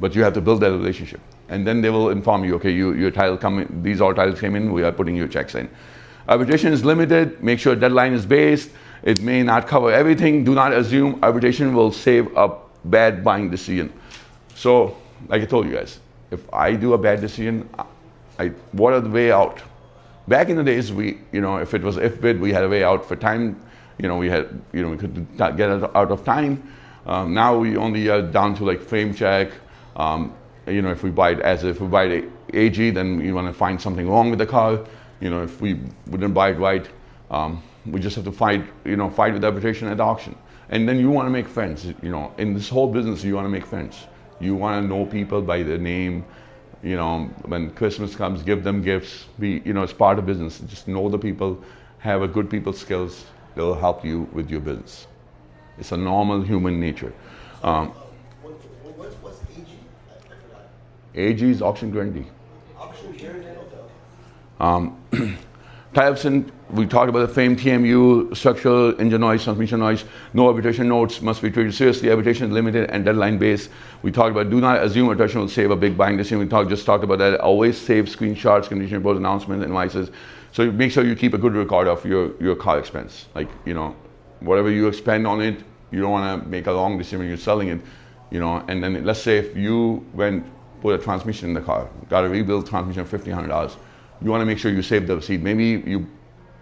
But you have to build that relationship. And then they will inform you, okay, your title these all titles came in, we are putting your checks in. Arbitration is limited, make sure deadline is based. It may not cover everything. Do not assume arbitration will save a bad buying decision. So, like I told you guys, if I do a bad decision, what are the way out? Back in the days, if it was if-bid, we had a way out for time. We could get it out of time. Now we only are down to like frame check. If we buy the AG, then we want to find something wrong with the car. If we didn't buy it right, we just have to fight with arbitration at the auction. And then you want to make friends. In this whole business, you want to make friends. You want to know people by their name. When Christmas comes, give them gifts. It's part of business. Just know the people, have a good people skills. They'll help you with your business. It's a normal human nature. What's AG? I forgot. AG is auction guarantee. Auction guarantee, okay. Types we talked about the frame, TMU, structural, engine noise, transmission noise. No arbitration notes must be treated seriously. Arbitration is limited and deadline based. We talked about do not assume arbitration will save a big buying decision. We just talked about that. Always save screenshots, condition reports, announcements, invoices. So make sure you keep a good record of your car expense. Like, whatever you expend on it, you don't want to make a wrong decision when you're selling it. And then let's say if you put a transmission in the car, got a rebuild transmission of $1,500, you want to make sure you save the receipt. Maybe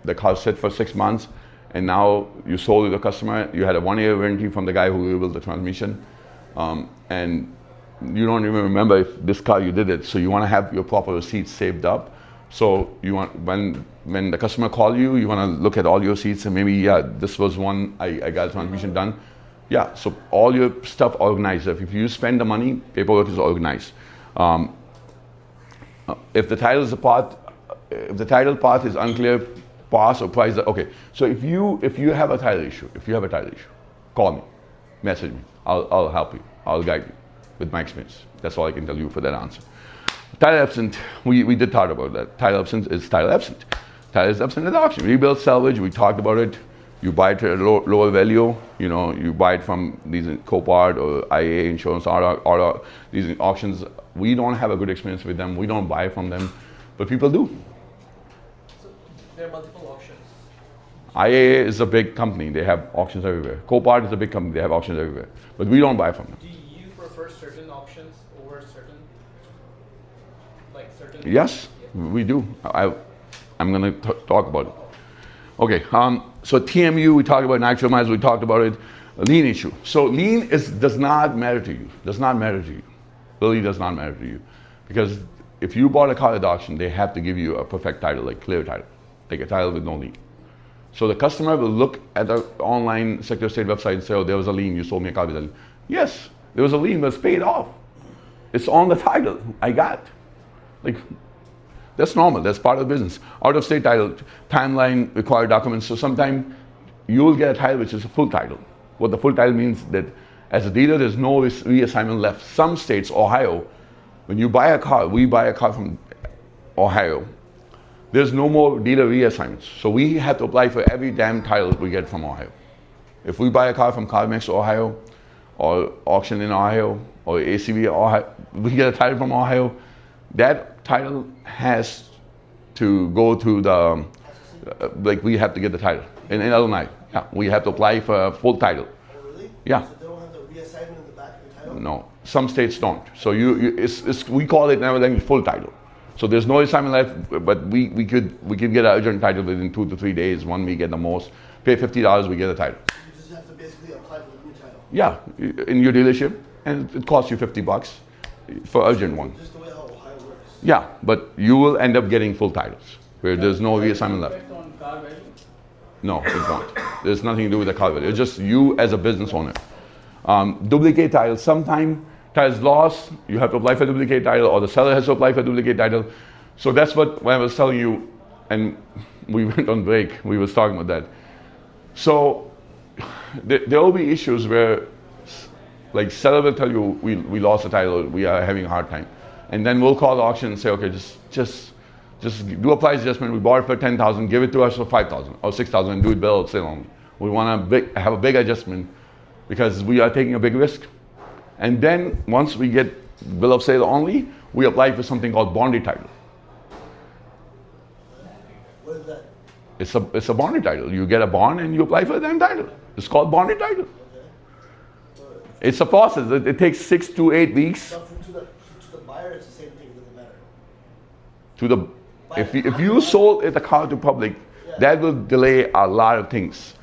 the car sit for 6 months, and now you sold it to the customer. You had a 1-year warranty from the guy who rebuilt the transmission, and you don't even remember if this car you did it. So you want to have your proper receipts saved up. So you want when the customer call you, you want to look at all your receipts and maybe this was one I got a transmission done. Yeah, so all your stuff organized. If you spend the money, paperwork is organized. If the title part is unclear, pass or price. Okay, so if you have a title issue, call me, message me. I'll help you. I'll guide you with my experience. That's all I can tell you for that answer. Title absent, we did talk about that. Title absent is title absent. Title is absent at the auction. Rebuild, salvage, we talked about it. You buy it at a lower value, you know, you buy it from these Copart or IA Insurance, or these auctions. We don't have a good experience with them. We don't buy from them, but people do. So there are multiple auctions. IAA is a big company. They have auctions everywhere. Copart is a big company. They have auctions everywhere. But we don't buy from them. Do you prefer certain auctions over certain, like certain? Yes, Yeah. we do. I'm going to talk about it. Okay, so TMU, we talked about natural miles, we talked about it. Lien issue. So lien does not matter to you. Does not matter to you. Really does not matter to you. Because if you bought a car at auction, they have to give you a perfect title, like clear title. Like a title with no lien. So the customer will look at the online Secretary of State website and say, oh, there was a lien, you sold me a car with a lien. Yes, there was a lien, but it's paid off. It's on the title, I got. Like, that's normal, that's part of the business. Out of state title, timeline, required documents. So sometimes you'll get a title which is a full title. What the full title means that as a dealer, there's no reassignment left. Some states, Ohio, when you buy a car, we buy a car from Ohio, there's no more dealer reassignments. So we have to apply for every damn title we get from Ohio. If we buy a car from CarMax Ohio, or auction in Ohio, or ACV Ohio, we get a title from Ohio, that title has to go to the, like we have to get the title. In Illinois, yeah, we have to apply for a full title. Oh, really? Yeah. So they don't have the reassignment in the back of the title? No, some states don't. So we call it in our language full title. So there's no assignment left, but we could get an urgent title within 2 to 3 days, 1 week at the most. Pay $50, we get a title. You just have to basically apply for the new title. Yeah, in your dealership, and it costs you $50 for urgent one. Just the way how Ohio works. Yeah, but you will end up getting full titles where there's no reassignment left. Effect on car value? No, it won't. There's nothing to do with the car value. It's just you as a business owner. Duplicate title. Sometime title's lost, you have to apply for duplicate title, or the seller has to apply for duplicate title. So that's what I was telling you, and we went on break. We was talking about that. So there will be issues where, like, seller will tell you we lost the title, we are having a hard time, and then we'll call the auction and say, okay, just do a price adjustment. We bought it for 10,000, give it to us for 5,000 or 6,000, and do it bill of sale only. We want to have a big adjustment because we are taking a big risk. And then once we get bill of sale only, we apply for something called bonded title. What is that? It's a bonded title. You get a bond and you apply for the damn title. It's called bonded title. It's a process. It takes 6 to 8 weeks. But to the buyer, it's the same thing. It doesn't matter. To the if you sold the car to public, that will delay a lot of things.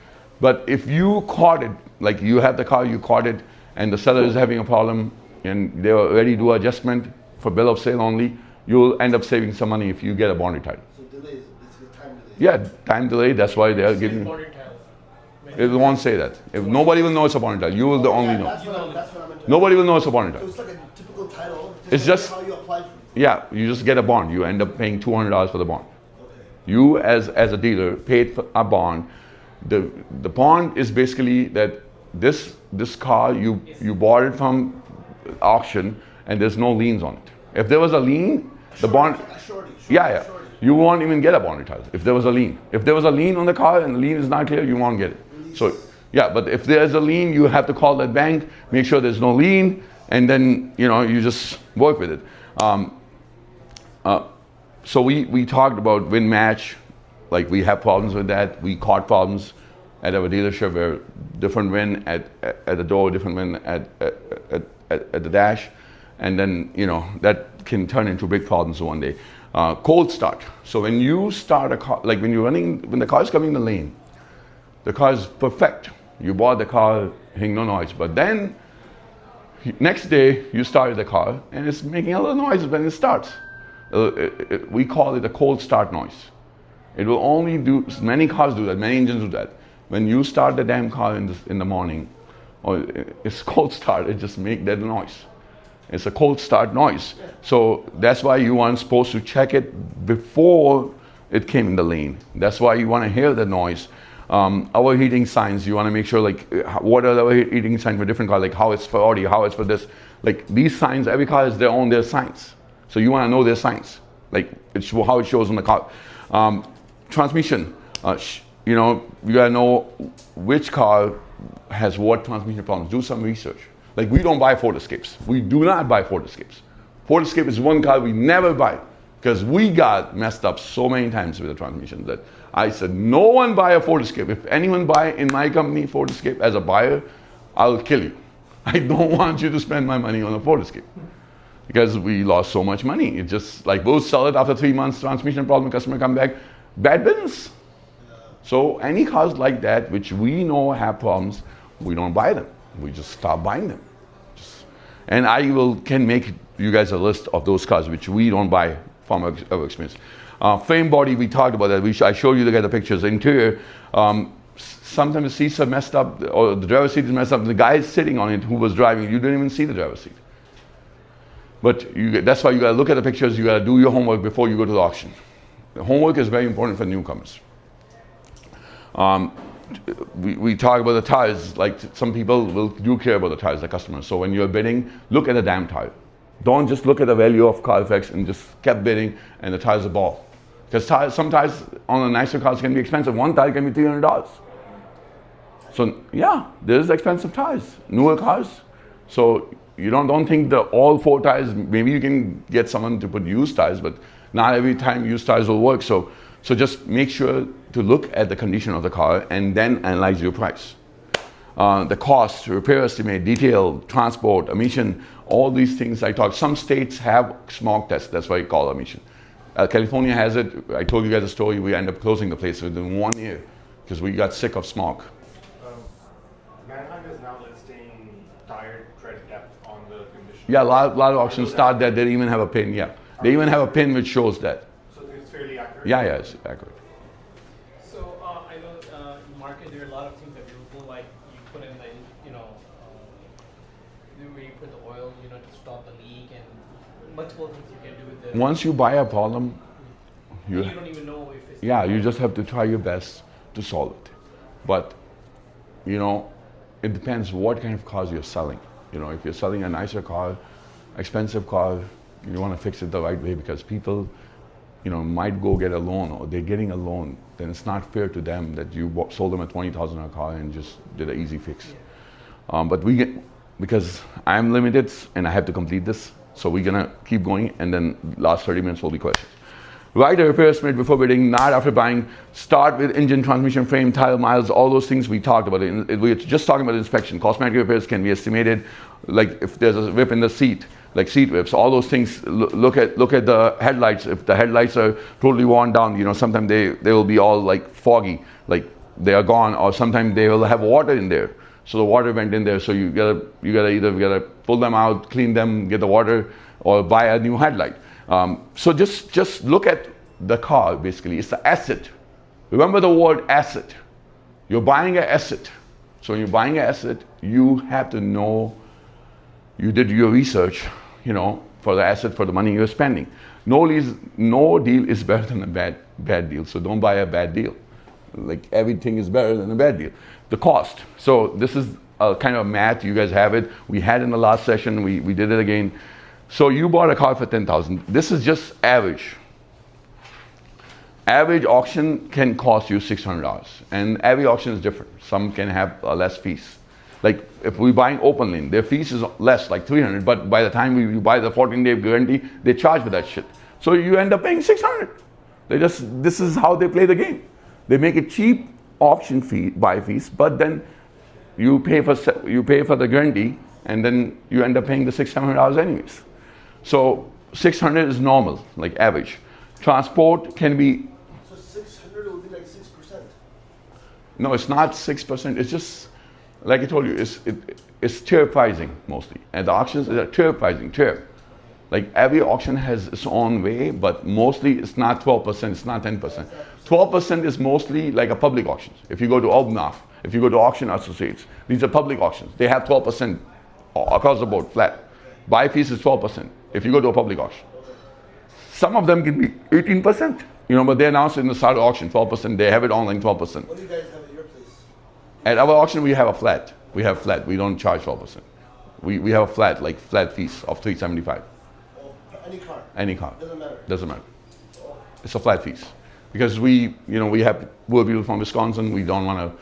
But if you caught it, like you have the car, you caught it, and the seller is having a problem, and they already do adjustment for bill of sale only, you'll end up saving some money if you get a bonded title. So delay is basically time delay. Yeah, time delay. That's why they are giving. Bonded title. It won't say that. If nobody will know it's a bonded title, you will the only know. That's what I meant to Nobody will know it's a bonded So title. it's like a typical title. It's just- how you apply for it. Yeah, you just get a bond. You end up paying $200 for the bond. Okay. You as a dealer paid for a bond. The bond is basically that this car you bought it from auction and there's no liens on it. If there was a lien, the bond. Shorty. Yeah. You won't even get a bonded title if there was a lien. If there was a lien on the car and the lien is not clear, you won't get it. So yeah, but if there's a lien, you have to call that bank, make sure there's no lien, and then you just work with it. So we talked about win match, like we have problems with that. We caught problems at our dealership where different win at the door, different win at the dash, and then that can turn into big problems one day. Cold start. So when you start a car, like when the car is coming in the lane, the car is perfect. You bought the car, hearing no noise, but then next day you started the car and it's making a little noise when it starts. We call it a cold start noise. It will only do, many cars do that, many engines do that. When you start the damn car in the morning, or it's cold start, it just make that noise. It's a cold start noise. So that's why you aren't supposed to check it before it came in the lane. That's why you want to hear the noise. Our heating signs, you want to make sure, like, what are our heating signs for different cars, like how it's for Audi, how it's for this. Like these signs, every car has their signs. So you want to know their signs, like it's how it shows on the car. Transmission, you know, you gotta know which car has what transmission problems. Do some research. Like we don't buy Ford Escapes. We do not buy Ford Escapes. Ford Escape is one car we never buy because we got messed up so many times with the transmission that I said, no one buy a Ford Escape. If anyone buy in my company Ford Escape as a buyer, I'll kill you. I don't want you to spend my money on a Ford Escape because we lost so much money. It's just like we'll sell it after 3 months, transmission problem, customer come back, bad business. So any cars like that, which we know have problems, we don't buy them. We just stop buying them. And I can make you guys a list of those cars which we don't buy from our experience. Frame body, we talked about that. I showed you the pictures. Interior, sometimes the seats are messed up, or the driver's seat is messed up. The guy is sitting on it who was driving, you didn't even see the driver's seat. But that's why you gotta look at the pictures, you gotta do your homework before you go to the auction. The homework is very important for newcomers. We talk about the tires, like some people do care about the tires, the customers. So when you're bidding, look at the damn tire. Don't just look at the value of Carfax and just kept bidding and the tires are ball. Because some tires on the nicer cars can be expensive. One tire can be $300. So yeah, there's expensive tires, newer cars. So you don't think that all 4 tires, maybe you can get someone to put used tires, but not every time used tires will work. So just make sure to look at the condition of the car and then analyze your price. The cost, repair estimate, detail, transport, emission, all these things I talked. Some states have smog tests, that's why you call emission. California has it. I told you guys a story, we ended up closing the place within 1 year because we got sick of smog. Manheim is now listing tire tread depth on the condition. Yeah, a lot of auctions start that. They even have a pin, yeah. They even have a pin which shows that. So it's fairly accurate? Yeah, it's accurate. So I know in the market there are a lot of things available, like you put in the, where you put the oil, to stop the leak, and multiple things you can do with the. Once you buy a problem, you don't even know if it's. Yeah, you just have to try your best to solve it. But, it depends what kind of cars you're selling. If you're selling a nicer car, expensive car, you want to fix it the right way because people, might go get a loan or they're getting a loan. Then it's not fair to them that you sold them a $20,000 car and just did an easy fix. Yeah. But because I'm limited and I have to complete this, so we're gonna keep going and then last 30 minutes will be questions. Write a repair estimate before bidding, not after buying. Start with engine, transmission, frame, tire, miles, all those things we talked about. We're just talking about inspection. Cosmetic repairs can be estimated, like if there's a rip in the seat, like seat rips, all those things. Look at the headlights. If the headlights are totally worn down, sometimes they will be all like foggy, like they are gone, or sometimes they will have water in there. So the water went in there, so you gotta either pull them out, clean them, get the water, or buy a new headlight. So just look at the car, basically. It's the asset. Remember the word asset. You're buying an asset. So when you're buying an asset, you have to know you did your research, for the asset, for the money you're spending. No deal is better than a bad deal. So don't buy a bad deal. Like everything is better than a bad deal. The cost. So this is a kind of math. You guys have it. We had in the last session. We did it again. So you bought a car for $10,000. This is just average. Average auction can cost you $600, and every auction is different. Some can have less fees. Like if we're buying open lane, their fees is less, like $300. But by the time you buy the 14-day guarantee, they charge for that shit. So you end up paying $600. This is how they play the game. They make it cheap auction fee, buy fees, but then you pay for the guarantee, and then you end up paying the $600-700 anyways. So 600 is normal, like average. Transport can be. So 600 would be like 6%. No, it's not 6%. It's just, like I told you, it's tier pricing mostly. And the auctions is a tier pricing, tier. Like every auction has its own way, but mostly it's not 12%, it's not 10%. 12% is mostly like a public auction. If you go to Albnoff, if you go to Auction Associates, these are public auctions. They have 12% across the board, flat. Buy fees is 12% if you go to a public auction. Some of them can be 18%, but they announced in the start of auction 12%. They have it online 12%. What do you guys have at your place? At our auction, we have a flat. We have flat. We don't charge 12%. We have a flat, like flat fees of $375. Oh, Any car, Any car. doesn't matter. Doesn't matter. It's a flat fees. Because we have poor people from Wisconsin, we don't want to,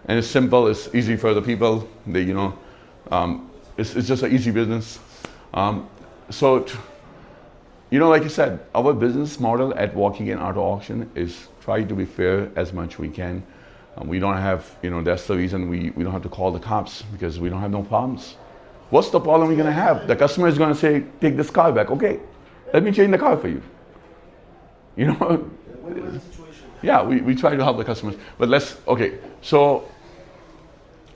and it's simple, it's easy for the people, it's just an easy business. Like you said, our business model at Walking In Auto Auction is try to be fair as much we can. We don't have, that's the reason we don't have to call the cops, because we don't have no problems. What's the problem we're going to have? The customer is going to say, take this car back. Okay, let me change the car for you. Win-win situation. Yeah, we try to help the customers. But so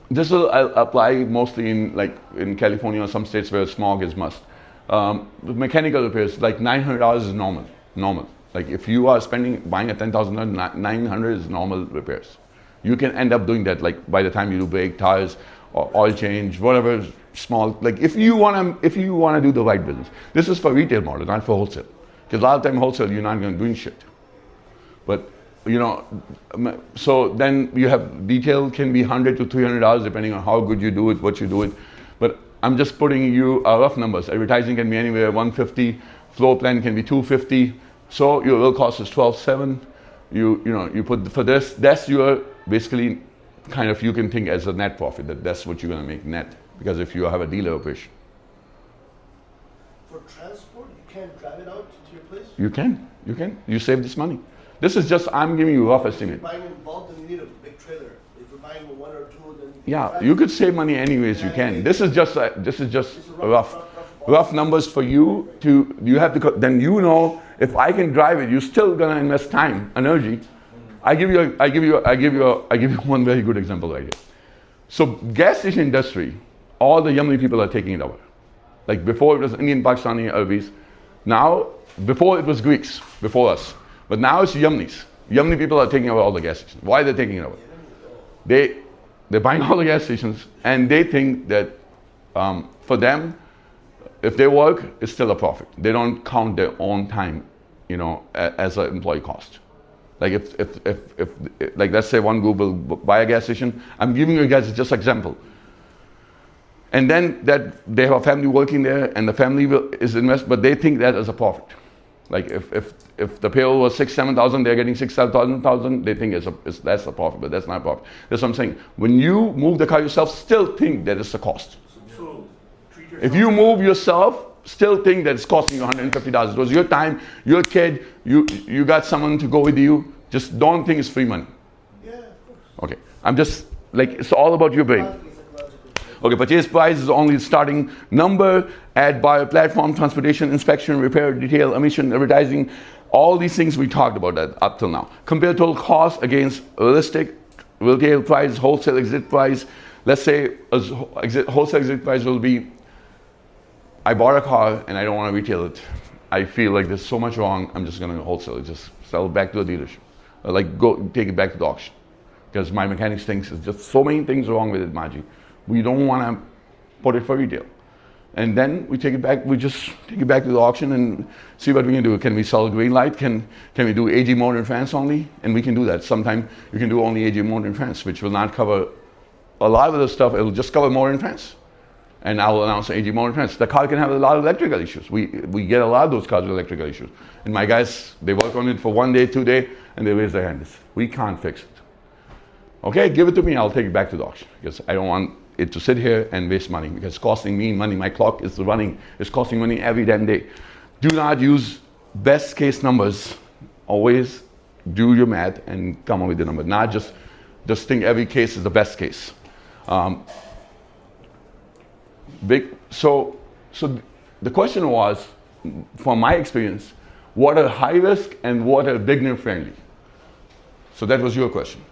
this will apply mostly in California or some states where smog is must. With mechanical repairs, like $900 is normal. Like if you are buying a $10,000, $900 is normal repairs. You can end up doing that, like by the time you do brake, tires, or oil change, whatever small. Like if you wanna do the right business, this is for retail model, not for wholesale. Because a lot of time wholesale, you're not going to do shit. But so then you have detail can be $100 to $300 depending on how good you do it, what you do it. But I'm just putting you rough numbers. Advertising can be anywhere $150, floor plan can be $250. So your real cost is $12,700. You put for this. That's your basically kind of you can think as a net profit. That's what you're going to make net. Because if you have a dealer operation, For transport, you can't drive it out to your place? you can. You save this money. This is just I'm giving you a rough If estimate. you're buying in bulk, then you need a big trailer. If you're buying one or two, then Yeah, drive you it. could save money anyways. You can. This is just It's a rough numbers for you to. You have to. Then if I can drive it, you're still gonna invest time, energy. I give you one very good example right here. So gas station industry, all the Yemeni people are taking it over. Like before it was Indian, Pakistani, Arabis. Now, before it was Greeks, before us. But now it's Yemenis. Yemeni people are taking over all the gas stations. Why are they taking it over? They're buying all the gas stations and they think that for them, if they work, it's still a profit. They don't count their own time, as an employee cost. Like if like let's say one group will buy a gas station, I'm giving you guys just example. And then that they have a family working there and the family is invest, but they think that as a profit. Like if the payroll was 6,000-7,000, they're getting 6,000, they think that's a profit, but that's not a profit. That's what I'm saying. When you move the car yourself, still think that it's a cost. So, treat yourself. If you move yourself, still think that it's costing you $150. It was your time, your kid, you got someone to go with you. Just don't think it's free money. Yeah, of course. Okay, I'm just like it's all about your brain. Psychological. Okay, purchase price is only starting number, add buyer platform, transportation, inspection, repair, detail, emission, advertising, all these things we talked about that up till now. Compare total cost against realistic retail price, wholesale exit price. Let's say wholesale exit price will be, I bought a car and I don't want to retail it. I feel like there's so much wrong, I'm just going to wholesale it, just sell it back to the dealership. Like go take it back to the auction. Because my mechanics thinks there's just so many things wrong with it, Maji. We don't want to put it for retail. And then we take it back, we just take it back to the auction and see what we can do. Can we sell a green light? Can we do AG mode in France only? And we can do that. Sometime you can do only AG mode in France, which will not cover a lot of the stuff, it'll just cover more in France. And I will announce AG mode in France. The car can have a lot of electrical issues. We get a lot of those cars with electrical issues. And my guys, they work on it for 1 day, 2 days, and they raise their hands. We can't fix it. Okay, give it to me, I'll take it back to the auction. Because I don't want it to sit here and waste money. Because it's costing me money. My clock is running. It's costing money every damn day. Do not use best case numbers. Always do your math and come up with the number. Not just think every case is the best case. So the question was, from my experience, what are high risk and what are beginner friendly? So that was your question.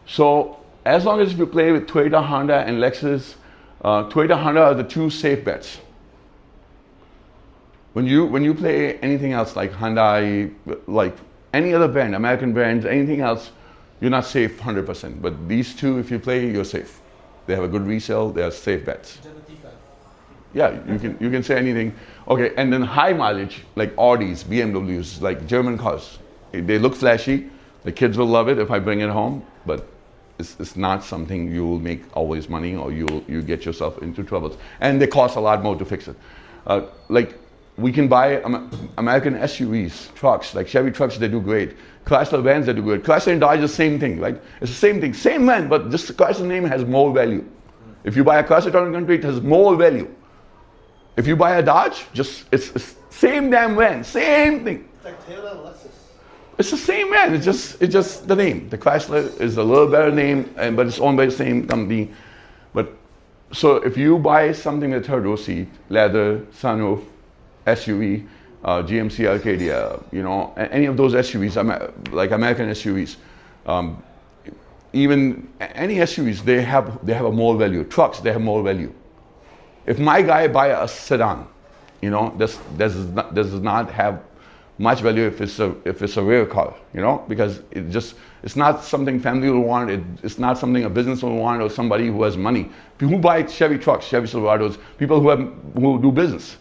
So as long as you play with Toyota, Honda, and Lexus, Toyota, Honda are the two safe bets. When you play anything else like Hyundai, like any other brand, American brands, anything else, you're not safe 100%. But these two, if you play, you're safe. They have a good resale. They are safe bets. Yeah, you can say anything. Okay, and then high mileage like Audis, BMWs, like German cars. They look flashy. The kids will love it if I bring it home, but it's not something you will make always money or you get yourself into troubles. And they cost a lot more to fix it. Like we can buy American SUVs, trucks, like Chevy trucks, they do great. Chrysler vans, they do good. Chrysler and Dodge is the same thing, right? It's the same thing, same van, but just the Chrysler name has more value. If you buy a Chrysler Town & Country, it has more value. If you buy a Dodge, it's same damn van, same thing. It's like Toyota and Lexus. It's the same van. It's just the name. The Chrysler is a little better name, but it's owned by the same company. But so if you buy something with third row seat, leather, sunroof, SUV, GMC Arcadia, you know, any of those SUVs, like American SUVs, even any SUVs, they have a more value. Trucks, they have more value. If my guy buy a sedan, you know, this does not have much value if it's a rare car, you know, because it's not something family will want. It's not something a business will want or somebody who has money. People who buy Chevy trucks, Chevy Silverados, people who do business,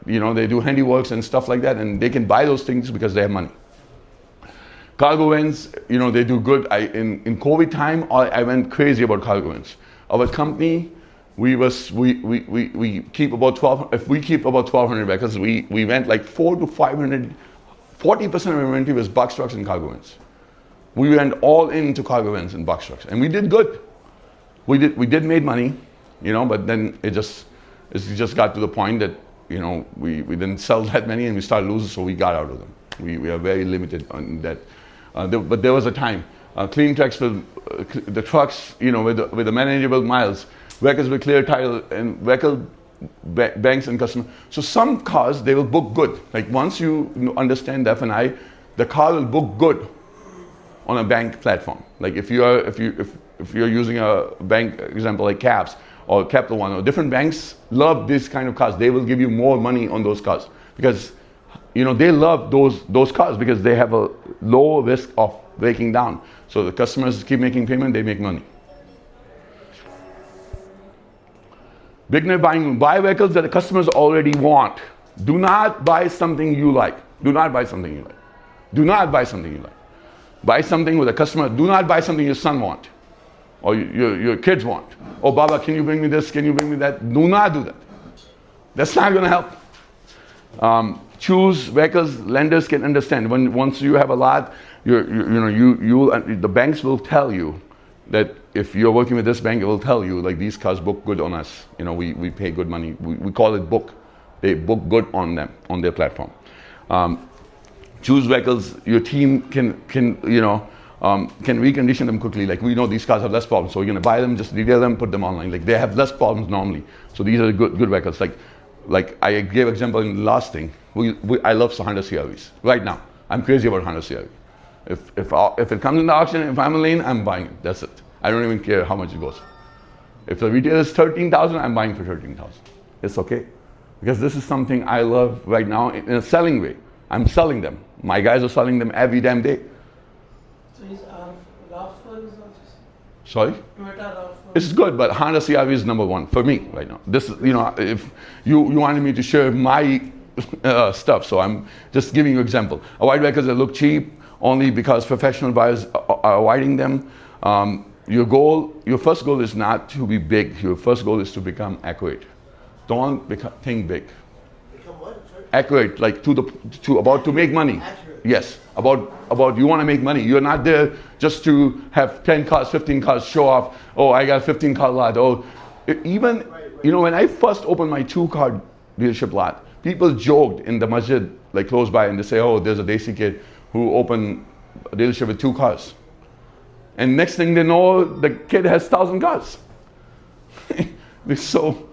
you know, they do handiworks and stuff like that, and they can buy those things because they have money. Cargo vans, you know, they do good. In COVID time, I went crazy about cargo vans. Our company, we keep about 12. If we keep about 1,200 vehicles, we went like 400 to 500. 40% of our inventory was box trucks and cargo vans. We went all into cargo vans and box trucks, and we did good. We did make money, you know, but then it just got to the point that, you know, we didn't sell that many and we started losing, so we got out of them. We are very limited on that. But there was a time. Clean trucks will, the trucks, you know, with the manageable miles, vehicles with clear title and vehicle banks and customers. So some cars, they will book good. Like once you understand the F&I, the car will book good on a bank platform. Like if you're using a bank example like CAPS or Capital One or different banks love this kind of cars. They will give you more money on those cars because, you know, they love those cars because they have a low risk of breaking down. So the customers keep making payment, they make money. Beginner buying, buy vehicles that the customers already want. Do not buy something you like. Do not buy something you like. Do not buy something you like. Buy something with a customer. Do not buy something your son wants or your kids want. Oh, Baba, can you bring me this? Can you bring me that? Do not do that. That's not going to help. Choose vehicles lenders can understand. Once you have a lot, the banks will tell you that if you're working with this bank, it will tell you like these cars book good on us. You know, we pay good money. We call it book. They book good on them, on their platform. Choose vehicles. Your team can recondition them quickly. Like we know these cars have less problems, so you're gonna buy them, just detail them, put them online. Like they have less problems normally. So these are good vehicles. Like I gave example in the last thing. I love Honda CR-Vs right now. I'm crazy about Honda CR-V. If it comes in the auction, if I'm in lane, I'm buying it. That's it. I don't even care how much it goes. If the retail is 13,000, I'm buying for 13,000. It's okay, because this is something I love right now in a selling way. I'm selling them. My guys are selling them every damn day. So is RAV4 is also? Sorry? Toyota RAV4. It's good, but Honda CR-V is number one for me right now. This, you know, if you wanted me to share my stuff, so I'm just giving you example. Avoid vehicles that look cheap only because professional buyers are avoiding them. Your first goal is not to be big. Your first goal is to become accurate. Don't think big. Become what? Sorry? Accurate, like to make money. Accurate. Yes, about you want to make money. You're not there just to have 10 cars, 15 cars, show off. Oh, I got a 15 car lot. Oh, even you know, when I first opened my 2-car dealership lot, people joked in the masjid like close by, and they say, oh, there's a Desi kid who opened a dealership with 2 cars. And next thing they know, the kid has 1,000 cars. So,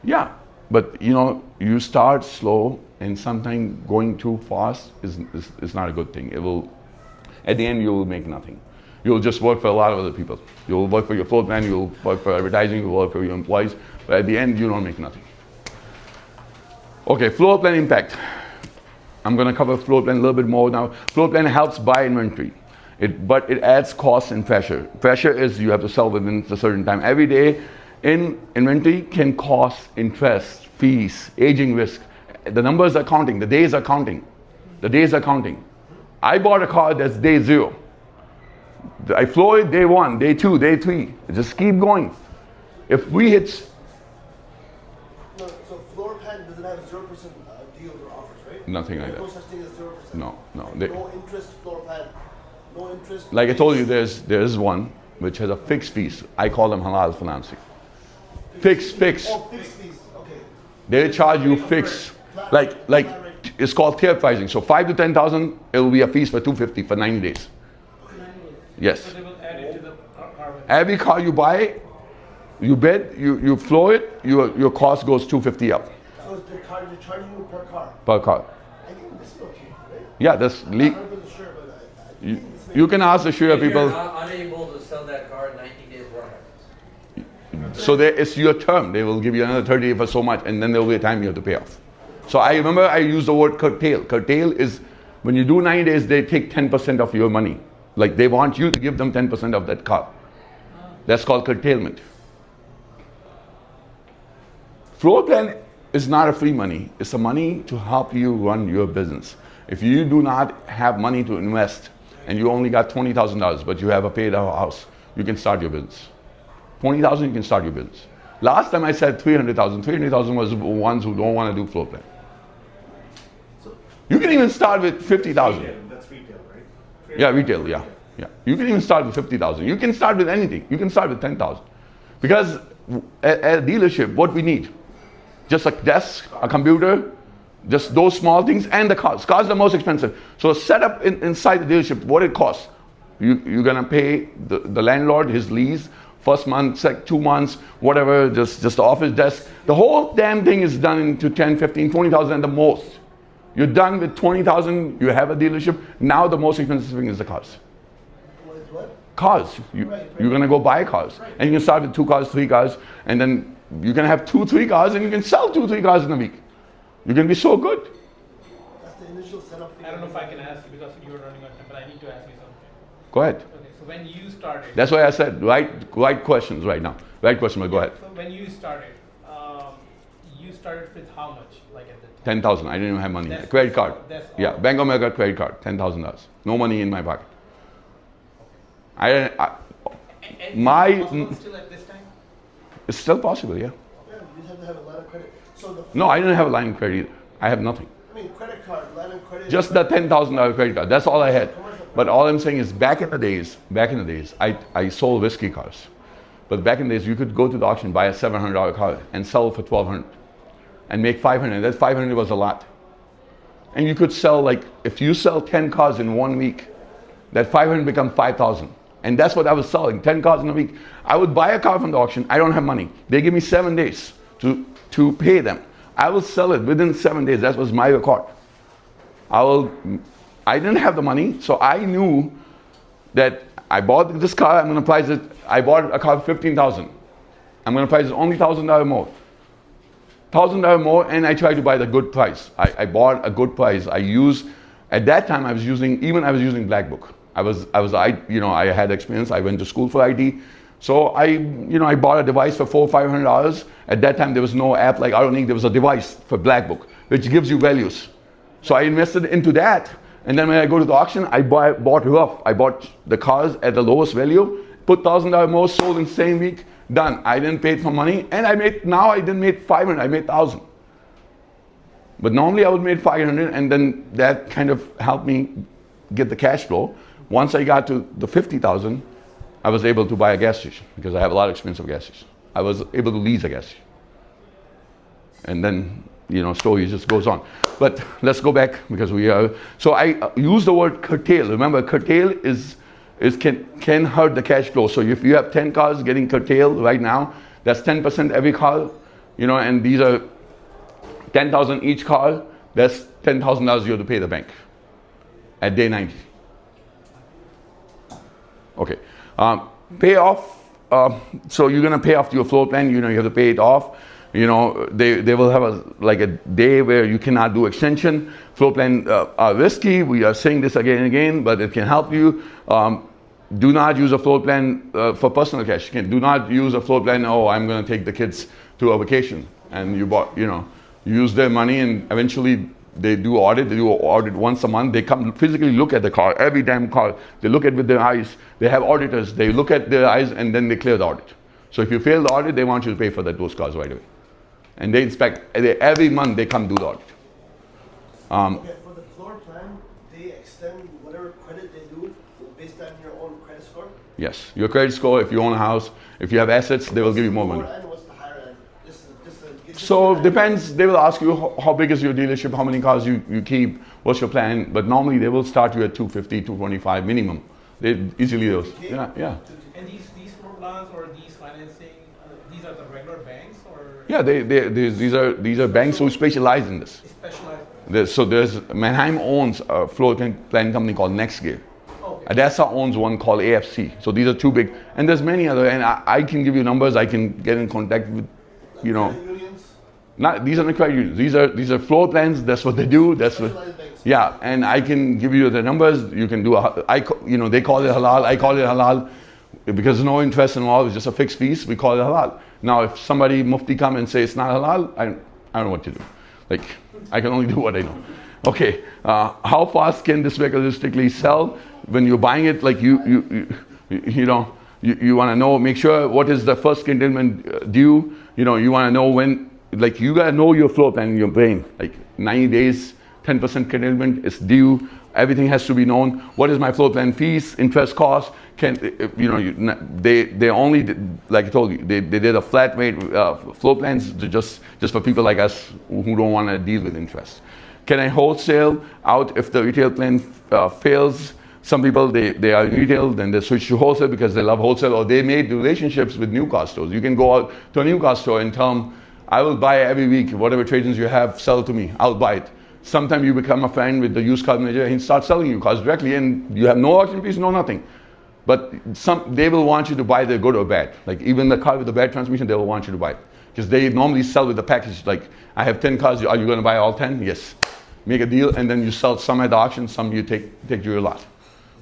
yeah, but you know, you start slow, and sometimes going too fast is not a good thing. It will, at the end, you will make nothing. You'll just work for a lot of other people. You'll work for your floor plan, you'll work for advertising, you'll work for your employees, but at the end, you don't make nothing. Okay, floor plan impact. I'm going to cover floor plan a little bit more now. Floor plan helps buy inventory, but it adds cost and pressure. Pressure is you have to sell within a certain time. Every day in inventory can cost interest, fees, aging risk. The numbers are counting. The days are counting. The days are counting. I bought a car that's day 0. I floor it day 1, day 2, day 3. Just keep going. If we hit... No, so floor plan doesn't have 0% Nothing like There's no that. such thing as 0%. No, no. No interest floor plan. No interest. Like I told you, there's one which has a fixed fees. I call them halal financing. Fixed. Oh, fixed fees. Okay. They charge you fixed. Like it's called tier pricing. So 5 to 10,000, it will be a fees for 250 for 90 days. Yes. So they will add it to the car. Every car you buy, you bid, you floor it, your cost goes 250 up So the car, you're charging you per car. per car. I think this is okay, right? Yeah, that's I'm legal. not really sure, but I You, think this makes you can ask the Shura If you're people. not unable to sell that car in 90 days, what happens? So it's your term. They will give you another 30 days for so much, and then there will be a time you have to pay off. So I remember I used the word curtail. Curtail is when you do 90 days, they take 10% of your money. Like they want you to give them 10% of that car. That's called curtailment. Floor plan is not a free money. It's a money to help you run your business. If you do not have money to invest and you only got $20,000, but you have a paid out house, you can start your business. 20,000, you can start your business. Last time I said 300,000. 300,000 was the ones who don't want to do floor plan. You can even start with 50,000. That's retail, right? Yeah, retail, yeah. You can even start with 50,000. You can start with anything. You can start with 10,000. Because at a dealership, what we need? Just a desk, a computer, just those small things, and the cars. Cars are the most expensive. So setup inside the dealership, what it costs. You're gonna pay the landlord his lease, first month, 2 months, whatever, just the office desk. The whole damn thing is done into 10, 15, 20,000 at the most. You're done with 20,000, you have a dealership. Now the most expensive thing is the cars. what? Cars. You're gonna go buy cars. And you can start with 2 cars, 3 cars, and then you can have 2, 3 cars, and you can sell 2, 3 cars in a week. You can be so good. That's the initial setup fee. I don't know if I can ask you because you're running out of time, but I need to ask you something. Go ahead. Okay, so when you started. That's why I said right questions right now. Right question, but go ahead. So when you started with how much? Like at the time? 10,000. I didn't even have money. That's- Credit card. that's all. Yeah, Bank of America credit card. $10,000. No money in my pocket. I And my- is it possible still at this time? it's still possible. Yeah. Yeah, you have to have a line of credit. So the No, I didn't have a line of credit either. I have nothing. I mean, credit card, line of credit. Just the $10,000 credit card. That's all I had. But all I'm saying is back in the days, I sold whiskey cars. But back in the days, you could go to the auction, buy a $700 car and sell it for $1,200 and make $500. That $500 was a lot. And you could sell, like, if you sell 10 cars in 1 week, that $500 becomes $5,000. And that's what I was selling, 10 cars in a week. I would buy a car from the auction. I don't have money. They give me 7 days to pay them. I will sell it within 7 days. That was my record. I didn't have the money, so I knew that I bought this car, I'm gonna price it, I bought a car for $15,000. I'm gonna price it only $1,000 more. $1,000 more, and I tried to buy the good price. I bought a good price. At that time I was using Black Book. I had experience, I went to school for IT. So I bought a device for $400 or $500. At that time there was no app like Ironic, there was a device for Black Book, which gives you values. So I invested into that, and then when I go to the auction, I bought rough. I bought the cars at the lowest value, put $1,000 more, sold in the same week, done. I didn't pay it for money, and I didn't make $500, I made $1,000. But normally I would make $500, and then that kind of helped me get the cash flow. Once I got to the $50,000, I was able to buy a gas station because I have a lot of experience of gas stations. I was able to lease a gas station. And then, story just goes on. But let's go back because so I use the word curtail. Remember, curtail can hurt the cash flow. So if you have 10 cars getting curtailed right now, that's 10% every car, and these are 10,000 each car, that's $10,000 you have to pay the bank at day 90. Okay. Pay off. So you're gonna pay off your floor plan. You have to pay it off. They will have a day where you cannot do extension. Floor plan are risky. We are saying this again and again, but it can help you. Do not use a floor plan for personal cash. Do not use a floor plan. Oh, I'm gonna take the kids to a vacation, and you use their money, and eventually they do audit. They do audit once a month. They come physically look at the car, every damn car. They look at it with their eyes. They have auditors. They look at their eyes, and then they clear the audit. So if you fail the audit, they want you to pay for those cars right away. And they inspect every month. They come do the audit. Okay, for the floor plan, they extend whatever credit they do based on your own credit score? Yes, your credit score, if you own a house, if you have assets, they will give you more money. Lower end, what's the higher end? Just So depends, they will ask you how big is your dealership, how many cars you keep, what's your plan, but normally they will start you at 250, 225 minimum. They easily those. Yeah. And these floor plans or these financing, these are the regular banks or Yeah, these are banks who specialize in this. specialized? So there's Manheim owns a floor plan company called NextGear. Okay. ADESA owns one called AFC. So these are two big, and there's many other, and I can give you numbers, I can get in contact with, unions? not, these are not credit unions, these are floor plans, that's what they do, that's what, Specialized banks. yeah, and I can give you the numbers, you can do they call it halal, I call it halal, because no interest involved, it's just a fixed fees, we call it halal. Now if somebody mufti come and say it's not halal, I don't know what to do. Like, I can only do what I know. Okay, how fast can this vehicle realistically sell? When you're buying it, like you want to know, make sure what is the first containment due. You want to know when, like you got to know your floor plan in your brain. Like 90 days, 10% containment is due. Everything has to be known. What is my floor plan fees, interest costs? They only, like I told you, they did a flat rate floor plans just for people like us who don't want to deal with interest. Can I wholesale out if the retail plan fails? Some people, they are in retail, then they switch to wholesale because they love wholesale, or they made relationships with new car stores. You can go out to a new car store and tell them, I will buy every week, whatever trade-ins you have, sell to me, I'll buy it. Sometimes you become a friend with the used car manager, he starts selling you cars directly, and you have no auction fees, no nothing. But they will want you to buy the good or bad. Like even the car with the bad transmission, they will want you to buy it. Because they normally sell with the package, like, I have 10 cars, are you going to buy all 10? Yes. Make a deal, and then you sell some at the auction, some you take to your lot.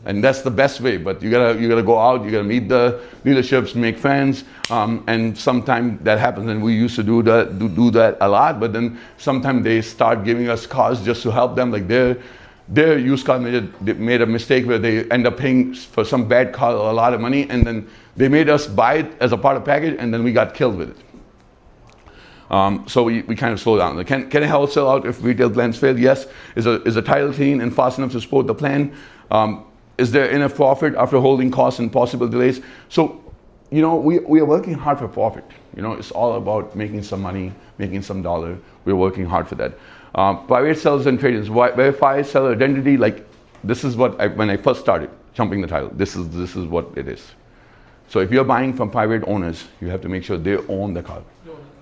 And that's the best way, but you gotta go out, you gotta meet the dealerships, make friends, and sometimes that happens, and we used to do that a lot, but then sometimes they start giving us cars just to help them, like their used car made a mistake where they end up paying for some bad car a lot of money, and then they made us buy it as a part of package, and then we got killed with it. So we kind of slow down. Can I wholesale out if retail plans fail? Yes. Is a title clean and fast enough to support the plan? Is there enough profit after holding costs and possible delays? So, we are working hard for profit. It's all about making some money, making some dollar. We're working hard for that. Private sellers and traders, verify seller identity. Like, this is what, when I first started jumping the title, this is what it is. So if you're buying from private owners, you have to make sure they own the car.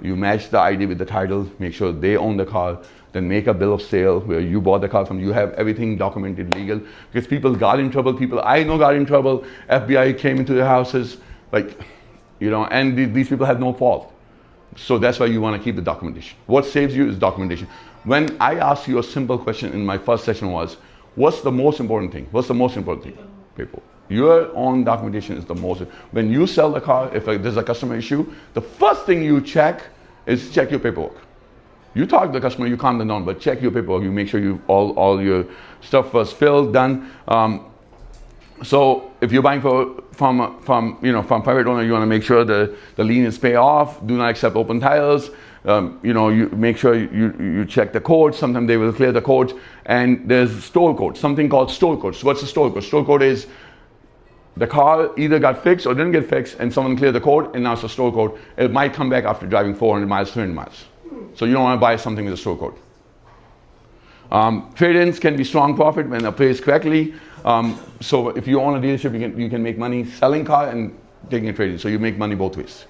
You match the ID with the title, make sure they own the car, then make a bill of sale where you bought the car from, you have everything documented legal, because people got in trouble, people I know got in trouble, FBI came into their houses, and these people had no fault. So that's why you want to keep the documentation. What saves you is documentation. When I asked you a simple question in my first session was, what's the most important thing? What's the most important thing? People. Your own documentation is the most. When you sell the car, if there's a customer issue, the first thing you check is check your paperwork. You talk to the customer, you calm them down, but check your paperwork. You make sure all your stuff was filled, done. So if you're buying from private owner, you want to make sure the lien is paid off. Do not accept open titles. You make sure you check the codes. Sometimes they will clear the codes. And there's store code, something called store code. So what's the store code? Store code is the car either got fixed or didn't get fixed, and someone cleared the code, and now it's a store code. It might come back after driving 400 miles, 300 miles. So you don't want to buy something with a store code. Trade-ins can be strong profit when appraised correctly. So if you own a dealership, you can make money selling car and taking a trade-in. So you make money both ways.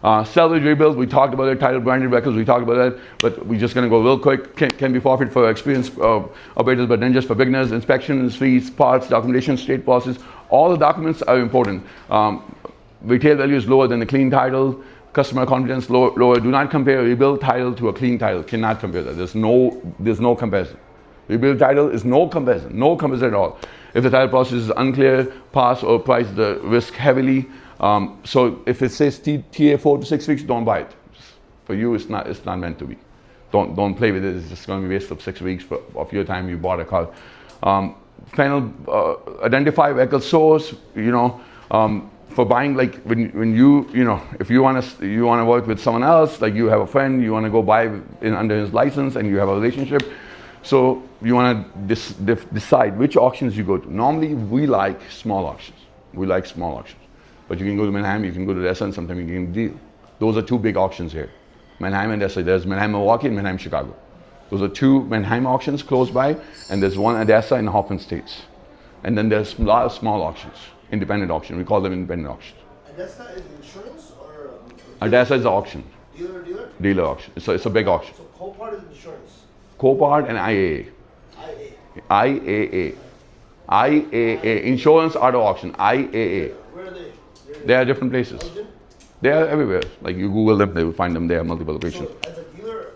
Salvage rebuild, we talked about it. Title branded vehicles, we talked about that. But we're just going to go real quick. Can be profit for experienced operators, but then just for beginners. Inspections, fees, parts, documentation, state process. All the documents are important. Retail value is lower than the clean title. Customer confidence lower. Do not compare a rebuild title to a clean title. Cannot compare that. There's no comparison. Rebuild title is no comparison at all. If the title process is unclear, pass or price the risk heavily. So if it says TA 4 to 6 weeks, don't buy it. For you, it's not meant to be. Don't play with it. It's just going to be a waste of 6 weeks of your time you bought a car. Identify vehicle source. For buying, like when you if you want to work with someone else, like you have a friend, you want to go buy under his license, and you have a relationship. So you want to decide which auctions you go to. Normally, we like small auctions. We like small auctions. But you can go to Manheim, you can go to Odessa, and sometimes you can deal. Those are two big auctions here. Manheim and Odessa. There's Manheim Milwaukee and Manheim Chicago. Those are two Manheim auctions close by, and there's one Odessa in the Hoffman States. And then there's a lot of small auctions, independent auction. We call them independent auctions. Odessa is insurance or? Odessa is the auction, Dealer? dealer auction. So it's a big auction. So Copart is insurance. Copart and IAA. IA. IAA. Insurance auto auction. IAA. Where are they? They are different places. Belgium? They are everywhere. Like you Google them, they will find them there, multiple locations. So as a dealer,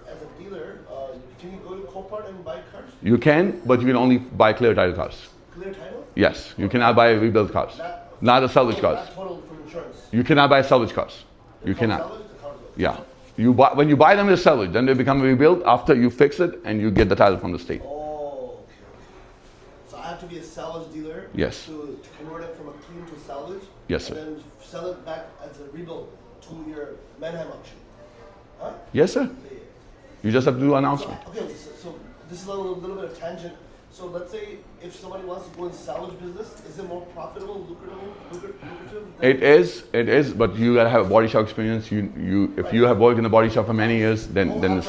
can you go to Copart and buy cars? You can, but you can only buy clear title cars. Clear title? Yes, you cannot buy rebuilt cars. Not the salvage cars. Not total from insurance. You cannot buy salvage cars. You Cars cannot. salvage, the cars go. Yeah. You buy, when you buy them, they're salvage. Then they become rebuilt after you fix it and you get the title from the state. Oh, okay. So I have to be a salvage dealer. Yes. To convert it from a clean to salvage. Yes, sir. And then sell it back as a rebuild to your Manheim auction. Huh? Yes, sir. Yeah. You just have to do an So, announcement. okay, so this is a little bit of tangent. So let's say if somebody wants to go in salvage business, is it more profitable, lucrative? It is, but you gotta have a body shop experience. If you have worked in the body shop for many years, then it's,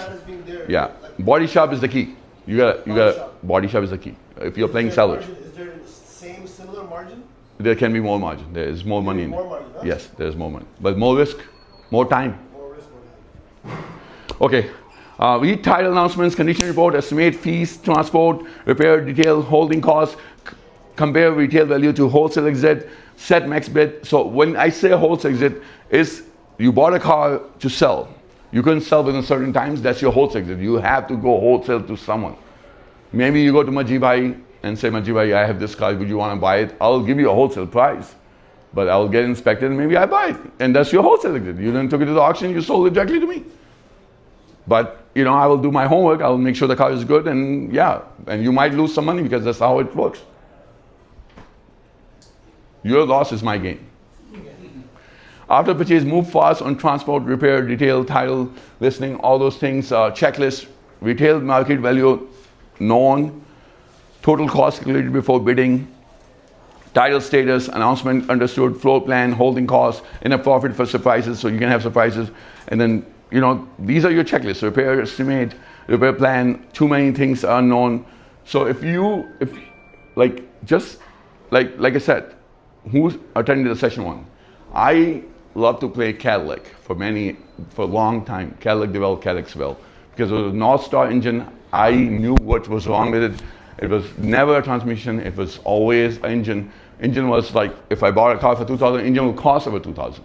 yeah. Body shop is the key. You got body shop is the key. If you're playing salvage, Is there the same similar margin? there can be more margin. There is more money in More it. margin, huh? Yes, there's more money, but more risk, more time. More risk, more time. Okay. Read title announcements, condition report, estimate fees, transport, repair detail, holding costs, compare retail value to wholesale exit, set max bid. So when I say wholesale exit, is you bought a car to sell. You couldn't sell within certain times, that's your wholesale exit. You have to go wholesale to someone. Maybe you go to Majibhai and say, Majibhai, I have this car, would you want to buy it? I'll give you a wholesale price, but I'll get inspected and maybe I buy it. And that's your wholesale exit. You then took it to the auction, you sold it directly to me. But I will do my homework, I'll make sure the car is good, and yeah, and you might lose some money because that's how it works. Your loss is my gain. After purchase, move fast on transport, repair, detail, title, listing, all those things, checklist, retail market value known, total cost calculated before bidding, title status, announcement understood, floor plan, holding costs, enough profit for surprises, so you can have surprises, and then these are your checklists: repair estimate, repair plan. Too many things are unknown. So if like I said, who's attending the session one? I love to play Cadillac for a long time. Cadillac developed Cadillac Seville because it was a North Star engine. I knew what was wrong with it. It was never a transmission. It was always an engine. Engine was like, if I bought a car for $2,000, engine will cost over $2,000.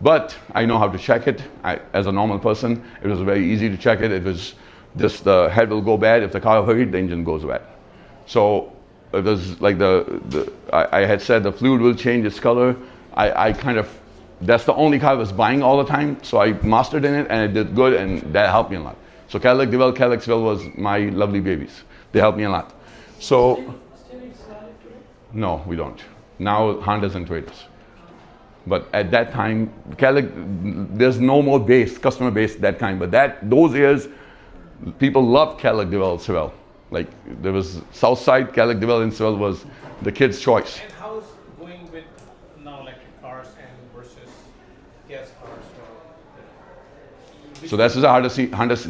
But I know how to check it. As a normal person, it was very easy to check it. It was just the head will go bad. If the car hurried, the engine goes bad. So it was like I had said the fluid will change its color. That's the only car I was buying all the time. So I mastered in it and it did good, and that helped me a lot. So Cadillac DeVille, Cadillac Seville was my lovely babies. They helped me a lot. So Still it's valid today? no, we don't. Now Hondas and Toyotas. But at that time, Cadillac, there's no more customer base that kind. But those years, people loved Cadillac DeVille Seville. Like there was Southside, Cadillac DeVille and Seville was the kid's choice. And how's going with now electric cars and versus gas cars? So that's the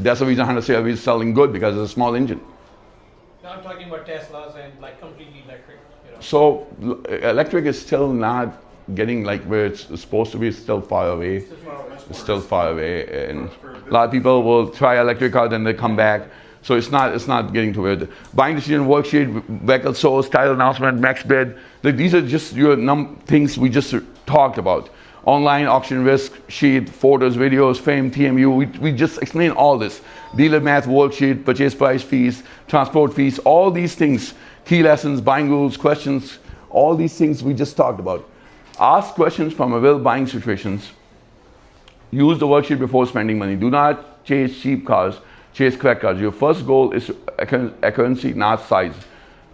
that's the reason Honda CR-V is selling good, because it's a small engine. Now I'm talking about Teslas and like completely electric. So electric is still not getting like where it's supposed to be. It's still far away. It's still far away, and a lot of people will try electric car, then they come back. So it's not getting to where buying decision worksheet, vehicle source, title announcement, max bid. Like these are just your things we just talked about. Online auction risk sheet, photos, videos, fame, TMU. We just explain all this. Dealer math worksheet, purchase price fees, transport fees, all these things. Key lessons, buying rules, questions, all these things we just talked about. Ask questions from available buying situations. Use the worksheet before spending money. Do not chase cheap cars, chase correct cars. Your first goal is accuracy, not size.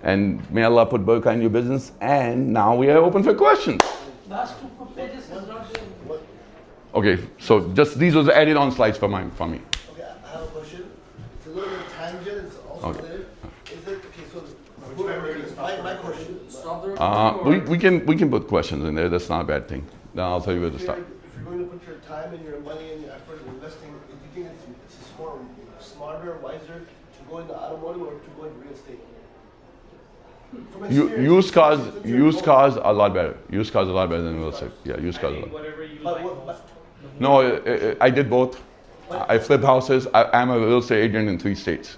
And may Allah put barakah in your business. And now we are open for questions. Last two pages is not there. Okay, so just these were the added on slides for me. Okay, I have a question. It's a little bit tangent, it's also Okay. related. We can put questions in there. That's not a bad thing. Then I'll tell you where to start. If you're going to put your time and your money and your effort in investing, do you think it's smarter, wiser to go into automotive or to go into real estate? From experience, Used cars are a lot better. Used cars are a lot better than real estate. Yeah, used cars are a lot. Whatever you But like what- most. No, I did both. I flip houses. I'm a real estate agent in 3 states.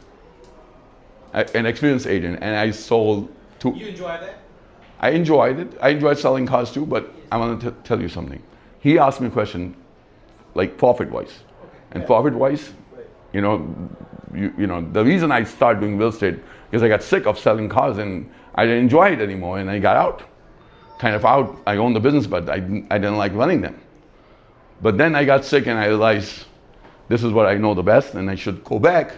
An experienced agent, and I sold 2. You enjoy that? I enjoyed it. I enjoyed selling cars too, but I want to tell you something. He asked me a question, like profit-wise. And profit-wise, you know, the reason I started doing real estate is I got sick of selling cars and I didn't enjoy it anymore, and I got out. Kind of out. I owned the business, but I didn't like running them. But then I got sick and I realized this is what I know the best, and I should go back.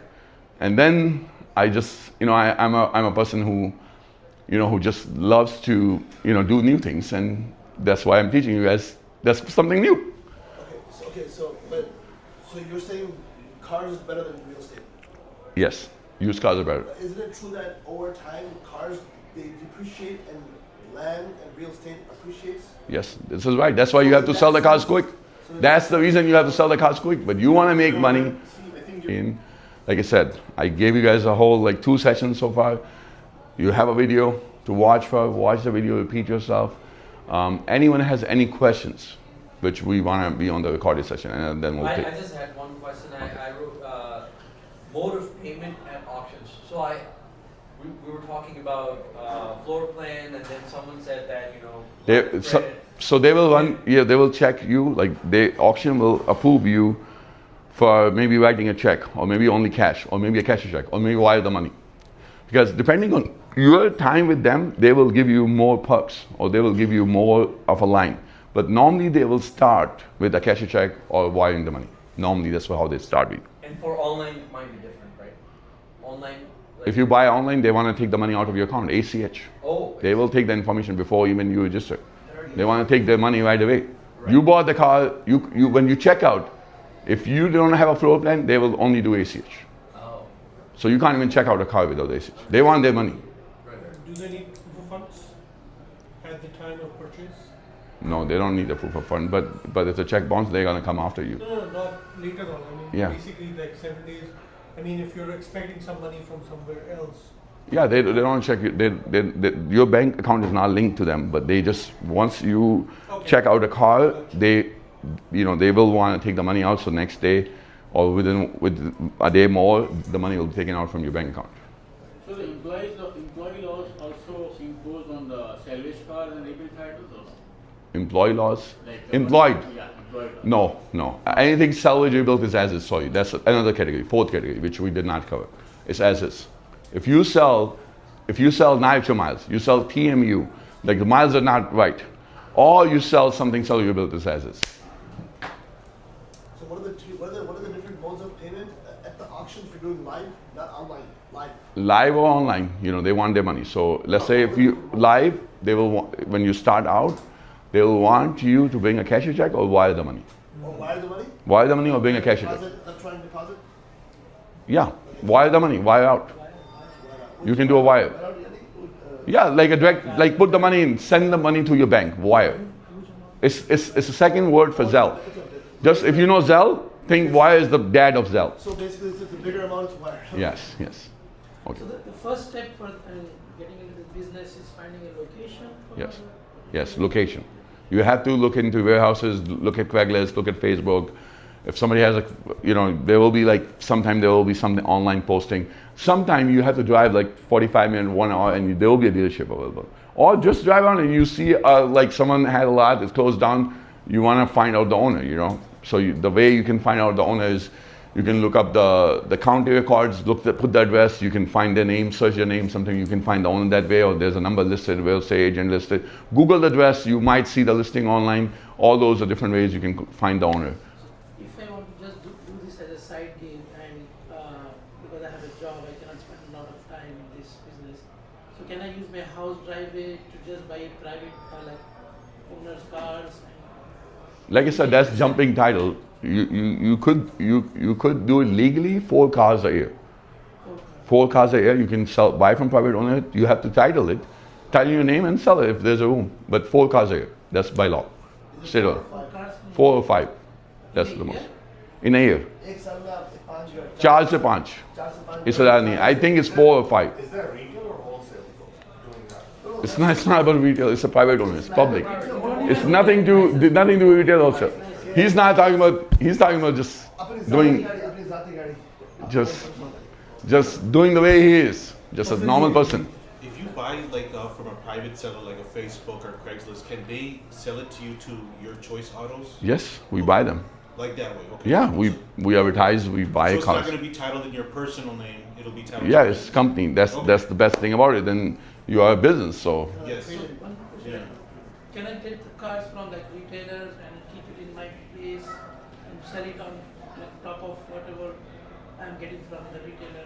And then I just, I'm a person who just loves to, do new things, and that's why I'm teaching you guys. That's something new. So you're saying cars is better than real estate? Yes, used cars are better. But isn't it true that over time cars they depreciate and land and real estate appreciates? Yes, this is right. That's why you have to sell the cars quick. That's the reason you have to sell the cars quick. But you want to make money in, like I said, I gave you guys a whole 2 sessions so far. You have a video to watch the video, repeat yourself. Anyone has any questions, which we want to be on the recorded session, and then we'll I take. just had one question. I wrote mode of payment at auctions. So we were talking about floor plan, and then someone said that So they will run. Yeah, they will check you. The auction will approve you for maybe writing a check, or maybe only cash, or maybe a cash check, or maybe wire the money. Because depending on your time with them, they will give you more perks, or they will give you more of a line. But normally they will start with a cash check or wiring the money. Normally that's how they start with. And for online, it might be different, right? Online. If you buy online, they want to take the money out of your account, ACH. Oh. They will take the information before even you register. They want to take their money right away. You bought the car, when you check out, if you don't have a floor plan, they will only do ACH. Oh. So you can't even check out a car without ACH. They want their money. Do they need proof of funds at the time of purchase? No, they don't need a proof of fund, but if the check bounce, they're gonna come after you. No, not later on. Yeah. Basically 7 days. If you're expecting some money from somewhere else. Yeah, they don't check you. Your bank account is not linked to them, but they just once you check out a car, they will want to take the money out. So next day, or with a day more, the money will be taken out from your bank account. So the employee laws also impose on the salvage cars and rebuild titles or no? Employee laws? Like Employed? Yeah, employed laws. No. Anything salvage rebuilt is as is. Sorry, that's another category, 4th category, which we did not cover. It's as is. If you sell nature miles, you sell TMU, the miles are not right, or you sell something salvage rebuilt is as is. So what are the different modes of payment at the auction for doing live, not online, live? Live or online, they want their money. So let's say if you live, they will want, when you start out, they will want you to bring a cashier check or wire the money. Or wire the money? Wire the money or bring a cashier check. Deposit, electronic deposit? Yeah, wire the money, wire out. You can do a wire. Yeah, like a direct, put the money in, send the money to your bank, wire. It's a second word for Zelle. Just if you know Zelle, think wire is the dad of Zelle. So basically it's a bigger amount to wire. Yes. Okay. So the first step for getting into the business is finding a location? Yes, location. You have to look into warehouses, look at Craigslist, look at Facebook. If somebody has there will be sometime there will be something online posting. Sometime you have to drive 45 minutes, 1 hour, and there will be a dealership available. Or just drive around and you see someone had a lot, it's closed down, you want to find out the owner, So the way you can find out the owner is you can look up the county records, put the address, you can find their name, search their name, sometimes you can find the owner that way, or there's a number listed, real estate agent listed. Google the address, you might see the listing online. All those are different ways you can find the owner. If I want to just do this as a side gig and because I have a job, I cannot spend a lot of time in this business. So can I use my house driveway to just buy private owner's cars? Like I said, that's jumping title. You could do it legally 4 cars a year. 4 cars a year you can buy from private owner. You have to title it, title your name and sell it if there's a room. But 4 cars a year. That's by law. Is it State law. 4 or 5? cars 4 or 5. That's in a the most. year? In a year. एक साल में आप 5 या Charge the punch. 4 से 5 It's I think it's 4 or 5. Is that retail or wholesale doing that? It's not about retail. It's a private owner. It's public. It's nothing to do with retail also. He's talking about just अपनी doing जाती गाड़ी अपनी जाती गाड़ी just doing the way he is. Just a normal person. If you buy like from a private seller like a Facebook or Craigslist, can they sell it to you to your choice autos? Yes, we buy them. Like that way, okay. Yeah, we advertise, we buy So it's not cars. going to be titled in your personal name. It'll be titled. Yeah, it's company. That's the best thing about it. Then you are a business, so Yes. One question. Yeah. Can I take the cars from like retailers and keep it in my place and sell it on like top of whatever I'm getting from the retailer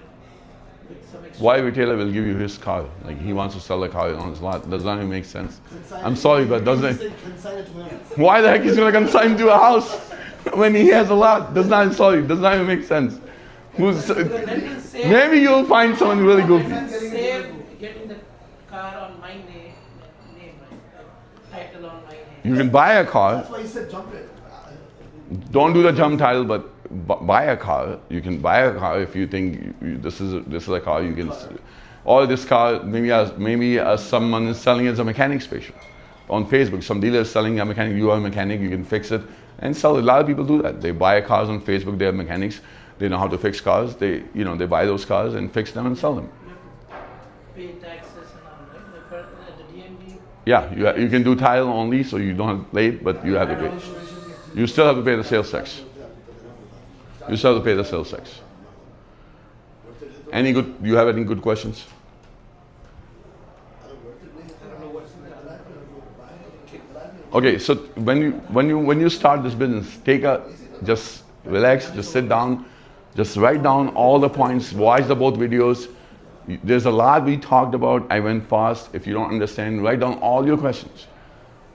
with some extra? why retailer will give you his car? Like he wants to sell a car on his lot. Does not even make sense. I'm sorry, but doesn't it? Consign it to him. Why the heck is he gonna consign to a house when he has a lot? Does not even make sense. Who's Because that will save, maybe you'll find someone really that goofy. will save getting the car on my name, right? Title on my name. You can buy a car. That's why he said jump it. Don't do the jump title, but buy a car. You can buy a car if you think this is a car you can. Or this car maybe someone is selling it as a mechanic station on Facebook. Some dealer is selling a mechanic. You are a mechanic. You can fix it and sell it. A lot of people do that. They buy cars on Facebook. They are mechanics. They know how to fix cars. They buy those cars and fix them and sell them. Pay taxes and all, right? Like for the DMV. Yeah, you can do title only, so you don't have late, but you have to pay. You still have to pay the sales tax. You still have to pay the sales tax. You have any good questions? Okay, so when you start this business, just relax, just sit down, just write down all the points, watch both videos. There's a lot we talked about. I went fast. If you don't understand, write down all your questions.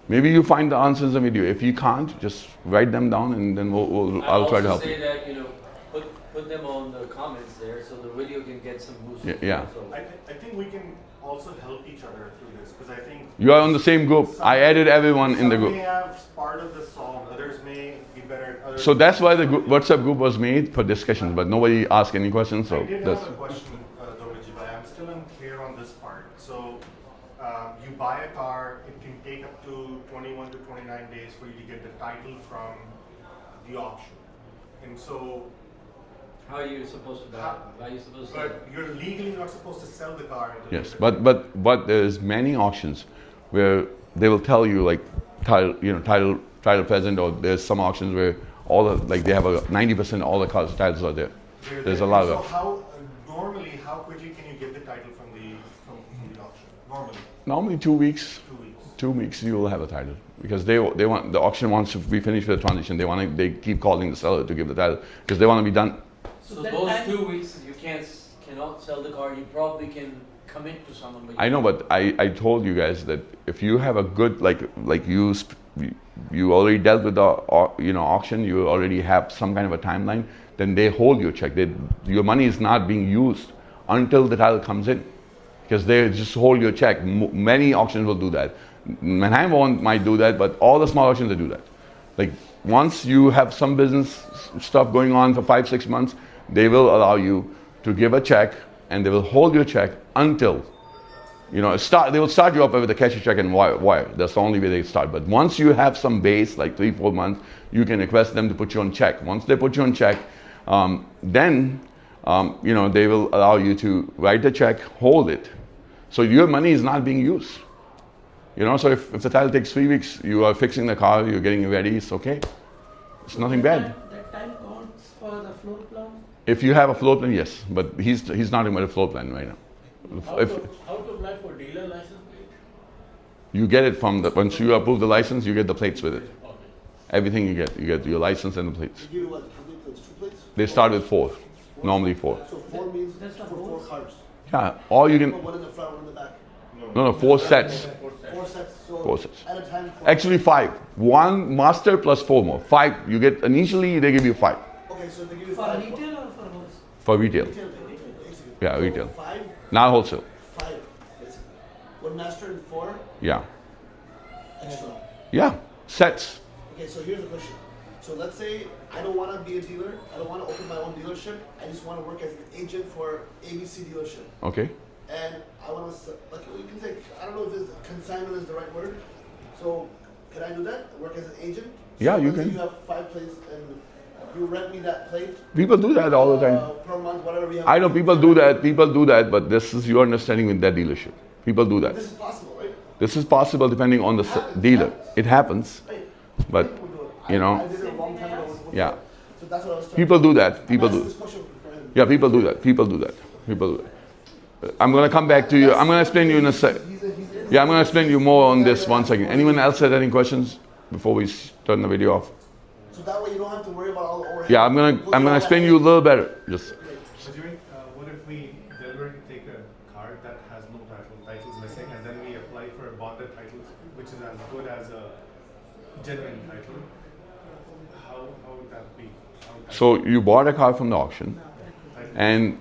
Maybe you find the answers in the video. If you can't, just write them down, and then I'll try to help say you. that, put them on the comments there so the video can get some boost. Yeah. So, I think we can also help each other through this because I think You are on the same group. I added everyone in the some group. may have part of the solve, others may be better at others. So that's why the WhatsApp group was made for discussion, but nobody asked any questions. So I did that's have a question, though, Rajiv. I'm still unclear on this part. So, you buy a car, it can take up to 21 to 29 days for you to get the title from the auction. And so, how are you supposed to buy? How are you supposed to? but you're legally not supposed to sell the car until yes, but there's many auctions where they will tell you like title present, or there's some auctions where they have a 90% all the cars titles are there. There's a lot of So them. how quickly can you get the title from the auction? Normally, Normally 2 weeks. 2 weeks. 2 weeks you will have a title because they want the auction wants to be finished with the transition. They keep calling the seller to give the title because they want to be done. So that those time- 2 weeks you cannot sell the car. You probably can commit to someone. But I know, but I told you guys that if you have a good you already dealt with the auction, you already have some kind of a timeline, then they hold your check. Your money is not being used until the title comes in, because they just hold your check. Many auctions will do that. Manheim might do that, but all the small auctions they do that. Like once you have some business stuff going on for 5-6 months, they will allow you to give a check, and they will hold your check until they will start you up with a cashier check and wire. That's the only way they start. But once you have some base, like 3-4 months, you can request them to put you on check. Once they put you on check, then they will allow you to write the check, hold it. So your money is not being used. So if the title takes 3 weeks, you are fixing the car, you're getting it ready, it's okay. It's nothing bad. That time counts for the floor plan? If you have a floor plan, yes. But he's not talking about a floor plan right now. How If to apply for dealer license plate? you get it once you approve the license, you get the plates with it. Okay. Everything you get your license and the plates. You do what? How many plates? 2 plates? They start with 4, normally 4. So 4 means That's not for 4 rules. cars. Yeah, or you can, One in the front, one in the back. no, 4 sets. 4 sets. So 4 sets. at a time. 4. Actually 5. 1 master plus 4 more. 5, you get, initially they give you 5 Okay, so they give you For 5. retail or for wholesale? for retail. Retail, basically. Yeah, retail. 5, Not wholesale. 5, basically. one master and 4 Yeah. extra. Yeah. Sets. Okay, so here's the question. So let's say I don't want to be a dealer. I don't want to open my own dealership. I just want to work as an agent for ABC dealership. Okay. And I want to, like, you can say, I don't know if consignment is the right word. So can I do that? Work as an agent? Yeah, So you let's say can. You have 5 plates and you rent me that plate People do that all the time. per month, whatever we have. I know people do that. People do that, but this is your understanding with that dealership. People do that. This is possible, right? This is possible depending on the dealer. It happens, Right. but People do it. you know, I did it a long time ago. yeah. So that's what I was trying People to do that. People I'm asking do. this question for him. Yeah, people do that. People do that. People do that. I'm gonna come back to you. I'm gonna explain to you in a sec. Yeah, I'm gonna explain to you more on this one second. Anyone else had any questions before we turn the video off? So that way you don't have to worry about all the overhead. Yeah, I'm gonna explain to you a little better. Just Ajay, what if we deliberately take a car that has no titles missing, and then we apply for a bonded title, which is as good as a genuine title? How would that be? so you bought a car from the auction, and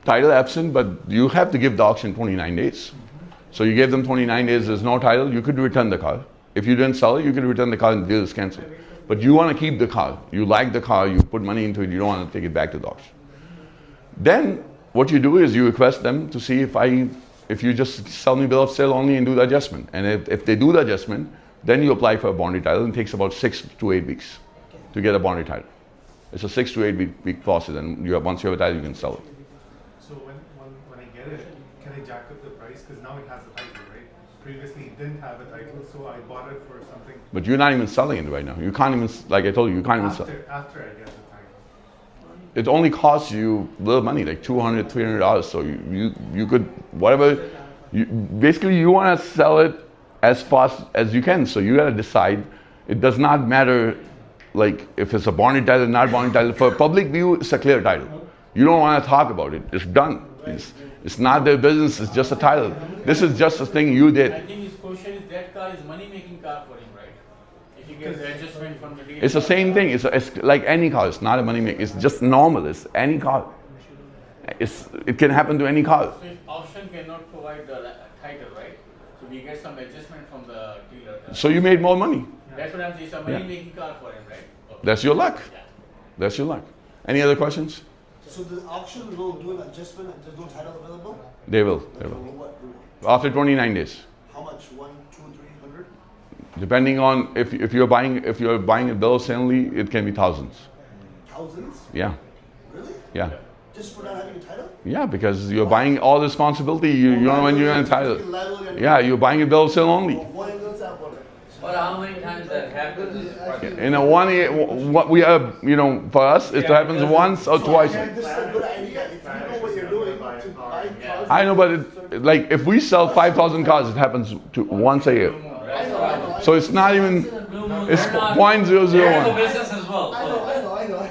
title absent, but you have to give the auction 29 days. So you gave them 29 days. There's no title. You could return the car. If you didn't sell it, you could return the car and the deal is canceled. But you want to keep the car. You like the car. You put money into it. You don't want to take it back to the auction. Then what you do is you request them to see if you just sell me bill of sale only and do the adjustment. And if they do the adjustment, then you apply for a bonded title. And it takes about 6 to 8 weeks to get a bonded title. It's a 6 to 8 week process, and once you have a title, you can sell it. So when I get it, can I jack up the price? Because now it has a title, right? Previously it didn't have a title, so I bought it for something But you're not even selling it right now. You can't even, like I told you, you can't even sell. after I get the title. It only costs you little money, like $200, $300. So you could, whatever, basically you want to sell it as fast as you can. So you got to decide. It does not matter, like if it's a bonded title, not bonded title. For public view, it's a clear title. You don't want to talk about it. It's done. It's not their business. It's just a title. This is just a thing you I did. think his question is that car is money making car for him, right? If you get the adjustment from the dealer. It's the same thing. It's like any car. It's not a money maker. It's just normal. It's any car. It can happen to any car. So if auction cannot provide the title, right? So we get some adjustment from the dealer. So you made more money. That's what I'm saying. It's a money making car for him, right? Okay. That's your luck. Yeah. That's your luck. Any other questions? So the auction will do an adjustment if there's no title available? They will. They So will. what, After 29 days, how much? 1, 2, 300? depending on if you're buying a bill of sale, it can be thousands. Thousands? Yeah, Really? yeah, Just for not having a title? yeah. Because you're buying all the responsibility. You don't know when you're entitled. Liability. Yeah, you're buying a bill of sale only. One example. But how many times that happens? In a 1 year, what we are, for us, it happens once or twice. This is a good idea. If you know what you're doing, to buy cars. I know, but like if we sell 5,000 cars, it happens once a year. I know. So it's not even. It's They're in the 0.001. business as well. I know.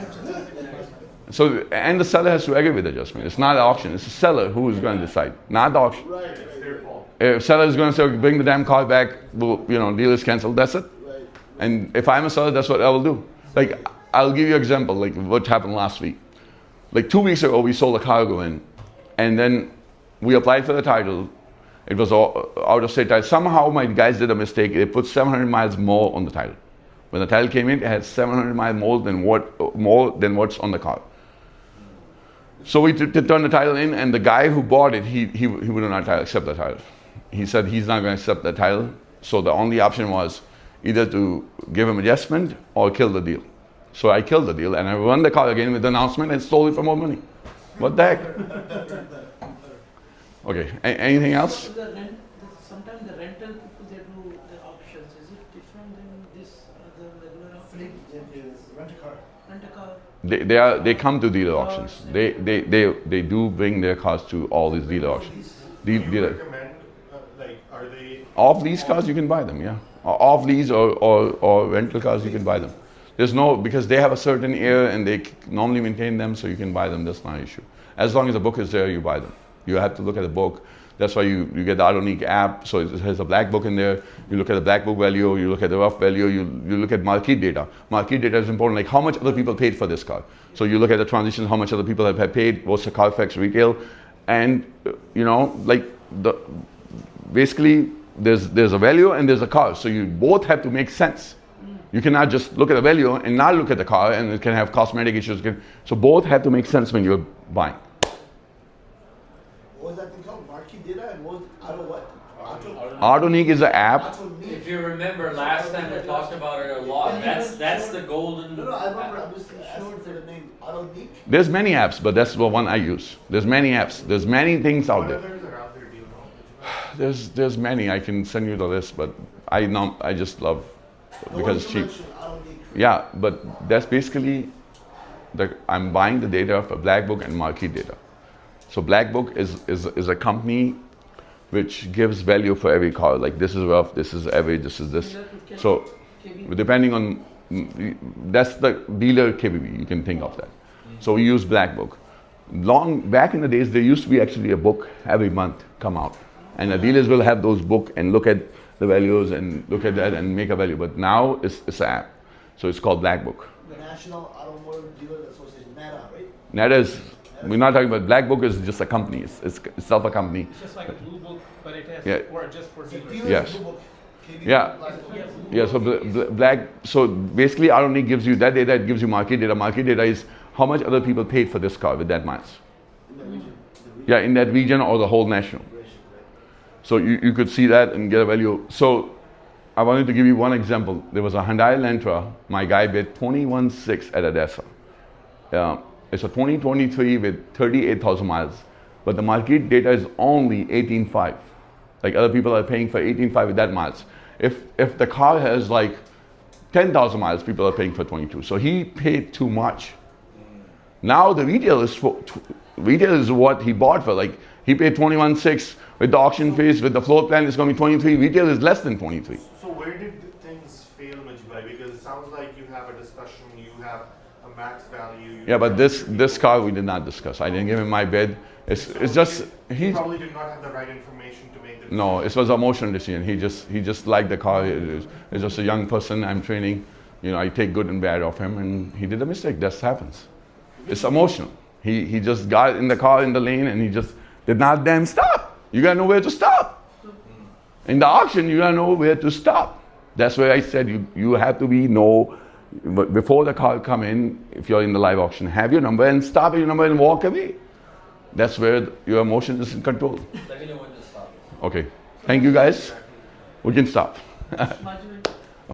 So and the seller has to agree with the adjustment. It's not the auction. It's the seller who is going to decide, not the auction. Right. It's their fault. If seller is going to say, bring the damn car back, well, deal is canceled. That's it. Right. And if I'm a seller, that's what I will do. Like I'll give you an example, like what happened last week. Like 2 weeks ago, we sold a cargo in, and then we applied for the title. It was all out of state title. Somehow my guys did a mistake. They put 700 miles more on the title. When the title came in, it had 700 miles more than what's on the car. So we turned the title in, and the guy who bought it, he would not accept the title. He said he's not going to accept the title. So the only option was either to give him adjustment or kill the deal. So I killed the deal, and I run the car again with the announcement and sold it for more money. What the heck? Okay, anything else? Sometimes the rental people, they do the auctions. Is it different than this other regular auction? Rent a car. Rent a car? They come to dealer auctions. They do bring their cars to all these dealer auctions. Do you Dealer. recommend, are they? Off lease cars you can buy them, yeah. Off lease or rental cars you can buy them. There's no, because they have a certain year and they normally maintain them, so you can buy them. That's not an issue. As long as the book is there, you buy them. You have to look at the book. That's why you get the Autonique app. So it has a black book in there. You look at the black book value. You look at the rough value. You look at market data. Market data is important. Like how much other people paid for this car. So you look at the transitions, how much other people have paid. What's the Carfax retail, and like basically there's a value and there's a car. So you both have to make sense. You cannot just look at the value and not look at the car, and it can have cosmetic issues. So both have to make sense when you're buying. What was that thing called? Marquee Data and what was Auto what? Autonique is an app. Autonique. If you remember last time we talked about it a lot, that's the golden. No, I remember. I'm just asking for the name. Autonique. There's many apps, but that's the one I use. There's many apps. There's many things out What there. others are out there, do you know? There's many. I can send you the list, but I just love The because one it's you cheap. mentioned, Autonique. Yeah, but that's basically I'm buying the data for Black Book and Marquee Data. So Black Book is a company which gives value for every car. Like this is rough, this is average, this is this. So depending on that's the dealer KBB, you can think of that. So we use Black Book. Long back in the days, there used to be actually a book every month come out, and the dealers will have those book and look at the values and look at that and make a value. But now it's an app, so it's called Black Book. The National Automotive Dealers Association, NADA, right? That is, we're not talking about Black Book is just a company. It's itself a company. It's just like a blue book, but it has Yeah. or just for It's a dealers. dealer's Yes. blue book. KBB Yeah. Black Book. Yeah, so Black. So basically, Autonique gives you that data. It gives you market data. Market data is how much other people paid for this car with that miles. In the region. Yeah, in that region or the whole national. So you could see that and get a value. So I wanted to give you one example. There was a Hyundai Elantra. My guy bid 21.6 at ADESA. It's a 2023 with 38,000 miles, but the market data is only 18.5. Like other people are paying for 18.5 with that miles. If the car has like 10,000 miles, people are paying for 22. So he paid too much. Now the retail is what he bought for. Like he paid 21.6 with the auction fees, with the floor plan, it's going to be 23. Retail is less than 23. So where did the things fail, Majibhai? Because it sounds like you have a discussion, you have a max value. Yeah, but this car we did not discuss. I didn't give him my bid. It's just He he. probably did not have the right information to make the decision. No, it was an emotional decision. He just liked the car. It's just a young person I'm training. You know, I take good and bad of him, and he did a mistake. That happens. It's emotional. He just got in the car in the lane, and he just did not damn stop. You gotta know where to stop. In the auction, you gotta know where to stop. That's where I said you have to but before the car come in, if you're in the live auction, have your number and stop at your number and walk away. That's where your emotion is in control. Let me know when to stop. Okay. Thank you guys. We can stop. Marjorie,